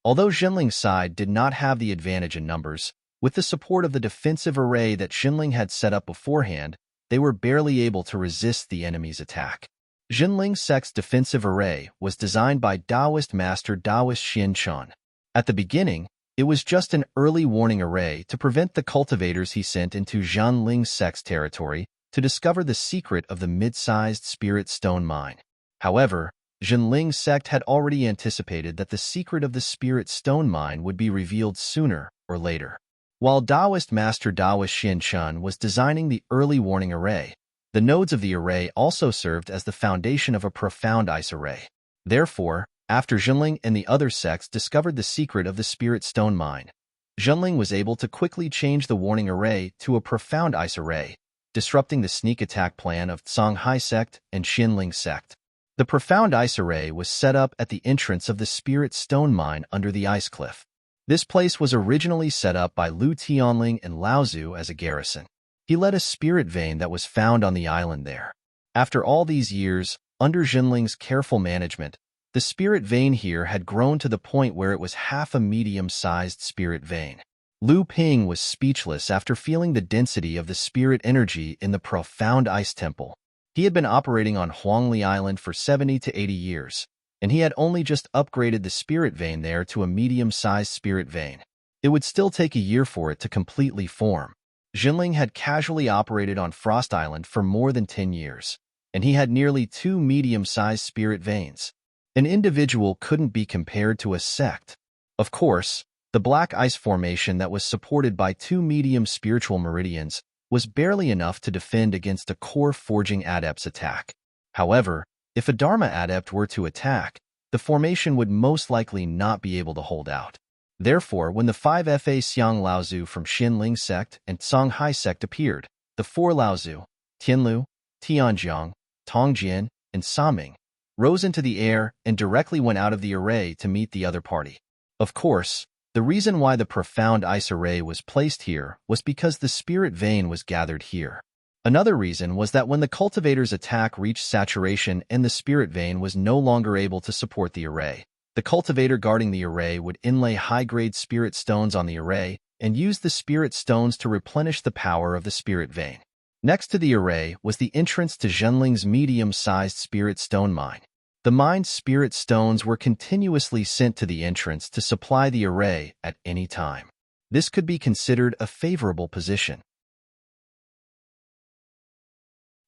Although Zhenling's side did not have the advantage in numbers, with the support of the defensive array that Zhenling had set up beforehand, they were barely able to resist the enemy's attack. Zhenling sect's defensive array was designed by Taoist master Taoist Xianshan. At the beginning, it was just an early warning array to prevent the cultivators he sent into Zhenling sect's territory to discover the secret of the mid-sized spirit stone mine. However, Zhenling sect had already anticipated that the secret of the spirit stone mine would be revealed sooner or later. While Taoist master Taoist Xianshan was designing the early warning array, the nodes of the array also served as the foundation of a profound ice array. Therefore, after Zhenling and the other sects discovered the secret of the spirit stone mine, Zhenling was able to quickly change the warning array to a profound ice array, disrupting the sneak attack plan of Songhai sect and Xianling sect. The profound ice array was set up at the entrance of the spirit stone mine under the ice cliff. This place was originally set up by Lu Tianling and Laozu as a garrison. He led a spirit vein that was found on the island there. After all these years, under Zhenling's careful management, the spirit vein here had grown to the point where it was half a medium-sized spirit vein. Lu Ping was speechless after feeling the density of the spirit energy in the profound ice temple. He had been operating on Huangli Island for 70 to 80 years, and he had only just upgraded the spirit vein there to a medium-sized spirit vein. It would still take a year for it to completely form. Zhenling had casually operated on Frost Island for more than 10 years, and he had nearly 2 medium-sized spirit veins. An individual couldn't be compared to a sect. Of course, the black ice formation that was supported by two medium spiritual meridians was barely enough to defend against a core forging adept's attack. However, if a Dharma adept were to attack, the formation would most likely not be able to hold out. Therefore, when the 5 Fa Xiang Laozu from Xinling sect and Songhai sect appeared, the 4 Laozu, Tianlu, Tianjiang, Tongjian, and Saming, rose into the air and directly went out of the array to meet the other party. Of course, the reason why the profound ice array was placed here was because the spirit vein was gathered here. Another reason was that when the cultivator's attack reached saturation and the spirit vein was no longer able to support the array, the cultivator guarding the array would inlay high-grade spirit stones on the array and use the spirit stones to replenish the power of the spirit vein. Next to the array was the entrance to Zhenling's medium-sized spirit stone mine. The mine's spirit stones were continuously sent to the entrance to supply the array at any time. This could be considered a favorable position.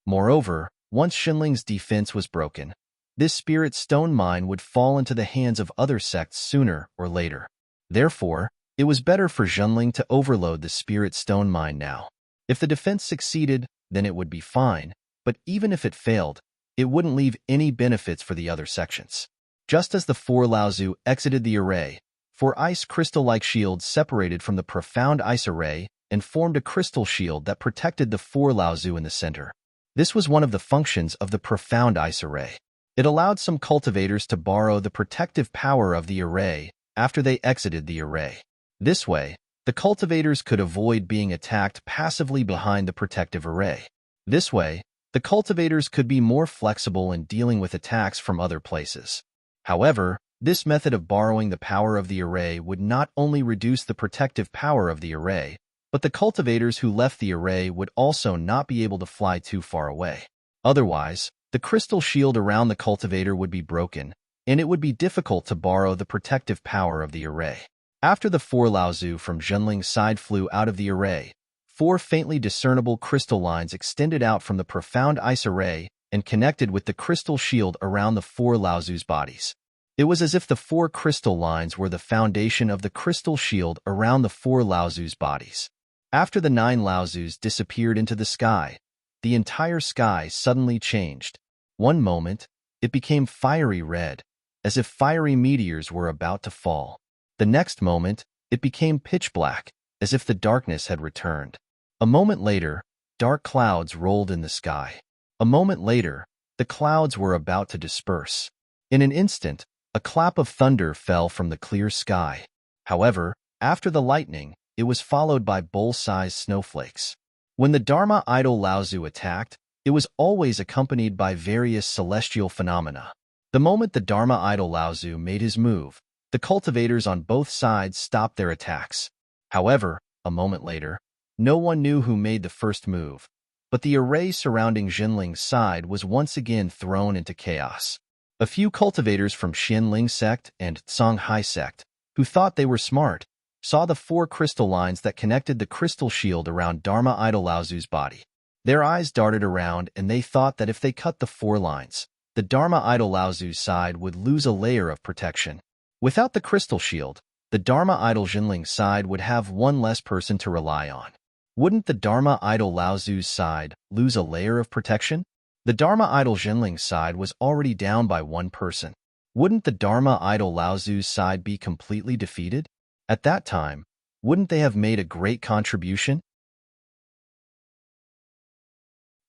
Moreover, once Zhenling's defense was broken, this spirit stone mine would fall into the hands of other sects sooner or later. Therefore, it was better for Zhenling to overload the spirit stone mine now. If the defense succeeded, then it would be fine, but even if it failed, it wouldn't leave any benefits for the other sections. Just as the 4 Laozu exited the array, 4 ice crystal-like shields separated from the profound ice array and formed a crystal shield that protected the 4 Laozu in the center. This was one of the functions of the profound ice array. It allowed some cultivators to borrow the protective power of the array after they exited the array. This way, the cultivators could avoid being attacked passively behind the protective array. This way, the cultivators could be more flexible in dealing with attacks from other places. However, this method of borrowing the power of the array would not only reduce the protective power of the array, but the cultivators who left the array would also not be able to fly too far away. Otherwise, the crystal shield around the cultivator would be broken, and it would be difficult to borrow the protective power of the array. After the 4 Laozu from Zhenling's side flew out of the array, 4 faintly discernible crystal lines extended out from the profound ice array and connected with the crystal shield around the 4 Laozu's bodies. It was as if the 4 crystal lines were the foundation of the crystal shield around the 4 Laozu's bodies. After the 9 Laozus disappeared into the sky, the entire sky suddenly changed. One moment, it became fiery red, as if fiery meteors were about to fall. The next moment, it became pitch black, as if the darkness had returned. A moment later, dark clouds rolled in the sky. A moment later, the clouds were about to disperse. In an instant, a clap of thunder fell from the clear sky. However, after the lightning, it was followed by bowl-sized snowflakes. When the Dharma idol Laozu attacked, it was always accompanied by various celestial phenomena. The moment the Dharma idol Laozu made his move, the cultivators on both sides stopped their attacks. However, a moment later, no one knew who made the first move, but the array surrounding Zhenling's side was once again thrown into chaos. A few cultivators from Xinling sect and Songhai sect, who thought they were smart, saw the 4 crystal lines that connected the crystal shield around Dharma idol Laozu's body. Their eyes darted around and they thought that if they cut the 4 lines, the Dharma idol Laozu's side would lose a layer of protection. Without the crystal shield, the Dharma idol Zhenling side would have one less person to rely on. Wouldn't the Dharma idol Laozu's side lose a layer of protection? The Dharma idol Zhenling's side was already down by one person. Wouldn't the Dharma idol Laozu's side be completely defeated? At that time, wouldn't they have made a great contribution?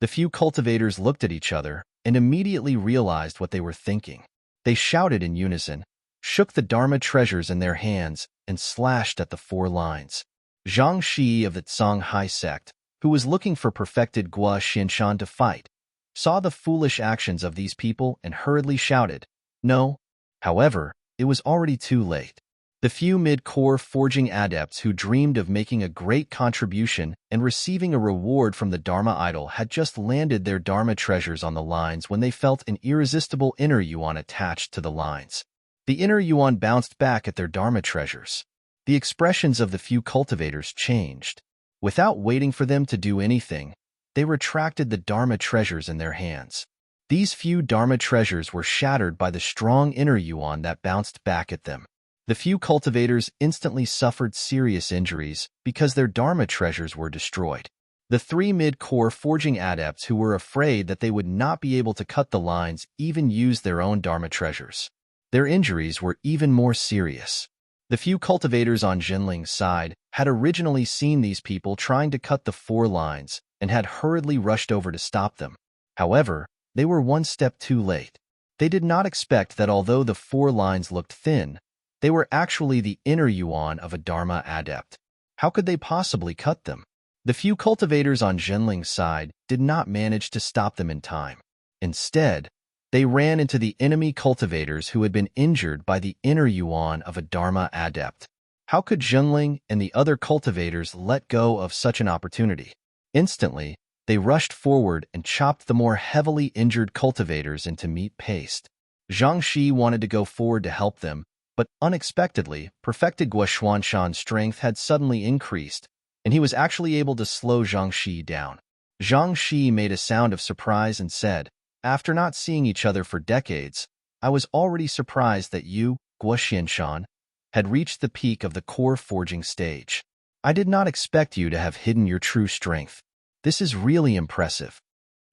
The few cultivators looked at each other and immediately realized what they were thinking. They shouted in unison, shook the Dharma treasures in their hands, and slashed at the 4 lines. Zhang Shi of the Songhai sect, who was looking for perfected Gua Xinshan to fight, saw the foolish actions of these people and hurriedly shouted, "No." However, it was already too late. The few mid-core forging adepts who dreamed of making a great contribution and receiving a reward from the Dharma idol had just landed their Dharma treasures on the lines when they felt an irresistible inner yuan attached to the lines. The inner yuan bounced back at their Dharma treasures. The expressions of the few cultivators changed. Without waiting for them to do anything, they retracted the Dharma treasures in their hands. These few Dharma treasures were shattered by the strong inner yuan that bounced back at them. The few cultivators instantly suffered serious injuries because their Dharma treasures were destroyed. The three mid-core forging adepts who were afraid that they would not be able to cut the lines even used their own Dharma treasures. Their injuries were even more serious. The few cultivators on Jinling's side had originally seen these people trying to cut the four lines and had hurriedly rushed over to stop them. However, they were one step too late. They did not expect that although the four lines looked thin, they were actually the inner yuan of a Dharma adept. How could they possibly cut them? The few cultivators on Jinling's side did not manage to stop them in time. Instead, they ran into the enemy cultivators who had been injured by the inner yuan of a Dharma adept. How could Jinling and the other cultivators let go of such an opportunity? Instantly, they rushed forward and chopped the more heavily injured cultivators into meat paste. Zhang Shi wanted to go forward to help them, but unexpectedly, perfected Guoxuanshan's strength had suddenly increased, and he was actually able to slow Zhang Shi down. Zhang Shi made a sound of surprise and said, "After not seeing each other for decades, I was already surprised that you, Guoxianshan, had reached the peak of the core forging stage. I did not expect you to have hidden your true strength. This is really impressive."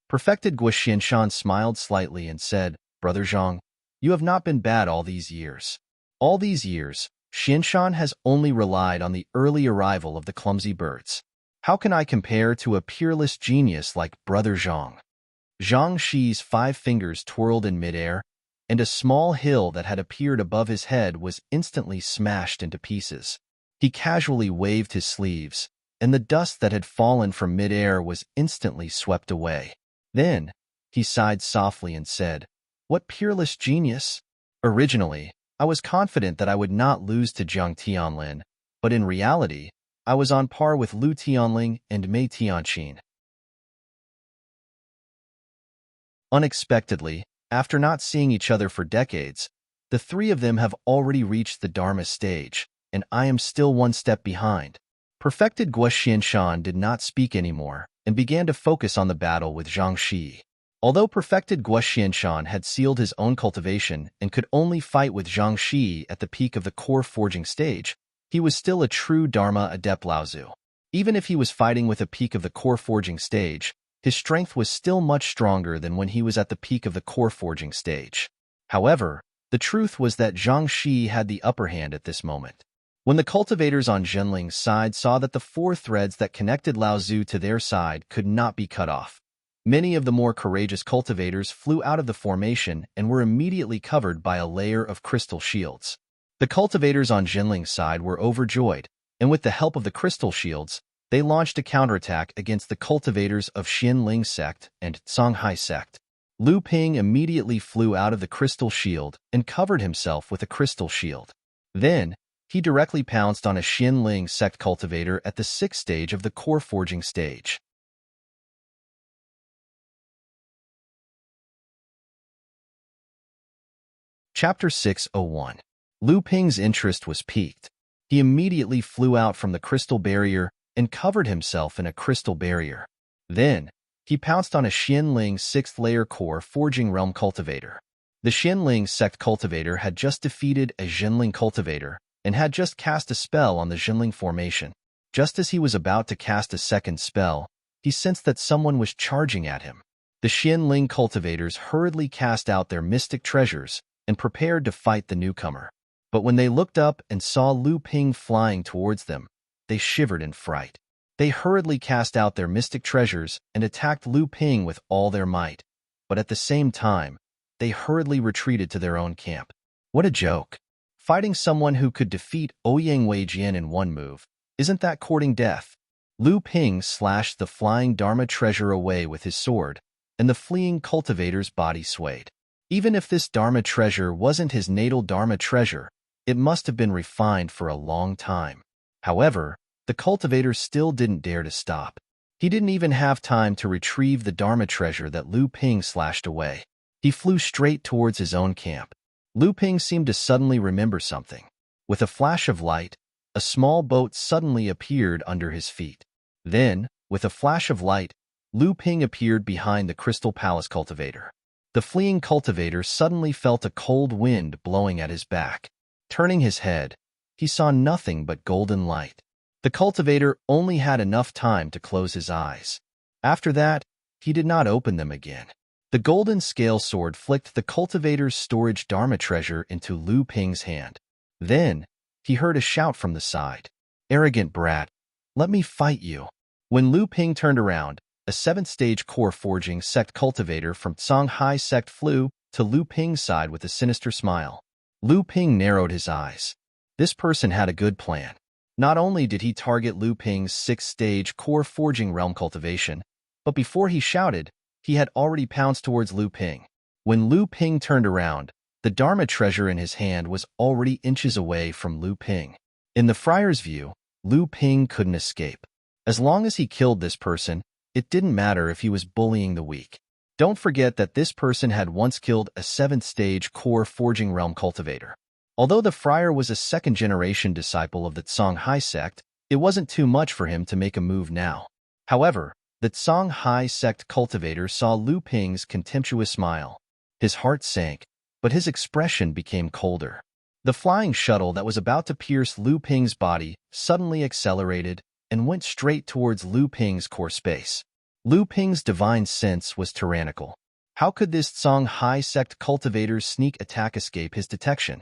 Perfected Guoxianshan smiled slightly and said, "Brother Zhang, you have not been bad all these years. All these years, Xianshan has only relied on the early arrival of the clumsy birds. How can I compare to a peerless genius like Brother Zhang?" Zhang Shi's 5 fingers twirled in midair, and a small hill that had appeared above his head was instantly smashed into pieces. He casually waved his sleeves, and the dust that had fallen from midair was instantly swept away. Then, he sighed softly and said, "What peerless genius? Originally, I was confident that I would not lose to Jiang Tianlin, but in reality, I was on par with Lu Tianling and Mei Tianqin." Unexpectedly, after not seeing each other for decades, the three of them have already reached the Dharma stage, and I am still one step behind. Perfected Guoxianshan did not speak anymore and began to focus on the battle with Zhang Shi. Although perfected Guoxianshan had sealed his own cultivation and could only fight with Zhang Shi at the peak of the core forging stage, he was still a true Dharma adept Laozu. Even if he was fighting with a peak of the core forging stage, his strength was still much stronger than when he was at the peak of the core forging stage. However, the truth was that Zhang Shi had the upper hand at this moment. When the cultivators on Zhenling's side saw that the 4 threads that connected Laozu to their side could not be cut off, many of the more courageous cultivators flew out of the formation and were immediately covered by a layer of crystal shields. The cultivators on Zhenling's side were overjoyed, and with the help of the crystal shields, they launched a counterattack against the cultivators of Xianling sect and Songhai sect. Lu Ping immediately flew out of the crystal shield and covered himself with a crystal shield. Then, he directly pounced on a Xianling sect cultivator at the 6th stage of the core forging stage. Chapter 601. Lu Ping's interest was piqued. He immediately flew out from the crystal barrier and covered himself in a crystal barrier. Then, he pounced on a Xianling 6th layer core forging realm cultivator. The Xianling sect cultivator had just defeated a Jinling cultivator and had just cast a spell on the Jinling formation. Just as he was about to cast a second spell, he sensed that someone was charging at him. The Xianling cultivators hurriedly cast out their mystic treasures and prepared to fight the newcomer. But when they looked up and saw Lu Ping flying towards them, they shivered in fright. They hurriedly cast out their mystic treasures and attacked Lu Ping with all their might, but at the same time, they hurriedly retreated to their own camp. What a joke! Fighting someone who could defeat Ouyang Weijian in one move, isn't that courting death? Lu Ping slashed the flying Dharma treasure away with his sword, and the fleeing cultivator's body swayed. Even if this Dharma treasure wasn't his natal Dharma treasure, it must have been refined for a long time. However, the cultivator still didn't dare to stop. He didn't even have time to retrieve the Dharma treasure that Lu Ping slashed away. He flew straight towards his own camp. Lu Ping seemed to suddenly remember something. With a flash of light, a small boat suddenly appeared under his feet. Then, with a flash of light, Lu Ping appeared behind the Crystal Palace cultivator. The fleeing cultivator suddenly felt a cold wind blowing at his back. Turning his head, he saw nothing but golden light. The cultivator only had enough time to close his eyes. After that, he did not open them again. The golden scale sword flicked the cultivator's storage Dharma treasure into Lu Ping's hand. Then, he heard a shout from the side. "Arrogant brat, let me fight you." When Lu Ping turned around, a 7th-stage core forging sect cultivator from Songhai sect flew to Lu Ping's side with a sinister smile. Lu Ping narrowed his eyes. This person had a good plan. Not only did he target Lu Ping's 6th-stage core forging realm cultivation, but before he shouted, he had already pounced towards Lu Ping. When Lu Ping turned around, the Dharma treasure in his hand was already inches away from Lu Ping. In the friar's view, Lu Ping couldn't escape. As long as he killed this person, it didn't matter if he was bullying the weak. Don't forget that this person had once killed a 7th-stage core forging realm cultivator. Although the friar was a 2nd-generation disciple of the Songhai sect, it wasn't too much for him to make a move now. However, the Songhai sect cultivator saw Lu Ping's contemptuous smile. His heart sank, but his expression became colder. The flying shuttle that was about to pierce Lu Ping's body suddenly accelerated and went straight towards Lu Ping's core space. Lu Ping's divine sense was tyrannical. How could this Songhai sect cultivator's sneak attack escape his detection?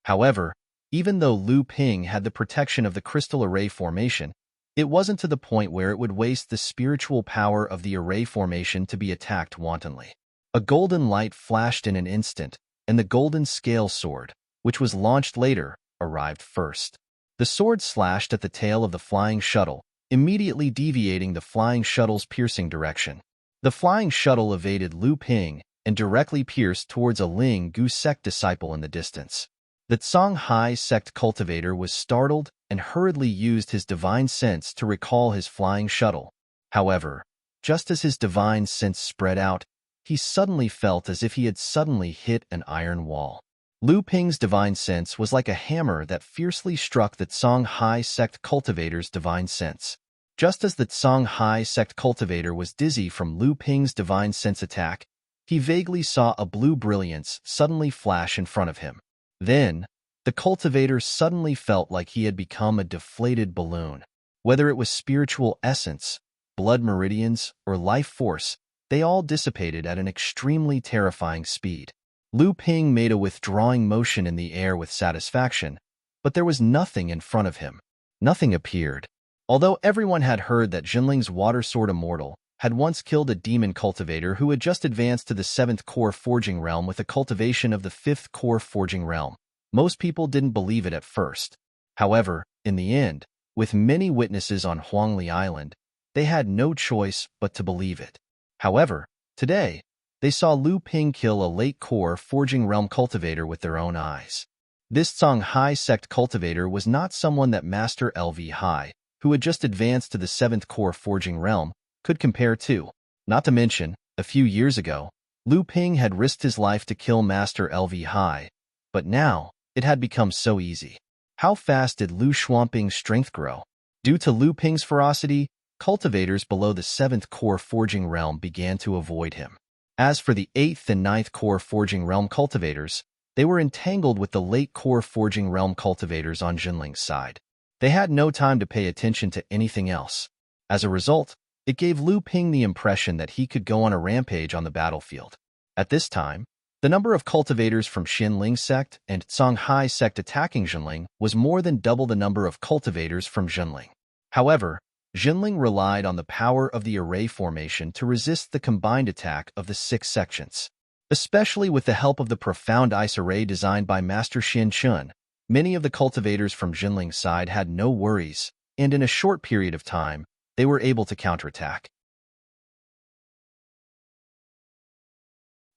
However, even though Lu Ping had the protection of the crystal array formation, it wasn't to the point where it would waste the spiritual power of the array formation to be attacked wantonly. A golden light flashed in an instant, and the golden scale sword, which was launched later, arrived first. The sword slashed at the tail of the flying shuttle, immediately deviating the flying shuttle's piercing direction. The flying shuttle evaded Lu Ping and directly pierced towards a Ling Gu sect disciple in the distance. The Songhai sect cultivator was startled and hurriedly used his divine sense to recall his flying shuttle. However, just as his divine sense spread out, he suddenly felt as if he had suddenly hit an iron wall. Lu Ping's divine sense was like a hammer that fiercely struck the Songhai sect cultivator's divine sense. Just as the Songhai sect cultivator was dizzy from Lu Ping's divine sense attack, he vaguely saw a blue brilliance suddenly flash in front of him. Then, the cultivator suddenly felt like he had become a deflated balloon. Whether it was spiritual essence, blood meridians, or life force, they all dissipated at an extremely terrifying speed. Lu Ping made a withdrawing motion in the air with satisfaction, but there was nothing in front of him. Nothing appeared. Although everyone had heard that Jinling's water sword immortal had once killed a demon cultivator who had just advanced to the 7th core forging realm with a cultivation of the 5th core forging realm, most people didn't believe it at first. However, in the end, with many witnesses on Huangli Island, they had no choice but to believe it. However, today, they saw Lu Ping kill a late core forging realm cultivator with their own eyes. This Songhai sect cultivator was not someone that Master LV Hai, who had just advanced to the 7th core forging realm, could compare to. Not to mention, a few years ago, Lu Ping had risked his life to kill Master LV Hai, but now, it had become so easy. How fast did Lu Shuangping's strength grow? Due to Lu Ping's ferocity, cultivators below the 7th core forging realm began to avoid him. As for the 8th and 9th core forging realm cultivators, they were entangled with the late core forging realm cultivators on Jinling's side. They had no time to pay attention to anything else. As a result, it gave Lu Ping the impression that he could go on a rampage on the battlefield. At this time, the number of cultivators from Xinling sect and Songhai sect attacking Jinling was more than double the number of cultivators from Jinling. However, Jinling relied on the power of the array formation to resist the combined attack of the 6 sections. Especially with the help of the profound ice array designed by Master Xin Chun, many of the cultivators from Jinling's side had no worries, and in a short period of time, they were able to counterattack.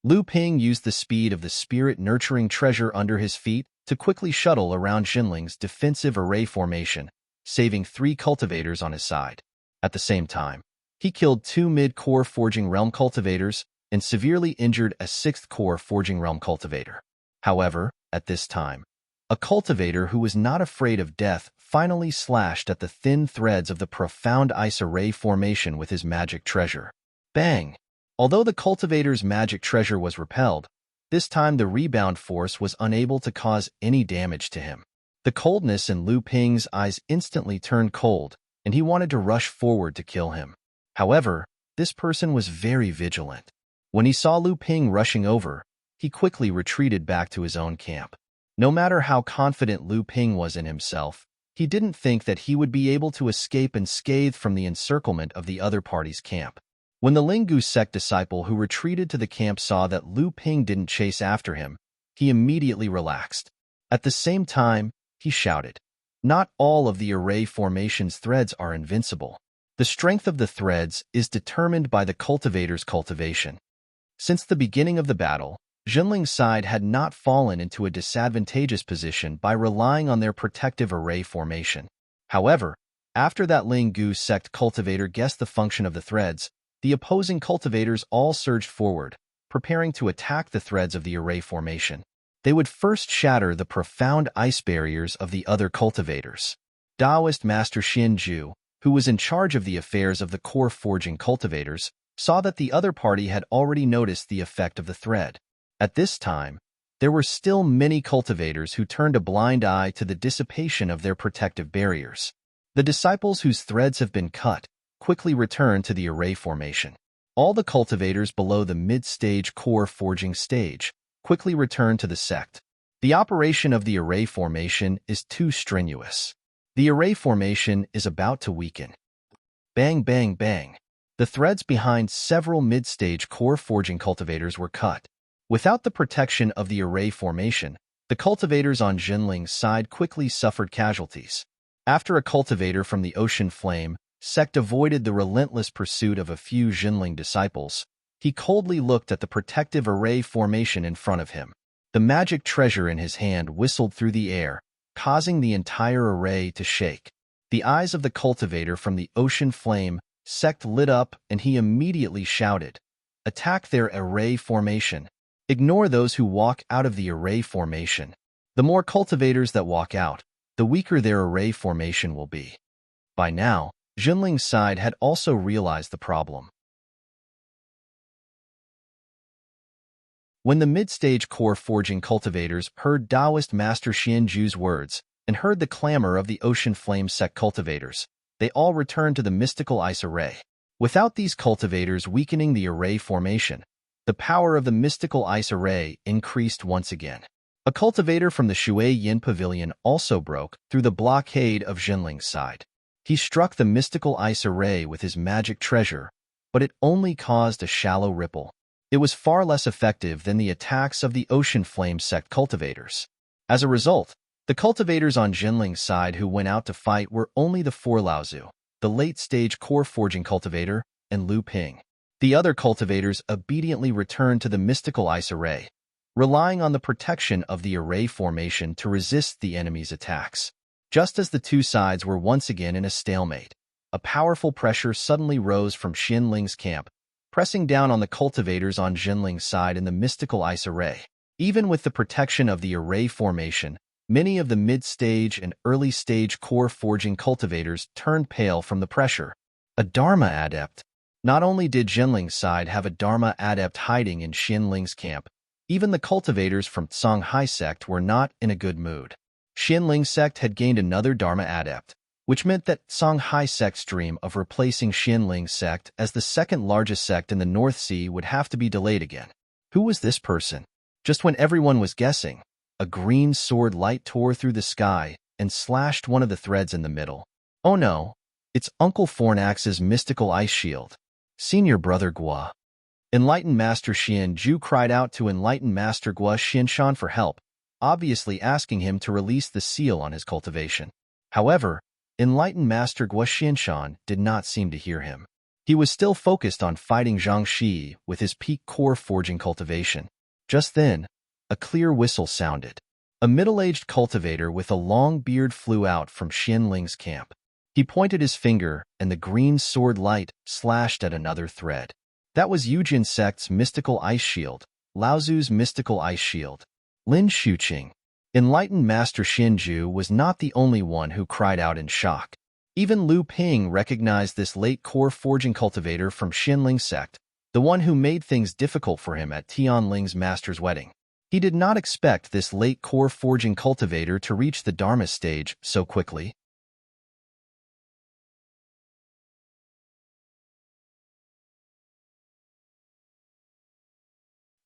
Lu Ping used the speed of the spirit-nurturing treasure under his feet to quickly shuttle around Jinling's defensive array formation, saving 3 cultivators on his side. At the same time, he killed 2 mid-core forging realm cultivators and severely injured a 6th core forging realm cultivator. However, at this time, a cultivator who was not afraid of death finally slashed at the thin threads of the profound ice array formation with his magic treasure. Bang! Although the cultivator's magic treasure was repelled, this time the rebound force was unable to cause any damage to him. The coldness in Lu Ping's eyes instantly turned cold, and he wanted to rush forward to kill him. However, this person was very vigilant. When he saw Lu Ping rushing over, he quickly retreated back to his own camp. No matter how confident Lu Ping was in himself, he didn't think that he would be able to escape unscathed from the encirclement of the other party's camp. When the Lingu sect disciple who retreated to the camp saw that Lu Ping didn't chase after him, he immediately relaxed. At the same time, he shouted, "Not all of the array formation's threads are invincible. The strength of the threads is determined by the cultivator's cultivation." Since the beginning of the battle, Jinling's side had not fallen into a disadvantageous position by relying on their protective array formation. However, after that Lingu sect cultivator guessed the function of the threads, the opposing cultivators all surged forward, preparing to attack the threads of the array formation. They would first shatter the profound ice barriers of the other cultivators. Taoist Master Xianju, who was in charge of the affairs of the core forging cultivators, saw that the other party had already noticed the effect of the thread. At this time, there were still many cultivators who turned a blind eye to the dissipation of their protective barriers. The disciples whose threads have been cut quickly returned to the array formation. All the cultivators below the mid-stage core forging stage quickly returned to the sect. The operation of the array formation is too strenuous. The array formation is about to weaken. Bang, bang, bang. The threads behind several mid-stage core forging cultivators were cut. Without the protection of the array formation, the cultivators on Jinling's side quickly suffered casualties. After a cultivator from the Ocean Flame sect avoided the relentless pursuit of a few Jinling disciples, he coldly looked at the protective array formation in front of him. The magic treasure in his hand whistled through the air, causing the entire array to shake. The eyes of the cultivator from the Ocean Flame sect lit up, and he immediately shouted, "Attack their array formation. Ignore those who walk out of the array formation. The more cultivators that walk out, the weaker their array formation will be." By now, Jinling's side had also realized the problem. When the mid-stage core forging cultivators heard Taoist Master Xianju's words and heard the clamor of the Ocean Flame sect cultivators, they all returned to the mystical ice array. Without these cultivators weakening the array formation, the power of the mystical ice array increased once again. A cultivator from the Shui Yin Pavilion also broke through the blockade of Jinling's side. He struck the mystical ice array with his magic treasure, but it only caused a shallow ripple. It was far less effective than the attacks of the Ocean Flame sect cultivators. As a result, the cultivators on Jinling's side who went out to fight were only the four Laozu, the late-stage core forging cultivator, and Lu Ping. The other cultivators obediently returned to the mystical ice array, relying on the protection of the array formation to resist the enemy's attacks. Just as the two sides were once again in a stalemate, a powerful pressure suddenly rose from Xianling's camp, pressing down on the cultivators on Jinling's side in the mystical ice array. Even with the protection of the array formation, many of the mid-stage and early-stage core forging cultivators turned pale from the pressure. A Dharma adept. Not only did Jinling's side have a Dharma adept hiding in Xianling's camp, even the cultivators from Songhai sect were not in a good mood. Xianling sect had gained another Dharma adept, which meant that Songhai sect's dream of replacing Xianling sect as the second largest sect in the North Sea would have to be delayed again. Who was this person? Just when everyone was guessing, a green sword light tore through the sky and slashed one of the threads in the middle. Oh no, it's Uncle Fornax's mystical ice shield. Senior Brother Gua. Enlightened Master Xianju cried out to Enlightened Master Gua Xinshan for help, obviously asking him to release the seal on his cultivation. However, Enlightened Master Gua Xinshan did not seem to hear him. He was still focused on fighting Zhang Shi with his peak core forging cultivation. Just then, a clear whistle sounded. A middle-aged cultivator with a long beard flew out from Xianling's camp. He pointed his finger, and the green sword light slashed at another thread. That was Yujin sect's mystical ice shield, Laozu's mystical ice shield. Lin Shuqing. Enlightened Master Xianju was not the only one who cried out in shock. Even Lu Ping recognized this late core forging cultivator from Xianling sect the one who made things difficult for him at Tianling's master's wedding. He did not expect this late core forging cultivator to reach the Dharma stage so quickly.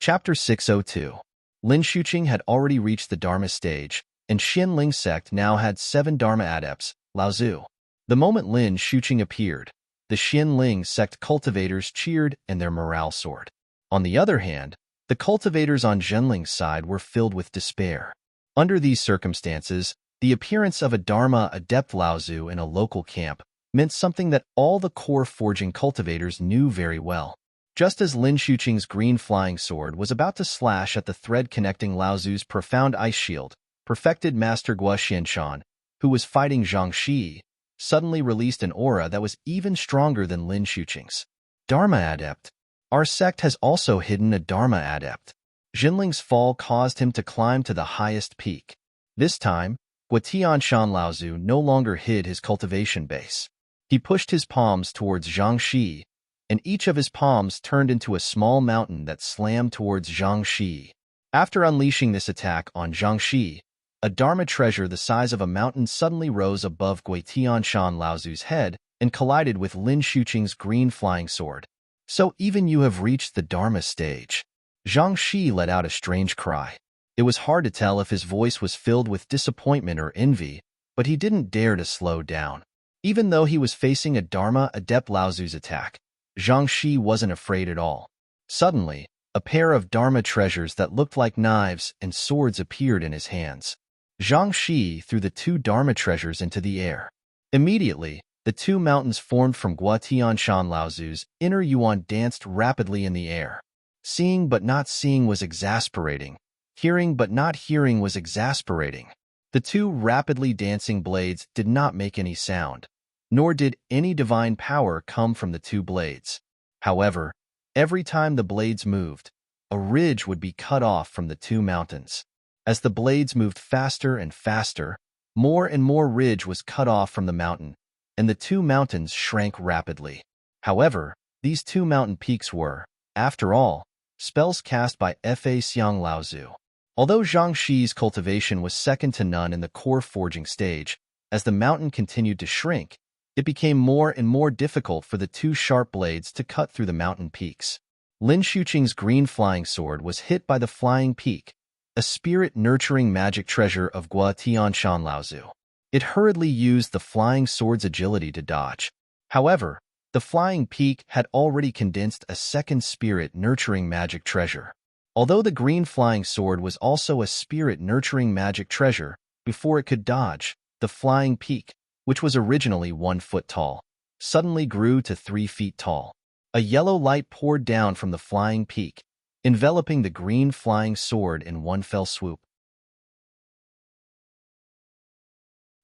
Chapter 602. Lin Shuqing had already reached the Dharma stage, and Xianling sect now had 7 Dharma adepts, Laozu. The moment Lin Shuqing appeared, the Xianling sect cultivators cheered and their morale soared. On the other hand, the cultivators on Zhenling's side were filled with despair. Under these circumstances, the appearance of a Dharma adept Laozu in a local camp meant something that all the core forging cultivators knew very well. Just as Lin Shuqing's green flying sword was about to slash at the thread connecting Laozu's profound ice shield, perfected Master Guo Xianshan, who was fighting Zhang Shi, suddenly released an aura that was even stronger than Lin Shuqing's. Dharma adept. Our sect has also hidden a Dharma adept. Zhenling's fall caused him to climb to the highest peak. This time, Guo Tianshan Laozu no longer hid his cultivation base. He pushed his palms towards Zhang Shi, and each of his palms turned into a small mountain that slammed towards Zhang Shi. After unleashing this attack on Zhang Shi, a Dharma treasure the size of a mountain suddenly rose above Guo Tianshan Laozu's head and collided with Lin Shuqing's green flying sword. So even you have reached the Dharma stage. Zhang Shi let out a strange cry. It was hard to tell if his voice was filled with disappointment or envy, but he didn't dare to slow down. Even though he was facing a Dharma adept Laozu's attack, Zhang Shi wasn't afraid at all. Suddenly, a pair of Dharma treasures that looked like knives and swords appeared in his hands. Zhang Shi threw the 2 Dharma treasures into the air. Immediately, the 2 mountains formed from Guo Tianshan Laozu's inner yuan danced rapidly in the air. Seeing but not seeing was exasperating. Hearing but not hearing was exasperating. The 2 rapidly dancing blades did not make any sound, nor did any divine power come from the 2 blades. However, every time the blades moved, a ridge would be cut off from the 2 mountains. As the blades moved faster and faster, more and more ridge was cut off from the mountain, and the 2 mountains shrank rapidly. However, these 2 mountain peaks were, after all, spells cast by Fa Xiang Laozu. Although Zhang Shi's cultivation was second to none in the core forging stage, as the mountain continued to shrink, it became more and more difficult for the 2 sharp blades to cut through the mountain peaks. Lin Shuqing's green flying sword was hit by the flying peak, a spirit-nurturing magic treasure of Guo Tianshan Laozu. It hurriedly used the flying sword's agility to dodge. However, the flying peak had already condensed a second spirit-nurturing magic treasure. Although the green flying sword was also a spirit-nurturing magic treasure, before it could dodge, the flying peak, which was originally 1 foot tall, suddenly grew to 3 feet tall. A yellow light poured down from the flying peak, enveloping the green flying sword in one fell swoop.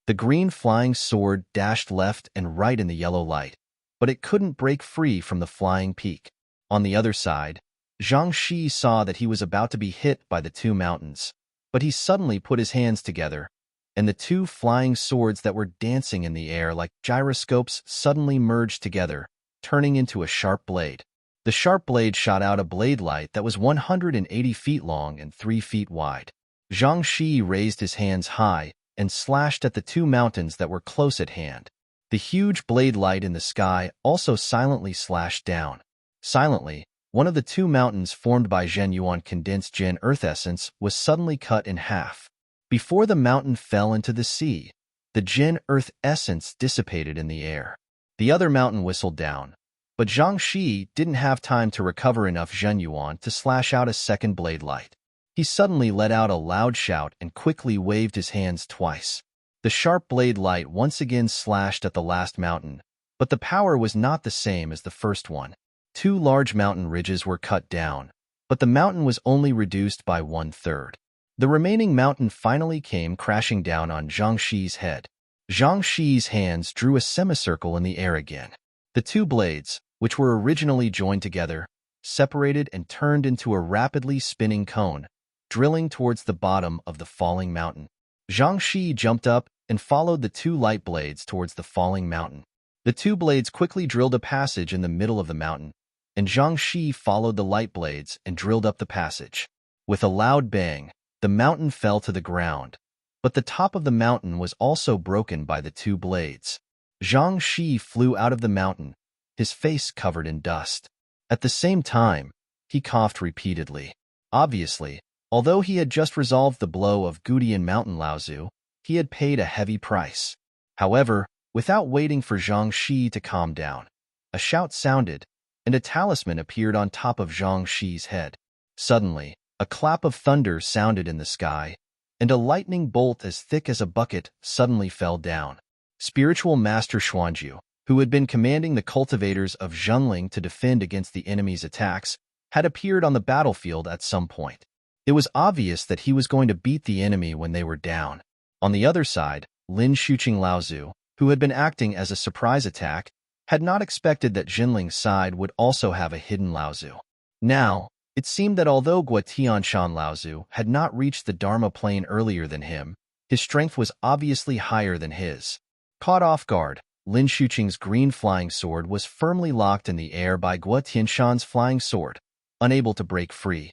The green flying sword dashed left and right in the yellow light, but it couldn't break free from the flying peak. On the other side, Zhang Shi saw that he was about to be hit by the 2 mountains, but he suddenly put his hands together, and the 2 flying swords that were dancing in the air like gyroscopes suddenly merged together, turning into a sharp blade. The sharp blade shot out a blade light that was 180 feet long and 3 feet wide. Zhang Shi raised his hands high and slashed at the 2 mountains that were close at hand. The huge blade light in the sky also silently slashed down. Silently, one of the 2 mountains formed by Zhen Yuan condensed Jin earth essence was suddenly cut in half. Before the mountain fell into the sea, the Jin earth essence dissipated in the air. The other mountain whistled down, but Zhang Shi didn't have time to recover enough Zhen Yuan to slash out a second blade light. He suddenly let out a loud shout and quickly waved his hands twice. The sharp blade light once again slashed at the last mountain, but the power was not the same as the first one. 2 large mountain ridges were cut down, but the mountain was only reduced by 1/3. The remaining mountain finally came crashing down on Zhang Shi's head. Zhang Shi's hands drew a semicircle in the air again. The 2 blades, which were originally joined together, separated and turned into a rapidly spinning cone, drilling towards the bottom of the falling mountain. Zhang Shi jumped up and followed the 2 light blades towards the falling mountain. The 2 blades quickly drilled a passage in the middle of the mountain, and Zhang Shi followed the light blades and drilled up the passage. With a loud bang, the mountain fell to the ground, but the top of the mountain was also broken by the two blades. Zhang Shi flew out of the mountain, his face covered in dust. At the same time, he coughed repeatedly. Obviously, although he had just resolved the blow of Gudian Mountain Laozu, he had paid a heavy price. However, without waiting for Zhang Shi to calm down, a shout sounded, and a talisman appeared on top of Zhang Shi's head. Suddenly, a clap of thunder sounded in the sky, and a lightning bolt as thick as a bucket suddenly fell down. Spiritual Master Xuanju, who had been commanding the cultivators of Zhenling to defend against the enemy's attacks, had appeared on the battlefield at some point. It was obvious that he was going to beat the enemy when they were down. On the other side, Lin Shuqing Laozu, who had been acting as a surprise attack, had not expected that Zhenling's side would also have a hidden Laozu. Now, it seemed that although Guotianshan Laozu had not reached the Dharma plane earlier than him, his strength was obviously higher than his. Caught off guard, Lin Shuqing's green flying sword was firmly locked in the air by Guotianshan's flying sword, unable to break free.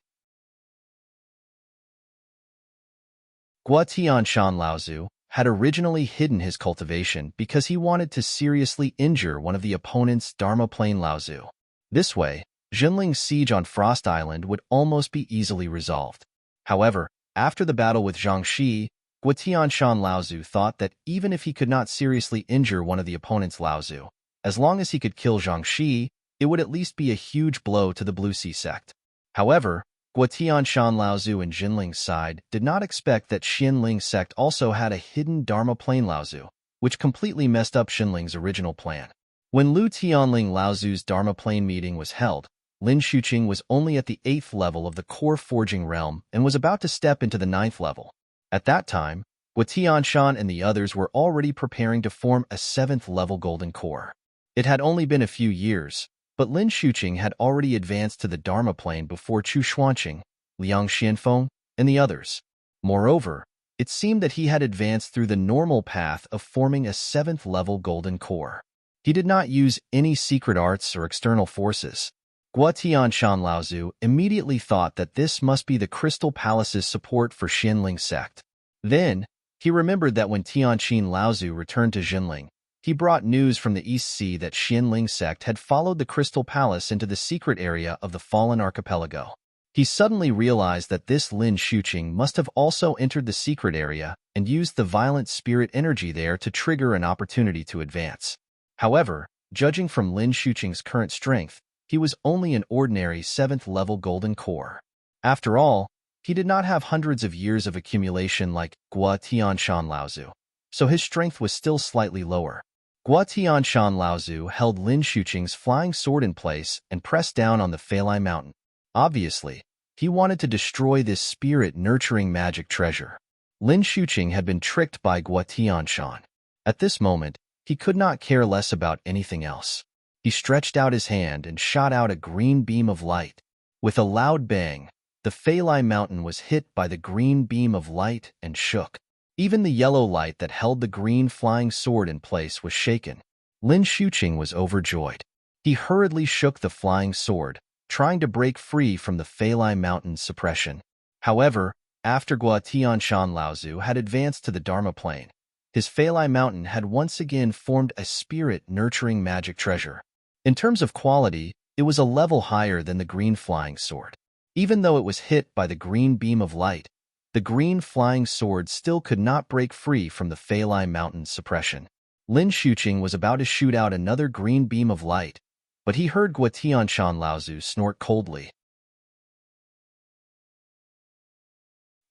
Guotianshan Laozu had originally hidden his cultivation because he wanted to seriously injure one of the opponent's Dharma plane Laozu. This way, Zhenling's siege on Frost Island would almost be easily resolved. However, after the battle with Zhang Shi, Guotianshan Laozu thought that even if he could not seriously injure one of the opponent's Laozu, as long as he could kill Zhang Shi, it would at least be a huge blow to the Blue Sea sect. However, Guotianshan Laozu and Zhenling's side did not expect that Xianling sect also had a hidden Dharma plane Laozu, which completely messed up Zhenling's original plan. When Lu Tianling Laozu's Dharma plane meeting was held, Lin Shuqing was only at the 8th level of the core forging realm and was about to step into the 9th level. At that time, Guotianshan and the others were already preparing to form a 7th level golden core. It had only been a few years, but Lin Shuqing had already advanced to the Dharma plane before Chu Xuanqing, Liang Xianfeng, and the others. Moreover, it seemed that he had advanced through the normal path of forming a 7th level golden core. He did not use any secret arts or external forces. Guotianshan Laozu immediately thought that this must be the Crystal Palace's support for Xianling sect. Then, he remembered that when Tianqin Laozu returned to Zhenling, he brought news from the East Sea that Xianling sect had followed the Crystal Palace into the secret area of the Fallen Archipelago. He suddenly realized that this Lin Shuqing must have also entered the secret area and used the violent spirit energy there to trigger an opportunity to advance. However, judging from Lin Shuqing's current strength, he was only an ordinary 7th level golden core. After all, he did not have hundreds of years of accumulation like Guotianshan Laozu, so his strength was still slightly lower. Guotianshan Laozu held Lin Shuqing's flying sword in place and pressed down on the Feilai Mountain. Obviously, he wanted to destroy this spirit-nurturing magic treasure. Lin Shuqing had been tricked by Guotianshan. At this moment, he could not care less about anything else. He stretched out his hand and shot out a green beam of light. With a loud bang, the Feilai Mountain was hit by the green beam of light and shook. Even the yellow light that held the green flying sword in place was shaken. Lin Shuqing was overjoyed. He hurriedly shook the flying sword, trying to break free from the Feilai Mountain's suppression. However, after Guotianshan Laozu had advanced to the Dharma plane, his Feilai Mountain had once again formed a spirit-nurturing magic treasure. In terms of quality, it was a level higher than the green flying sword. Even though it was hit by the green beam of light, the green flying sword still could not break free from the Feilai Mountain's suppression. Lin Shuqing was about to shoot out another green beam of light, but he heard Guotianshan Laozu snort coldly.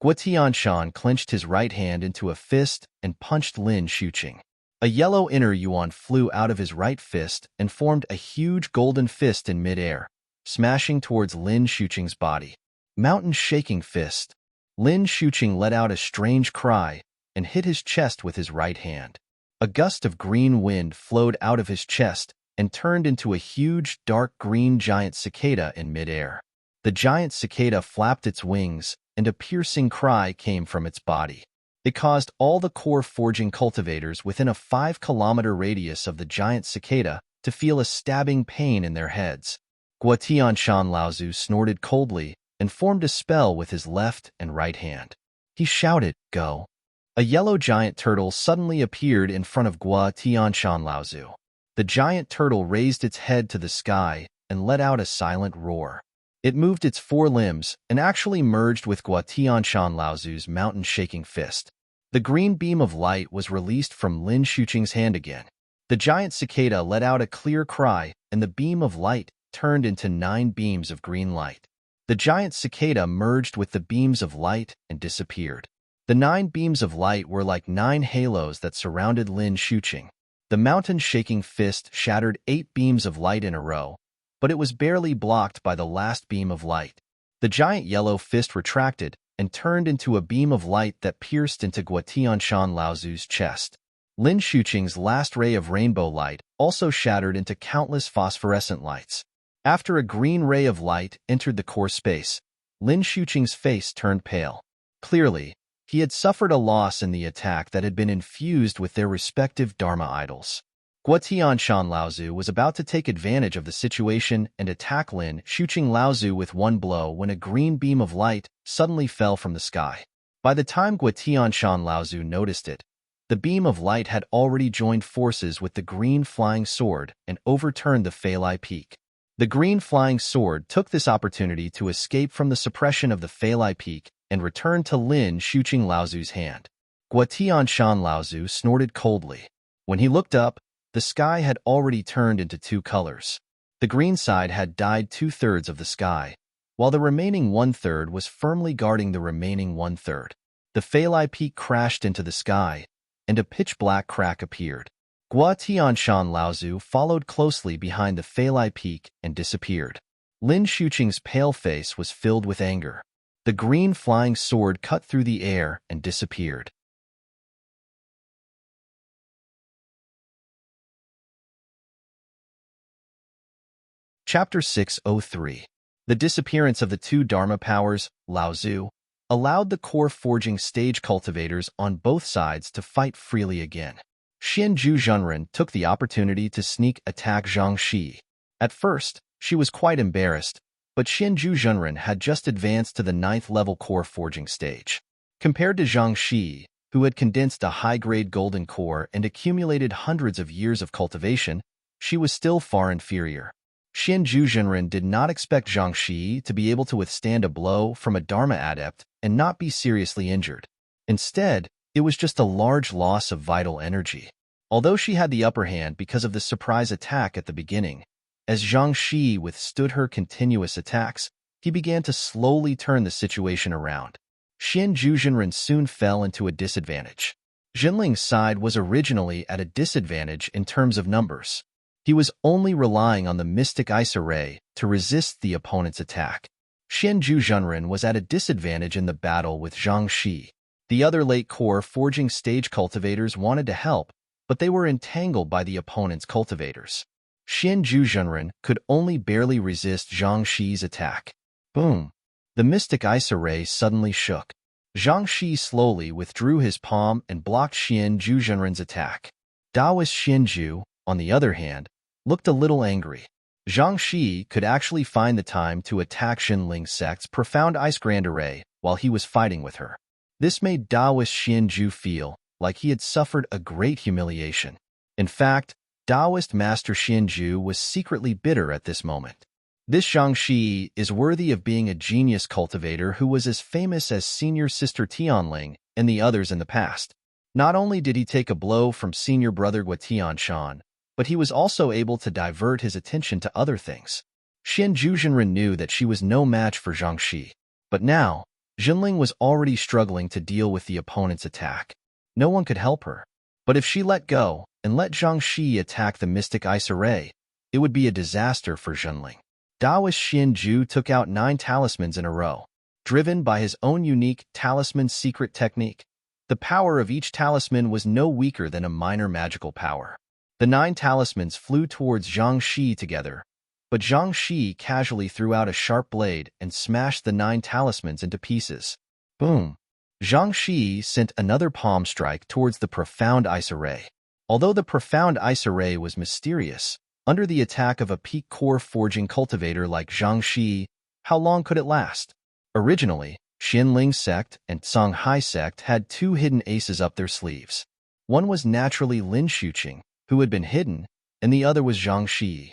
Guotianshan clenched his right hand into a fist and punched Lin Shuqing. A yellow inner yuan flew out of his right fist and formed a huge golden fist in midair, smashing towards Lin Shuqing's body. Mountain-shaking fist. Lin Shuqing let out a strange cry and hit his chest with his right hand. A gust of green wind flowed out of his chest and turned into a huge, dark green giant cicada in midair. The giant cicada flapped its wings, and a piercing cry came from its body. It caused all the core forging cultivators within a 5-kilometer radius of the giant cicada to feel a stabbing pain in their heads. Guo Tianshan Laozu snorted coldly and formed a spell with his left and right hand. He shouted, "Go!" A yellow giant turtle suddenly appeared in front of Guo Tianshan Laozu. The giant turtle raised its head to the sky and let out a silent roar. It moved its four limbs and actually merged with Guo Tianshan Laozu's mountain-shaking fist. The green beam of light was released from Lin Shuqing's hand again. The giant cicada let out a clear cry, and the beam of light turned into 9 beams of green light. The giant cicada merged with the beams of light and disappeared. The 9 beams of light were like 9 halos that surrounded Lin Shuqing. The mountain-shaking fist shattered 8 beams of light in a row, but it was barely blocked by the last beam of light. The giant yellow fist retracted and turned into a beam of light that pierced into Guo Tianshan Laozu's chest. Lin Shuqing's last ray of rainbow light also shattered into countless phosphorescent lights. After a green ray of light entered the core space, Lin Shuqing's face turned pale. Clearly, he had suffered a loss in the attack that had been infused with their respective Dharma idols. Guo Tianshan Laozu was about to take advantage of the situation and attack Lin Shuqing Laozu with one blow when a green beam of light suddenly fell from the sky. By the time Guo Tianshan Laozu noticed it, the beam of light had already joined forces with the green flying sword and overturned the Feilai Peak. The green flying sword took this opportunity to escape from the suppression of the Feilai Peak and return to Lin Shuqing Laozu's hand. Guo Tianshan Laozu snorted coldly. When he looked up, the sky had already turned into 2 colors. The green side had dyed 2/3 of the sky, while the remaining 1/3 was firmly guarding the remaining 1/3. The Feilai Peak crashed into the sky, and a pitch-black crack appeared. Guo Tianshan Laozu followed closely behind the Feilai Peak and disappeared. Lin Shuqing's pale face was filled with anger. The green flying sword cut through the air and disappeared. Chapter 603. The disappearance of the 2 Dharma powers, Laozu, allowed the core forging stage cultivators on both sides to fight freely again. Xianzhu Zhenren took the opportunity to sneak attack Zhang Shi. At first, she was quite embarrassed, but Xianzhu Zhenren had just advanced to the 9th level core forging stage. Compared to Zhang Shi, who had condensed a high-grade golden core and accumulated hundreds of years of cultivation, she was still far inferior. Xianzhu Zhenren did not expect Zhang Shi to be able to withstand a blow from a Dharma adept and not be seriously injured. Instead, it was just a large loss of vital energy. Although she had the upper hand because of the surprise attack at the beginning, as Zhang Shi withstood her continuous attacks, he began to slowly turn the situation around. Xianzhu Zhenren soon fell into a disadvantage. Jinling's side was originally at a disadvantage in terms of numbers. He was only relying on the mystic ice array to resist the opponent's attack. Xianzhu Zhenren was at a disadvantage in the battle with Zhang Shi. The other late core forging stage cultivators wanted to help, but they were entangled by the opponent's cultivators. Xianzhu Zhenren could only barely resist Zhang Shi's attack. Boom! The mystic ice array suddenly shook. Zhang Shi slowly withdrew his palm and blocked Xianzhu Zhenren's attack. Taoist Xianzhu, on the other hand, looked a little angry. Zhang Shi could actually find the time to attack Jinling sect's profound ice grand array while he was fighting with her. This made Taoist Xianzhu feel like he had suffered a great humiliation. In fact, Taoist Master Xianzhu was secretly bitter at this moment. This Zhang Shi is worthy of being a genius cultivator who was as famous as Senior Sister Tianling and the others in the past. Not only did he take a blow from Senior Brother Guo Tianshan, but he was also able to divert his attention to other things. Xianzhu Zhenren knew that she was no match for Zhang Shi. But now, Jinling was already struggling to deal with the opponent's attack. No one could help her. But if she let go and let Zhang Shi attack the mystic ice array, it would be a disaster for Jinling. Taoist Xianzhu took out 9 talismans in a row. Driven by his own unique talisman secret technique, the power of each talisman was no weaker than a minor magical power. The 9 talismans flew towards Zhang Shi together, but Zhang Shi casually threw out a sharp blade and smashed the 9 talismans into pieces. Boom! Zhang Shi sent another palm strike towards the profound ice array. Although the profound ice array was mysterious, Under the attack of a peak core forging cultivator like Zhang Shi, how long could it last? Originally, Xianling sect and Songhai sect had two hidden aces up their sleeves. One was naturally Lin Xuqing, who had been hidden, and the other was Zhang Shi.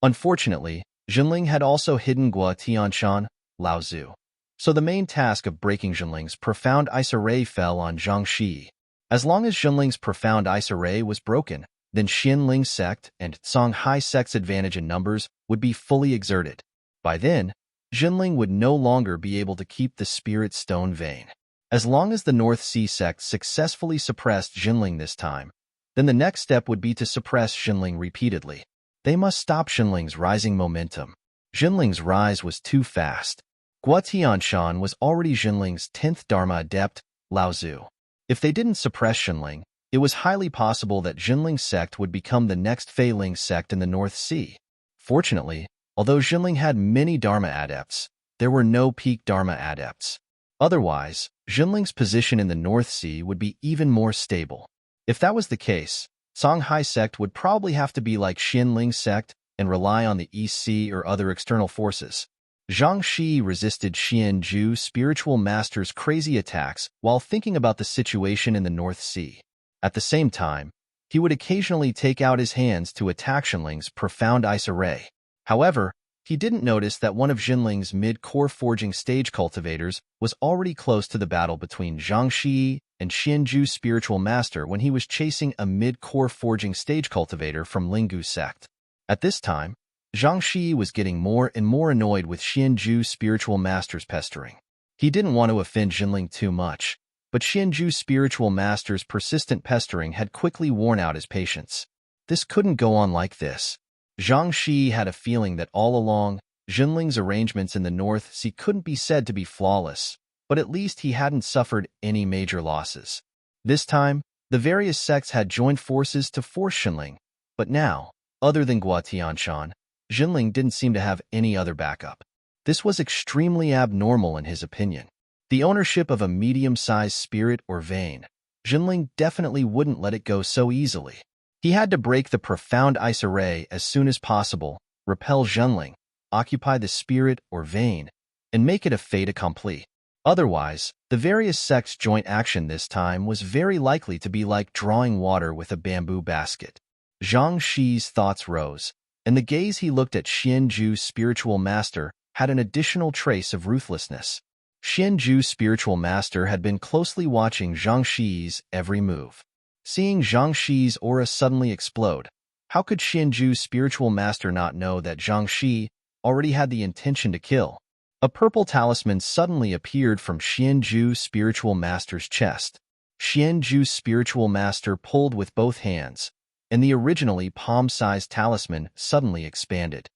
Unfortunately, Jinling had also hidden Gua Tianshan, Lao Zu. So the main task of breaking Jinling's profound ice array fell on Zhang Shi. As long as Jinling's profound ice array was broken, then Xianling sect and Songhai sect's advantage in numbers would be fully exerted. By then, Jinling would no longer be able to keep the spirit stone vein. As long as the North Sea sect successfully suppressed Jinling this time, then the next step would be to suppress Jinling repeatedly. They must stop Jinling's rising momentum. Jinling's rise was too fast. Gua Tianshan was already Jinling's 10th Dharma adept, Lao Zu. If they didn't suppress Jinling, it was highly possible that Jinling sect would become the next Fei Ling sect in the North Sea. Fortunately, although Jinling had many Dharma adepts, there were no peak Dharma adepts. Otherwise, Jinling's position in the North Sea would be even more stable. If that was the case, Songhai sect would probably have to be like Xianling sect and rely on the East Sea or other external forces. Zhang Shi resisted Xianju spiritual master's crazy attacks while thinking about the situation in the North Sea. At the same time, he would occasionally take out his hands to attack Jinling's profound ice array. However, he didn't notice that one of Jinling's mid-core forging stage cultivators was already close to the battle between Zhang Shi and Xianju's spiritual master when he was chasing a mid-core forging stage cultivator from Lingu sect. At this time, Zhang Shi was getting more and more annoyed with Xianju's spiritual master's pestering. He didn't want to offend Jinling too much, but Xianju's spiritual master's persistent pestering had quickly worn out his patience. This couldn't go on like this. Zhang Shi had a feeling that all along, Jinling's arrangements in the North Sea couldn't be said to be flawless, but at least he hadn't suffered any major losses. This time, the various sects had joined forces to force Jinling, but now, other than Gua Tianshan, Jinling didn't seem to have any other backup. This was extremely abnormal in his opinion. The ownership of a medium-sized spirit or vein, Jinling definitely wouldn't let it go so easily. He had to break the profound ice array as soon as possible, repel Jinling, occupy the spirit or vein, and make it a fait accompli. Otherwise, the various sects' joint action this time was very likely to be like drawing water with a bamboo basket. Zhang Shi's thoughts rose, and the gaze he looked at Xianju's spiritual master had an additional trace of ruthlessness. Xianju's spiritual master had been closely watching Zhang Shi's every move. Seeing Zhang Shi's aura suddenly explode, how could Xianju's spiritual master not know that Zhang Shi already had the intention to kill? A purple talisman suddenly appeared from Xianju's spiritual master's chest. Xianju's spiritual master pulled with both hands, and the originally palm-sized talisman suddenly expanded.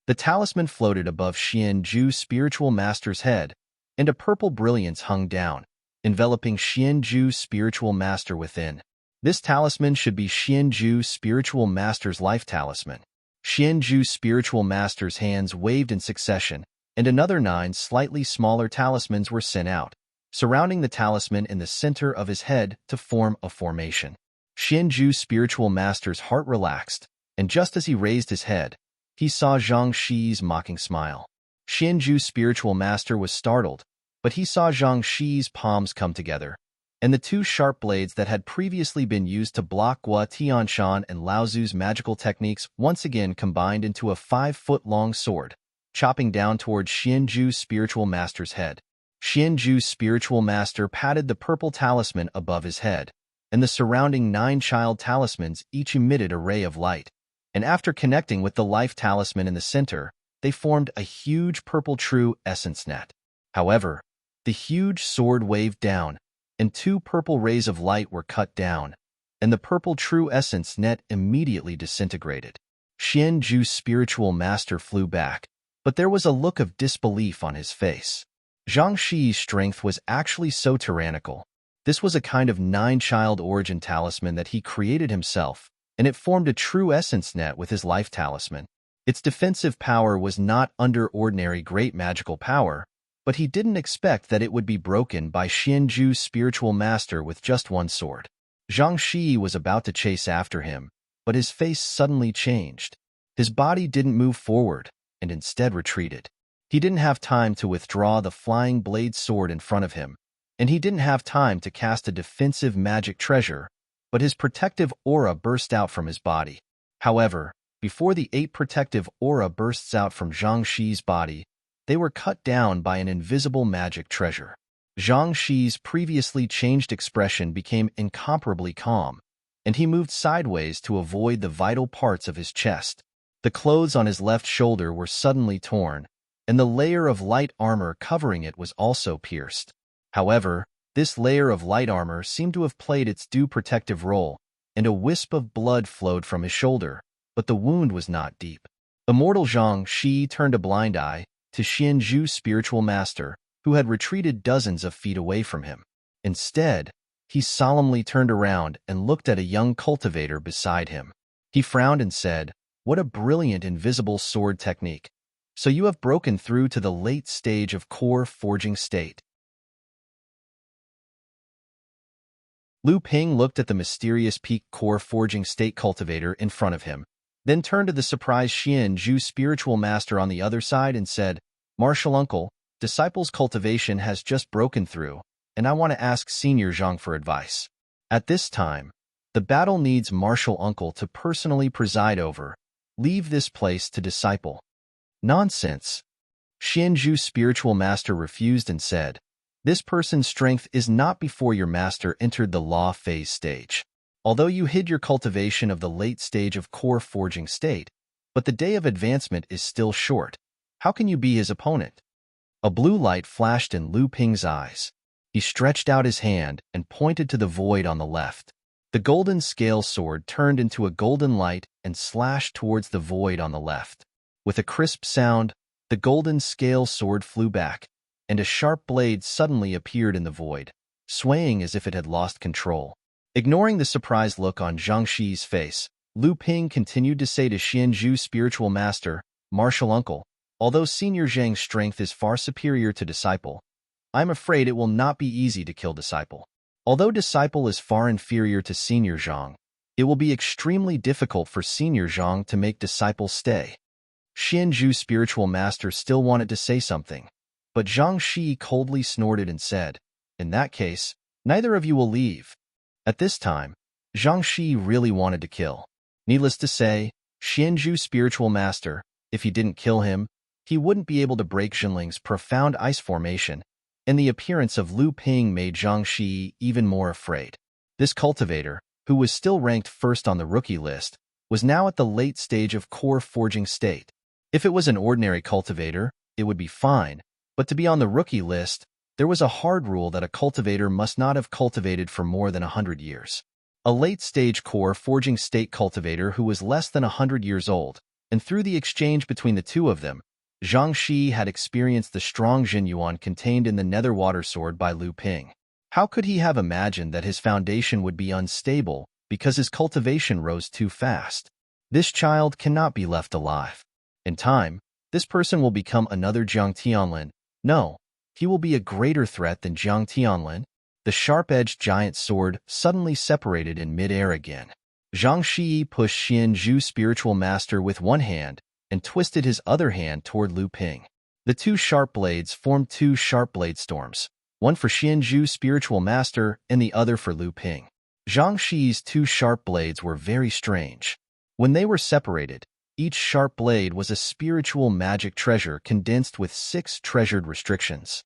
The talisman floated above Xianju's spiritual master's head, and a purple brilliance hung down, enveloping Xianju's spiritual master within. This talisman should be Xianju's spiritual master's life talisman. Xianju's spiritual master's hands waved in succession, and another 9 slightly smaller talismans were sent out, surrounding the talisman in the center of his head to form a formation. Xianju's spiritual master's heart relaxed, and just as he raised his head, he saw Zhang Shi's mocking smile. Xianju's spiritual master was startled, but he saw Zhang Shi's palms come together, and the 2 sharp blades that had previously been used to block Gua Tianshan and Lao Zu's magical techniques once again combined into a 5-foot-long sword, chopping down towards Xianju's spiritual master's head. Xianju's spiritual master patted the purple talisman above his head, and the surrounding 9 child talismans each emitted a ray of light, and after connecting with the life talisman in the center, they formed a huge purple true essence net. However, the huge sword waved down, and 2 purple rays of light were cut down, and the purple true essence net immediately disintegrated. Xianju's spiritual master flew back, but there was a look of disbelief on his face. Zhang Shi's strength was actually so tyrannical. This was a kind of 9-child origin talisman that he created himself, and it formed a true essence net with his life talisman. Its defensive power was not under ordinary great magical power, but he didn't expect that it would be broken by Xianzhu's spiritual master with just one sword. Zhang Shi was about to chase after him, but his face suddenly changed. His body didn't move forward, and instead retreated. He didn't have time to withdraw the flying blade sword in front of him, and he didn't have time to cast a defensive magic treasure, but his protective aura burst out from his body. However, before the 8 protective aura bursts out from Zhang Shi's body, they were cut down by an invisible magic treasure. Zhang Shi's previously changed expression became incomparably calm, and he moved sideways to avoid the vital parts of his chest. The clothes on his left shoulder were suddenly torn, and the layer of light armor covering it was also pierced. However, this layer of light armor seemed to have played its due protective role, and a wisp of blood flowed from his shoulder, but the wound was not deep. Immortal Zhang Shi turned a blind eye to Xianzhu's spiritual master, who had retreated dozens of feet away from him. Instead, he solemnly turned around and looked at a young cultivator beside him. He frowned and said, "What a brilliant invisible sword technique. So you have broken through to the late stage of core forging state." Lu Ping looked at the mysterious peak core forging state cultivator in front of him, then turned to the surprised Xianzhu spiritual master on the other side and said, "Martial uncle, disciple's cultivation has just broken through, and I want to ask Senior Zhang for advice. At this time, the battle needs martial uncle to personally preside over. Leave this place to disciple." "Nonsense." Xianzhu's spiritual master refused and said, "This person's strength is not before your master entered the law phase stage. Although you hid your cultivation of the late stage of core forging state, but the day of advancement is still short. How can you be his opponent?" A blue light flashed in Lu Ping's eyes. He stretched out his hand and pointed to the void on the left. The golden scale sword turned into a golden light and slashed towards the void on the left. With a crisp sound, the golden scale sword flew back, and a sharp blade suddenly appeared in the void, swaying as if it had lost control. Ignoring the surprised look on Zhang Shi's face, Lu Ping continued to say to Xianzhu's spiritual master, "Martial uncle, although Senior Zhang's strength is far superior to disciple, I'm afraid it will not be easy to kill disciple. Although disciple is far inferior to Senior Zhang, it will be extremely difficult for Senior Zhang to make disciple stay." Xianzhu's spiritual master still wanted to say something, but Zhang Shi coldly snorted and said, "In that case, neither of you will leave." At this time, Zhang Shi really wanted to kill. Needless to say, Xianzhu's spiritual master, if he didn't kill him, he wouldn't be able to break Jinling's profound ice formation, and the appearance of Lu Ping made Zhang Shi even more afraid. This cultivator, who was still ranked first on the rookie list, was now at the late stage of core forging state. If it was an ordinary cultivator, it would be fine, but to be on the rookie list, there was a hard rule that a cultivator must not have cultivated for more than 100 years. A late-stage core forging state cultivator who was less than 100 years old, and through the exchange between the two of them, Zhang Shi had experienced the strong Jinyuan contained in the nether water sword by Lu Ping. How could he have imagined that his foundation would be unstable because his cultivation rose too fast? This child cannot be left alive. In time, this person will become another Jiang Tianlin. No, he will be a greater threat than Jiang Tianlin. The sharp-edged giant sword suddenly separated in mid-air again. Zhang Shi pushed Xianzhu's spiritual master with one hand and twisted his other hand toward Lu Ping. The two sharp blades formed two sharp blade storms, one for Xianzhu's spiritual master and the other for Lu Ping. Zhang Shi's two sharp blades were very strange. When they were separated, each sharp blade was a spiritual magic treasure condensed with 6 treasured restrictions.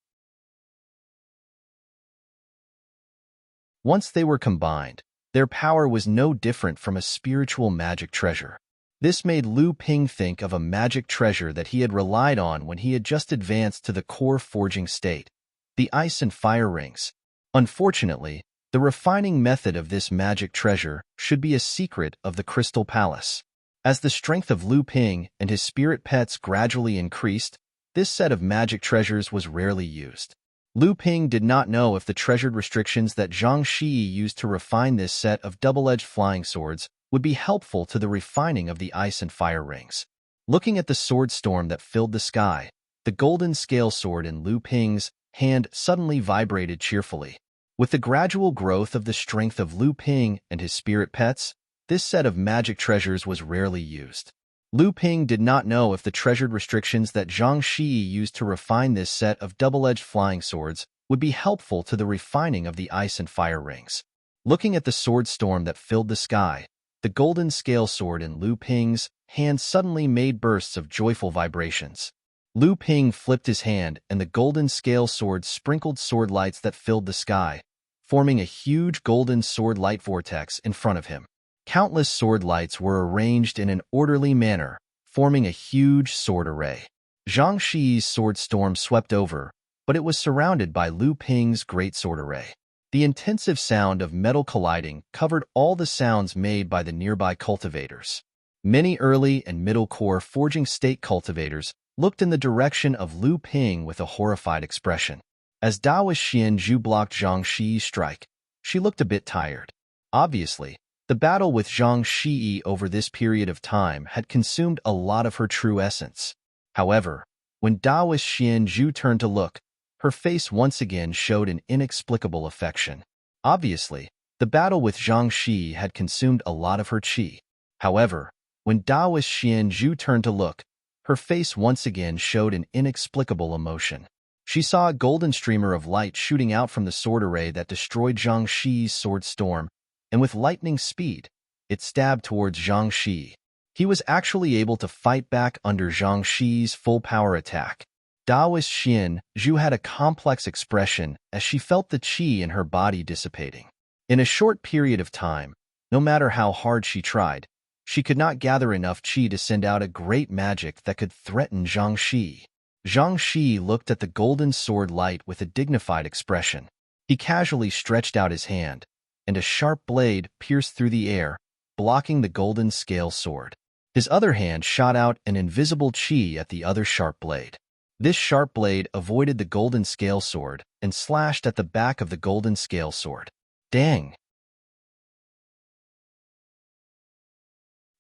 Once they were combined, their power was no different from a spiritual magic treasure. This made Lu Ping think of a magic treasure that he had relied on when he had just advanced to the core forging state, the ice and fire rings. Unfortunately, the refining method of this magic treasure should be a secret of the Crystal Palace. As the strength of Lu Ping and his spirit pets gradually increased, this set of magic treasures was rarely used. Lu Ping did not know if the treasured restrictions that Zhang Shi used to refine this set of double-edged flying swords would be helpful to the refining of the ice and fire rings. Looking at the sword storm that filled the sky, The golden scale sword in Lu Ping's hand suddenly vibrated cheerfully. With the gradual growth of the strength of Lu Ping and his spirit pets, this set of magic treasures was rarely used. Lu Ping did not know if the treasured restrictions that Zhang Shi used to refine this set of double-edged flying swords would be helpful to the refining of the ice and fire rings. Looking at the sword storm that filled the sky, the golden scale sword in Lu Ping's hand suddenly made bursts of joyful vibrations. Lu Ping flipped his hand, and the golden scale sword sprinkled sword lights that filled the sky, forming a huge golden sword light vortex in front of him. Countless sword lights were arranged in an orderly manner, forming a huge sword array. Zhang Shi's sword storm swept over, but it was surrounded by Lu Ping's great sword array. The intensive sound of metal colliding covered all the sounds made by the nearby cultivators. Many early and middle-core forging state cultivators looked in the direction of Lu Ping with a horrified expression. As Daoist Xian Zhu blocked Zhang Shi's strike, she looked a bit tired. Obviously, the battle with Zhang Shi over this period of time had consumed a lot of her true essence. However, when Daoist Xian Zhu turned to look, her face once again showed an inexplicable affection. Obviously, the battle with Zhang Shi had consumed a lot of her qi. However, when Daoist Xian Zhu turned to look, her face once again showed an inexplicable emotion. She saw a golden streamer of light shooting out from the sword array that destroyed Zhang Shi's sword storm, and with lightning speed, it stabbed towards Zhang Shi. He was actually able to fight back under Zhang Shi's full-power attack. Daoist Xian Zhu had a complex expression as she felt the qi in her body dissipating. In a short period of time, no matter how hard she tried, she could not gather enough qi to send out a great magic that could threaten Zhang Shi. Zhang Shi looked at the golden sword light with a dignified expression. He casually stretched out his hand, and a sharp blade pierced through the air, blocking the golden scale sword. His other hand shot out an invisible qi at the other sharp blade. This sharp blade avoided the golden scale sword and slashed at the back of the golden scale sword. Dang!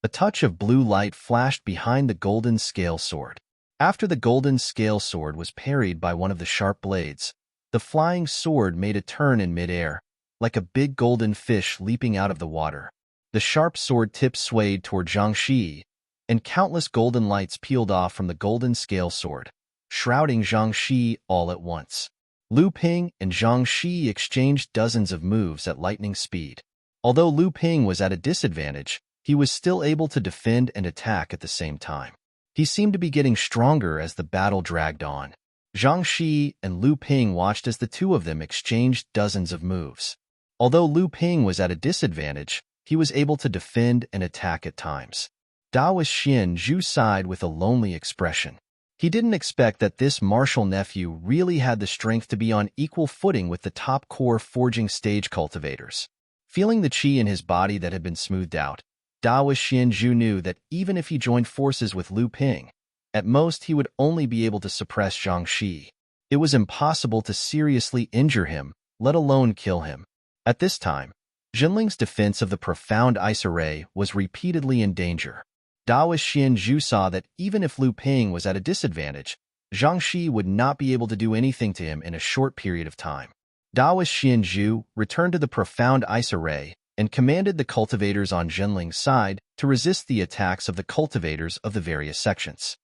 A touch of blue light flashed behind the golden scale sword. After the golden scale sword was parried by one of the sharp blades, the flying sword made a turn in midair, like a big golden fish leaping out of the water. The sharp sword tip swayed toward Zhang Shi, and countless golden lights peeled off from the golden scale sword, shrouding Zhang Shi all at once. Lu Ping and Zhang Shi exchanged dozens of moves at lightning speed. Although Lu Ping was at a disadvantage, he was still able to defend and attack at the same time. He seemed to be getting stronger as the battle dragged on. Zhang Shi and Lu Ping watched as the two of them exchanged dozens of moves. Although Lu Ping was at a disadvantage, he was able to defend and attack at times. Daoist Xian Zhu sighed with a lonely expression. He didn't expect that this martial nephew really had the strength to be on equal footing with the top core forging stage cultivators. Feeling the qi in his body that had been smoothed out, Daoist Xian Zhu knew that even if he joined forces with Lu Ping, at most he would only be able to suppress Zhang Shi. It was impossible to seriously injure him, let alone kill him. At this time, Jinling's defense of the profound ice array was repeatedly in danger. Daoist Xian Zhu saw that even if Lu Ping was at a disadvantage, Zhang Shi would not be able to do anything to him in a short period of time. Daoist Xian Zhu returned to the profound ice array and commanded the cultivators on Jinling's side to resist the attacks of the cultivators of the various sections.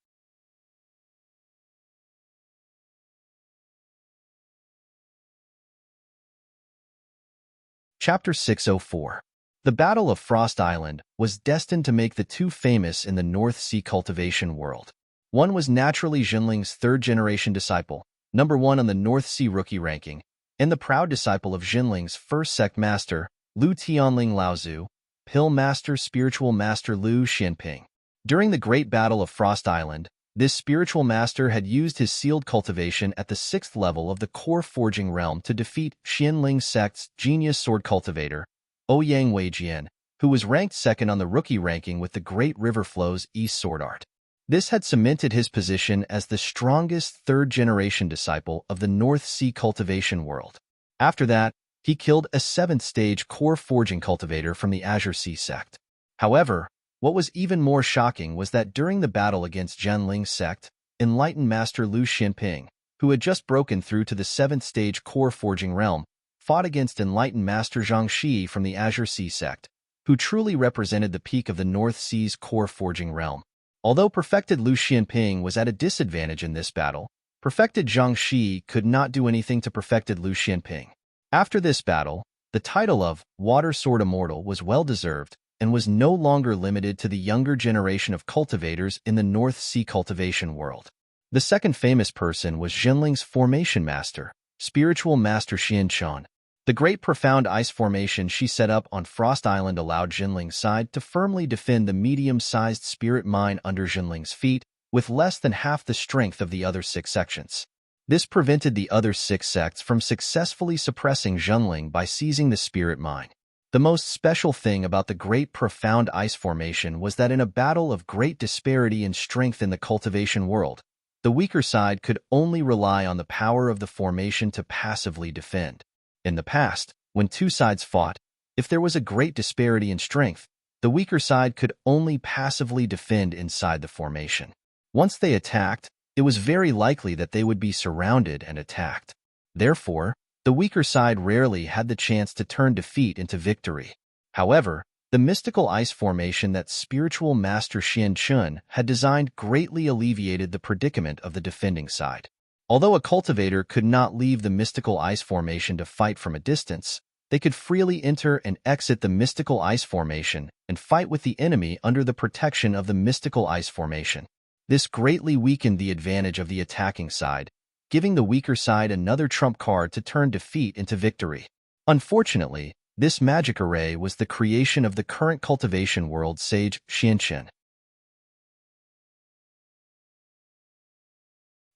Chapter 604. The Battle of Frost Island was destined to make the two famous in the North Sea cultivation world. One was naturally Jinling's third-generation disciple, number 1 on the North Sea rookie ranking, and the proud disciple of Jinling's first sect master, Lu Tianling Laozu, Pill Master Spiritual Master Lu Xianping. During the Great Battle of Frost Island, this spiritual master had used his sealed cultivation at the 6th level of the core forging realm to defeat Xianling sect's genius sword cultivator, Ouyang Weijian, who was ranked second on the rookie ranking with the Great River Flow's East Sword Art. This had cemented his position as the strongest third-generation disciple of the North Sea cultivation world. After that, he killed a 7th-stage core forging cultivator from the Azure Sea sect. However, what was even more shocking was that during the battle against Jinling's sect, enlightened master Lu Xinping, who had just broken through to the 7th stage core forging realm, fought against enlightened master Zhang Shi from the Azure Sea sect, who truly represented the peak of the North Sea's core forging realm. Although perfected Lu Xinping was at a disadvantage in this battle, perfected Zhang Shi could not do anything to perfected Lu Xinping. After this battle, the title of Water Sword Immortal was well-deserved and was no longer limited to the younger generation of cultivators in the North Sea cultivation world. The second famous person was Jinling's formation master, spiritual master Xianquan. The great profound ice formation she set up on Frost Island allowed Jinling's side to firmly defend the medium-sized spirit mine under Jinling's feet, with less than half the strength of the other 6 sections. This prevented the other 6 sects from successfully suppressing Jinling by seizing the spirit mine. The most special thing about the great profound ice formation was that in a battle of great disparity in strength in the cultivation world, the weaker side could only rely on the power of the formation to passively defend. In the past, when 2 sides fought, if there was a great disparity in strength, the weaker side could only passively defend inside the formation. Once they attacked, it was very likely that they would be surrounded and attacked. Therefore, the weaker side rarely had the chance to turn defeat into victory. However, the mystical ice formation that spiritual master Xianquan had designed greatly alleviated the predicament of the defending side. Although a cultivator could not leave the mystical ice formation to fight from a distance, they could freely enter and exit the mystical ice formation and fight with the enemy under the protection of the mystical ice formation. This greatly weakened the advantage of the attacking side, giving the weaker side another trump card to turn defeat into victory. Unfortunately, this magic array was the creation of the current cultivation world sage Xianquan.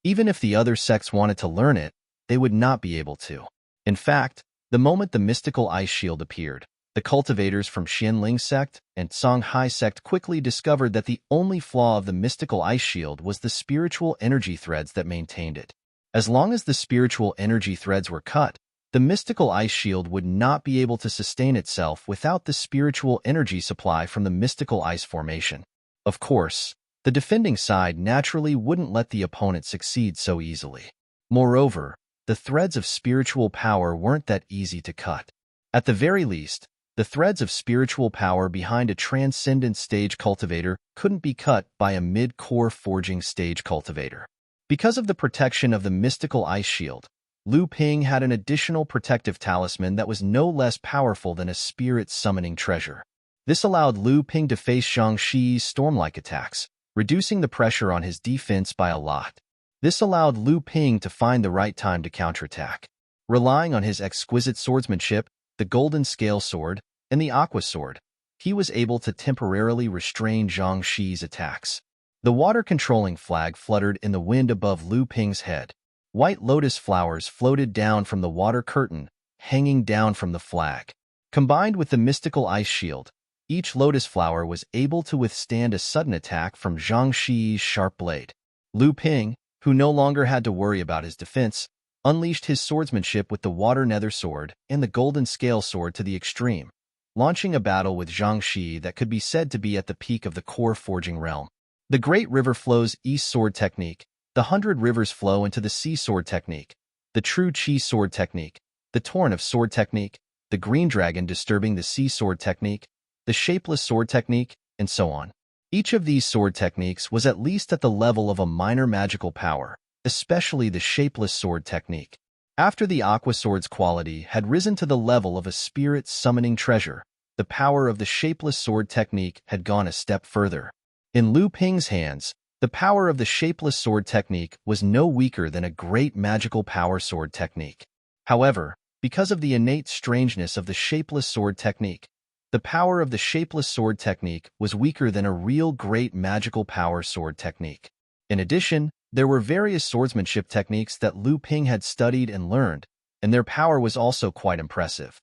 Even if the other sects wanted to learn it, they would not be able to. In fact, the moment the mystical ice shield appeared, the cultivators from Xianling sect and Songhai sect quickly discovered that the only flaw of the mystical ice shield was the spiritual energy threads that maintained it. As long as the spiritual energy threads were cut, the mystical ice shield would not be able to sustain itself without the spiritual energy supply from the mystical ice formation. Of course, the defending side naturally wouldn't let the opponent succeed so easily. Moreover, the threads of spiritual power weren't that easy to cut. At the very least, the threads of spiritual power behind a transcendent stage cultivator couldn't be cut by a mid-core forging stage cultivator. Because of the protection of the mystical ice shield, Lu Ping had an additional protective talisman that was no less powerful than a spirit summoning treasure. This allowed Lu Ping to face Zhang Shi's storm-like attacks, reducing the pressure on his defense by a lot. This allowed Lu Ping to find the right time to counterattack. Relying on his exquisite swordsmanship, the golden scale sword, and the aqua sword, he was able to temporarily restrain Zhang Shi's attacks. The water-controlling flag fluttered in the wind above Lu Ping's head. White lotus flowers floated down from the water curtain, hanging down from the flag. Combined with the mystical ice shield, each lotus flower was able to withstand a sudden attack from Zhang Shi's sharp blade. Lu Ping, who no longer had to worry about his defense, unleashed his swordsmanship with the water nether sword and the golden scale sword to the extreme, launching a battle with Zhang Shi that could be said to be at the peak of the core forging realm. The Great River Flow's East Sword Technique, the 100 Rivers Flow into the Sea Sword Technique, the True Chi Sword Technique, the Torn of Sword Technique, the Green Dragon Disturbing the Sea Sword Technique, the Shapeless Sword Technique, and so on. Each of these sword techniques was at least at the level of a minor magical power, especially the Shapeless Sword Technique. After the Aqua Sword's quality had risen to the level of a spirit summoning treasure, the power of the Shapeless Sword Technique had gone a step further. In Lu Ping's hands, the power of the Shapeless Sword Technique was no weaker than a great magical power sword technique. However, because of the innate strangeness of the Shapeless Sword Technique, the power of the Shapeless Sword Technique was weaker than a real great magical power sword technique. In addition, there were various swordsmanship techniques that Lu Ping had studied and learned, and their power was also quite impressive.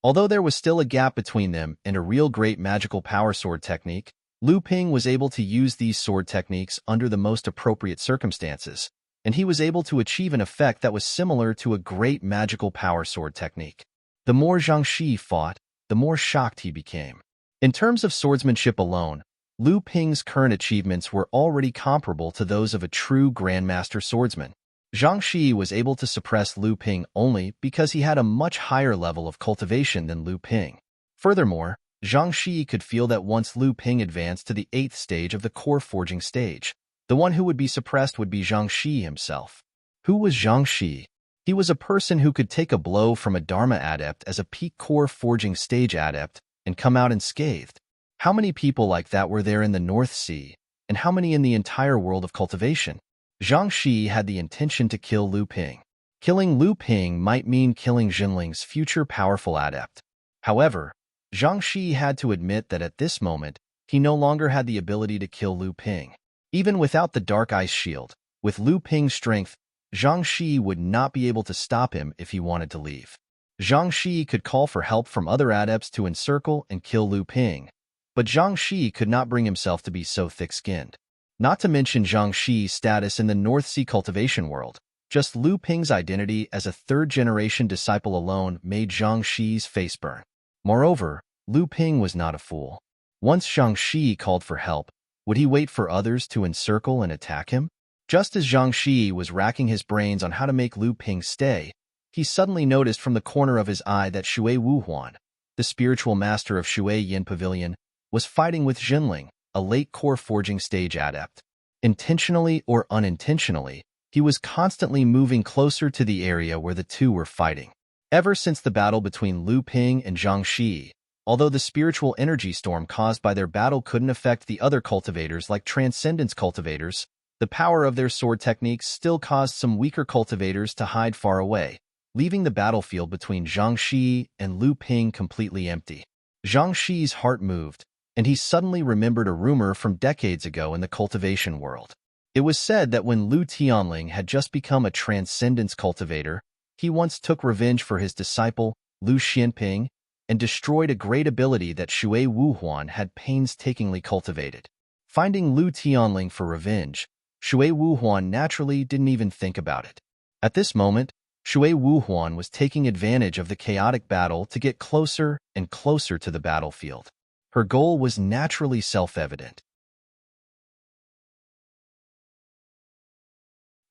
Although there was still a gap between them and a real great magical power sword technique, Lu Ping was able to use these sword techniques under the most appropriate circumstances, and he was able to achieve an effect that was similar to a great magical power sword technique. The more Zhang Shi fought, the more shocked he became. In terms of swordsmanship alone, Lu Ping's current achievements were already comparable to those of a true Grandmaster swordsman. Zhang Shi was able to suppress Lu Ping only because he had a much higher level of cultivation than Lu Ping. Furthermore, Zhang Shi could feel that once Lu Ping advanced to the 8th stage of the core forging stage, the one who would be suppressed would be Zhang Shi himself. Who was Zhang Shi? He was a person who could take a blow from a Dharma adept as a peak core forging stage adept and come out unscathed. How many people like that were there in the North Sea, and how many in the entire world of cultivation? Zhang Shi had the intention to kill Lu Ping. Killing Lu Ping might mean killing Jinling's future powerful adept. However, Zhang Shi had to admit that at this moment, he no longer had the ability to kill Lu Ping. Even without the Dark Ice Shield, with Lu Ping's strength, Zhang Shi would not be able to stop him if he wanted to leave. Zhang Shi could call for help from other adepts to encircle and kill Lu Ping, but Zhang Shi could not bring himself to be so thick-skinned. Not to mention Zhang Shi's status in the North Sea cultivation world. Just Lu Ping's identity as a third-generation disciple alone made Zhang Shi's face burn. Moreover, Lu Ping was not a fool. Once Zhang Shi called for help, would he wait for others to encircle and attack him? Just as Zhang Shi was racking his brains on how to make Lu Ping stay, he suddenly noticed from the corner of his eye that Shui Wuhuan, the spiritual master of Shui Yin Pavilion, was fighting with Jinling, a late core forging stage adept. Intentionally or unintentionally, he was constantly moving closer to the area where the two were fighting. Ever since the battle between Lu Ping and Zhang Shi, although the spiritual energy storm caused by their battle couldn't affect the other cultivators like Transcendence cultivators, the power of their sword techniques still caused some weaker cultivators to hide far away, leaving the battlefield between Zhang Shi and Lu Ping completely empty. Zhang Shi's heart moved, and he suddenly remembered a rumor from decades ago in the cultivation world. It was said that when Lu Tianling had just become a Transcendence cultivator, he once took revenge for his disciple, Lu Xianping, and destroyed a great ability that Shui Wuhuan had painstakingly cultivated. Finding Lu Tianling for revenge, Shui Wuhuan naturally didn't even think about it. At this moment, Shui Wuhuan was taking advantage of the chaotic battle to get closer and closer to the battlefield. Her goal was naturally self-evident.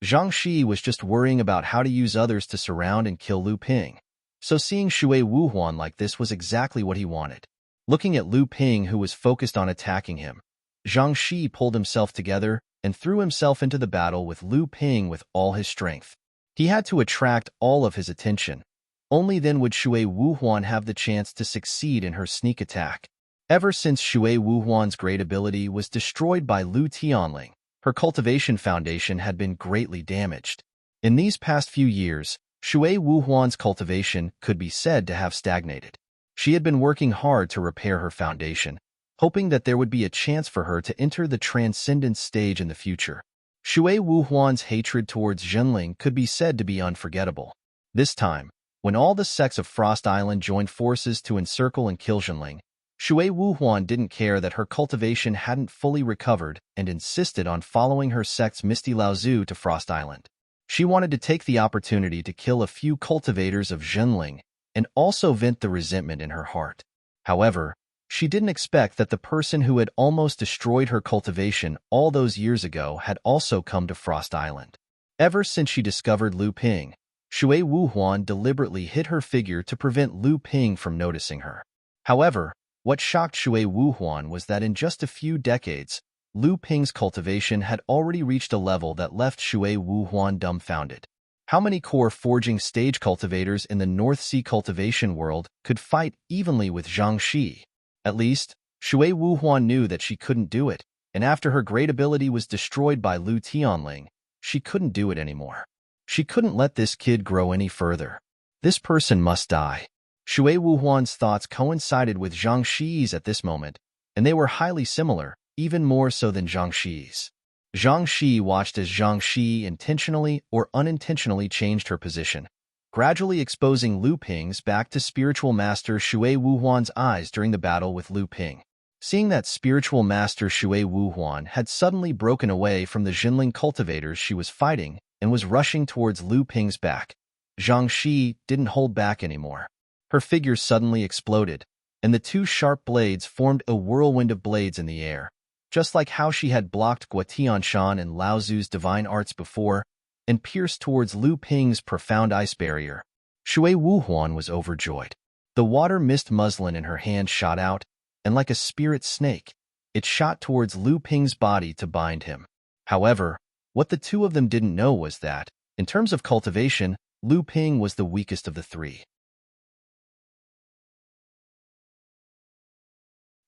Zhang Shi was just worrying about how to use others to surround and kill Lu Ping. So seeing Shui Wuhuan like this was exactly what he wanted. Looking at Lu Ping, who was focused on attacking him, Zhang Shi pulled himself together and threw himself into the battle with Lu Ping with all his strength. He had to attract all of his attention. Only then would Shui Wuhuan have the chance to succeed in her sneak attack. Ever since Shui Wuhuan's great ability was destroyed by Lu Tianling, her cultivation foundation had been greatly damaged. In these past few years, Shui Wuhuan's cultivation could be said to have stagnated. She had been working hard to repair her foundation, hoping that there would be a chance for her to enter the Transcendence stage in the future. Shui Wuhuan's hatred towards Jinling could be said to be unforgettable. This time, when all the sects of Frost Island joined forces to encircle and kill Jinling, Shui Wuhuan didn't care that her cultivation hadn't fully recovered and insisted on following her sect's Misty Laozu to Frost Island. She wanted to take the opportunity to kill a few cultivators of Jinling and also vent the resentment in her heart. However, she didn't expect that the person who had almost destroyed her cultivation all those years ago had also come to Frost Island. Ever since she discovered Lu Ping, Shui Wuhuan deliberately hid her figure to prevent Lu Ping from noticing her. However, what shocked Shui Wuhuan was that in just a few decades, Lu Ping's cultivation had already reached a level that left Shui Wuhuan dumbfounded. How many core forging stage cultivators in the North Sea cultivation world could fight evenly with Zhang Shi? At least, Shui Wuhuan knew that she couldn't do it, and after her great ability was destroyed by Lu Tianling, she couldn't do it anymore. She couldn't let this kid grow any further. This person must die. Shui Wuhuan's thoughts coincided with Zhang Shi's at this moment, and they were highly similar, even more so than Zhang Shi's. Zhang Shi watched as Zhang Shi intentionally or unintentionally changed her position, gradually exposing Lu Ping's back to spiritual master Shui Wuhuan's eyes during the battle with Lu Ping. Seeing that spiritual master Shui Wuhuan had suddenly broken away from the Jinling cultivators she was fighting and was rushing towards Lu Ping's back, Zhang Shi didn't hold back anymore. Her figure suddenly exploded, and the two sharp blades formed a whirlwind of blades in the air. just like how she had blocked Guotianshan and Lao Tzu's divine arts before, and pierced towards Lu Ping's profound ice barrier. Shui Wuhuan was overjoyed. The water mist muslin in her hand shot out, and like a spirit snake, it shot towards Lu Ping's body to bind him. However, what the two of them didn't know was that, in terms of cultivation, Lu Ping was the weakest of the three.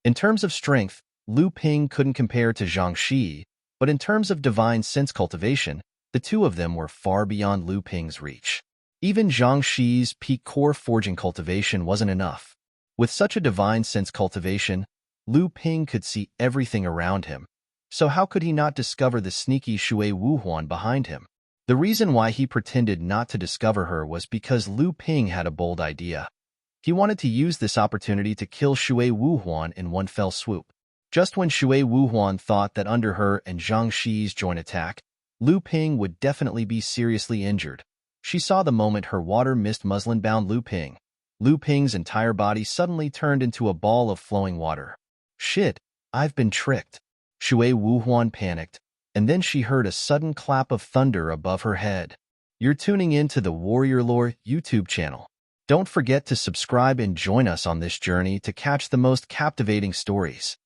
In terms of strength, Lu Ping couldn't compare to Zhang Shi, but in terms of divine sense cultivation, the two of them were far beyond Lu Ping's reach. Even Zhang Shi's peak core forging cultivation wasn't enough. With such a divine sense cultivation, Lu Ping could see everything around him. So how could he not discover the sneaky Shui Wuhuan behind him? The reason why he pretended not to discover her was because Lu Ping had a bold idea. He wanted to use this opportunity to kill Shui Wuhuan in one fell swoop. Just when Shui Wuhuan thought that under her and Zhang Shi's joint attack, Lu Ping would definitely be seriously injured, she saw the moment her water mist muslin bound Lu Ping. Lu Ping's entire body suddenly turned into a ball of flowing water. Shit, I've been tricked. Shui Wuhuan panicked, and then she heard a sudden clap of thunder above her head. You're tuning in to the Warrior Lore YouTube channel. Don't forget to subscribe and join us on this journey to catch the most captivating stories.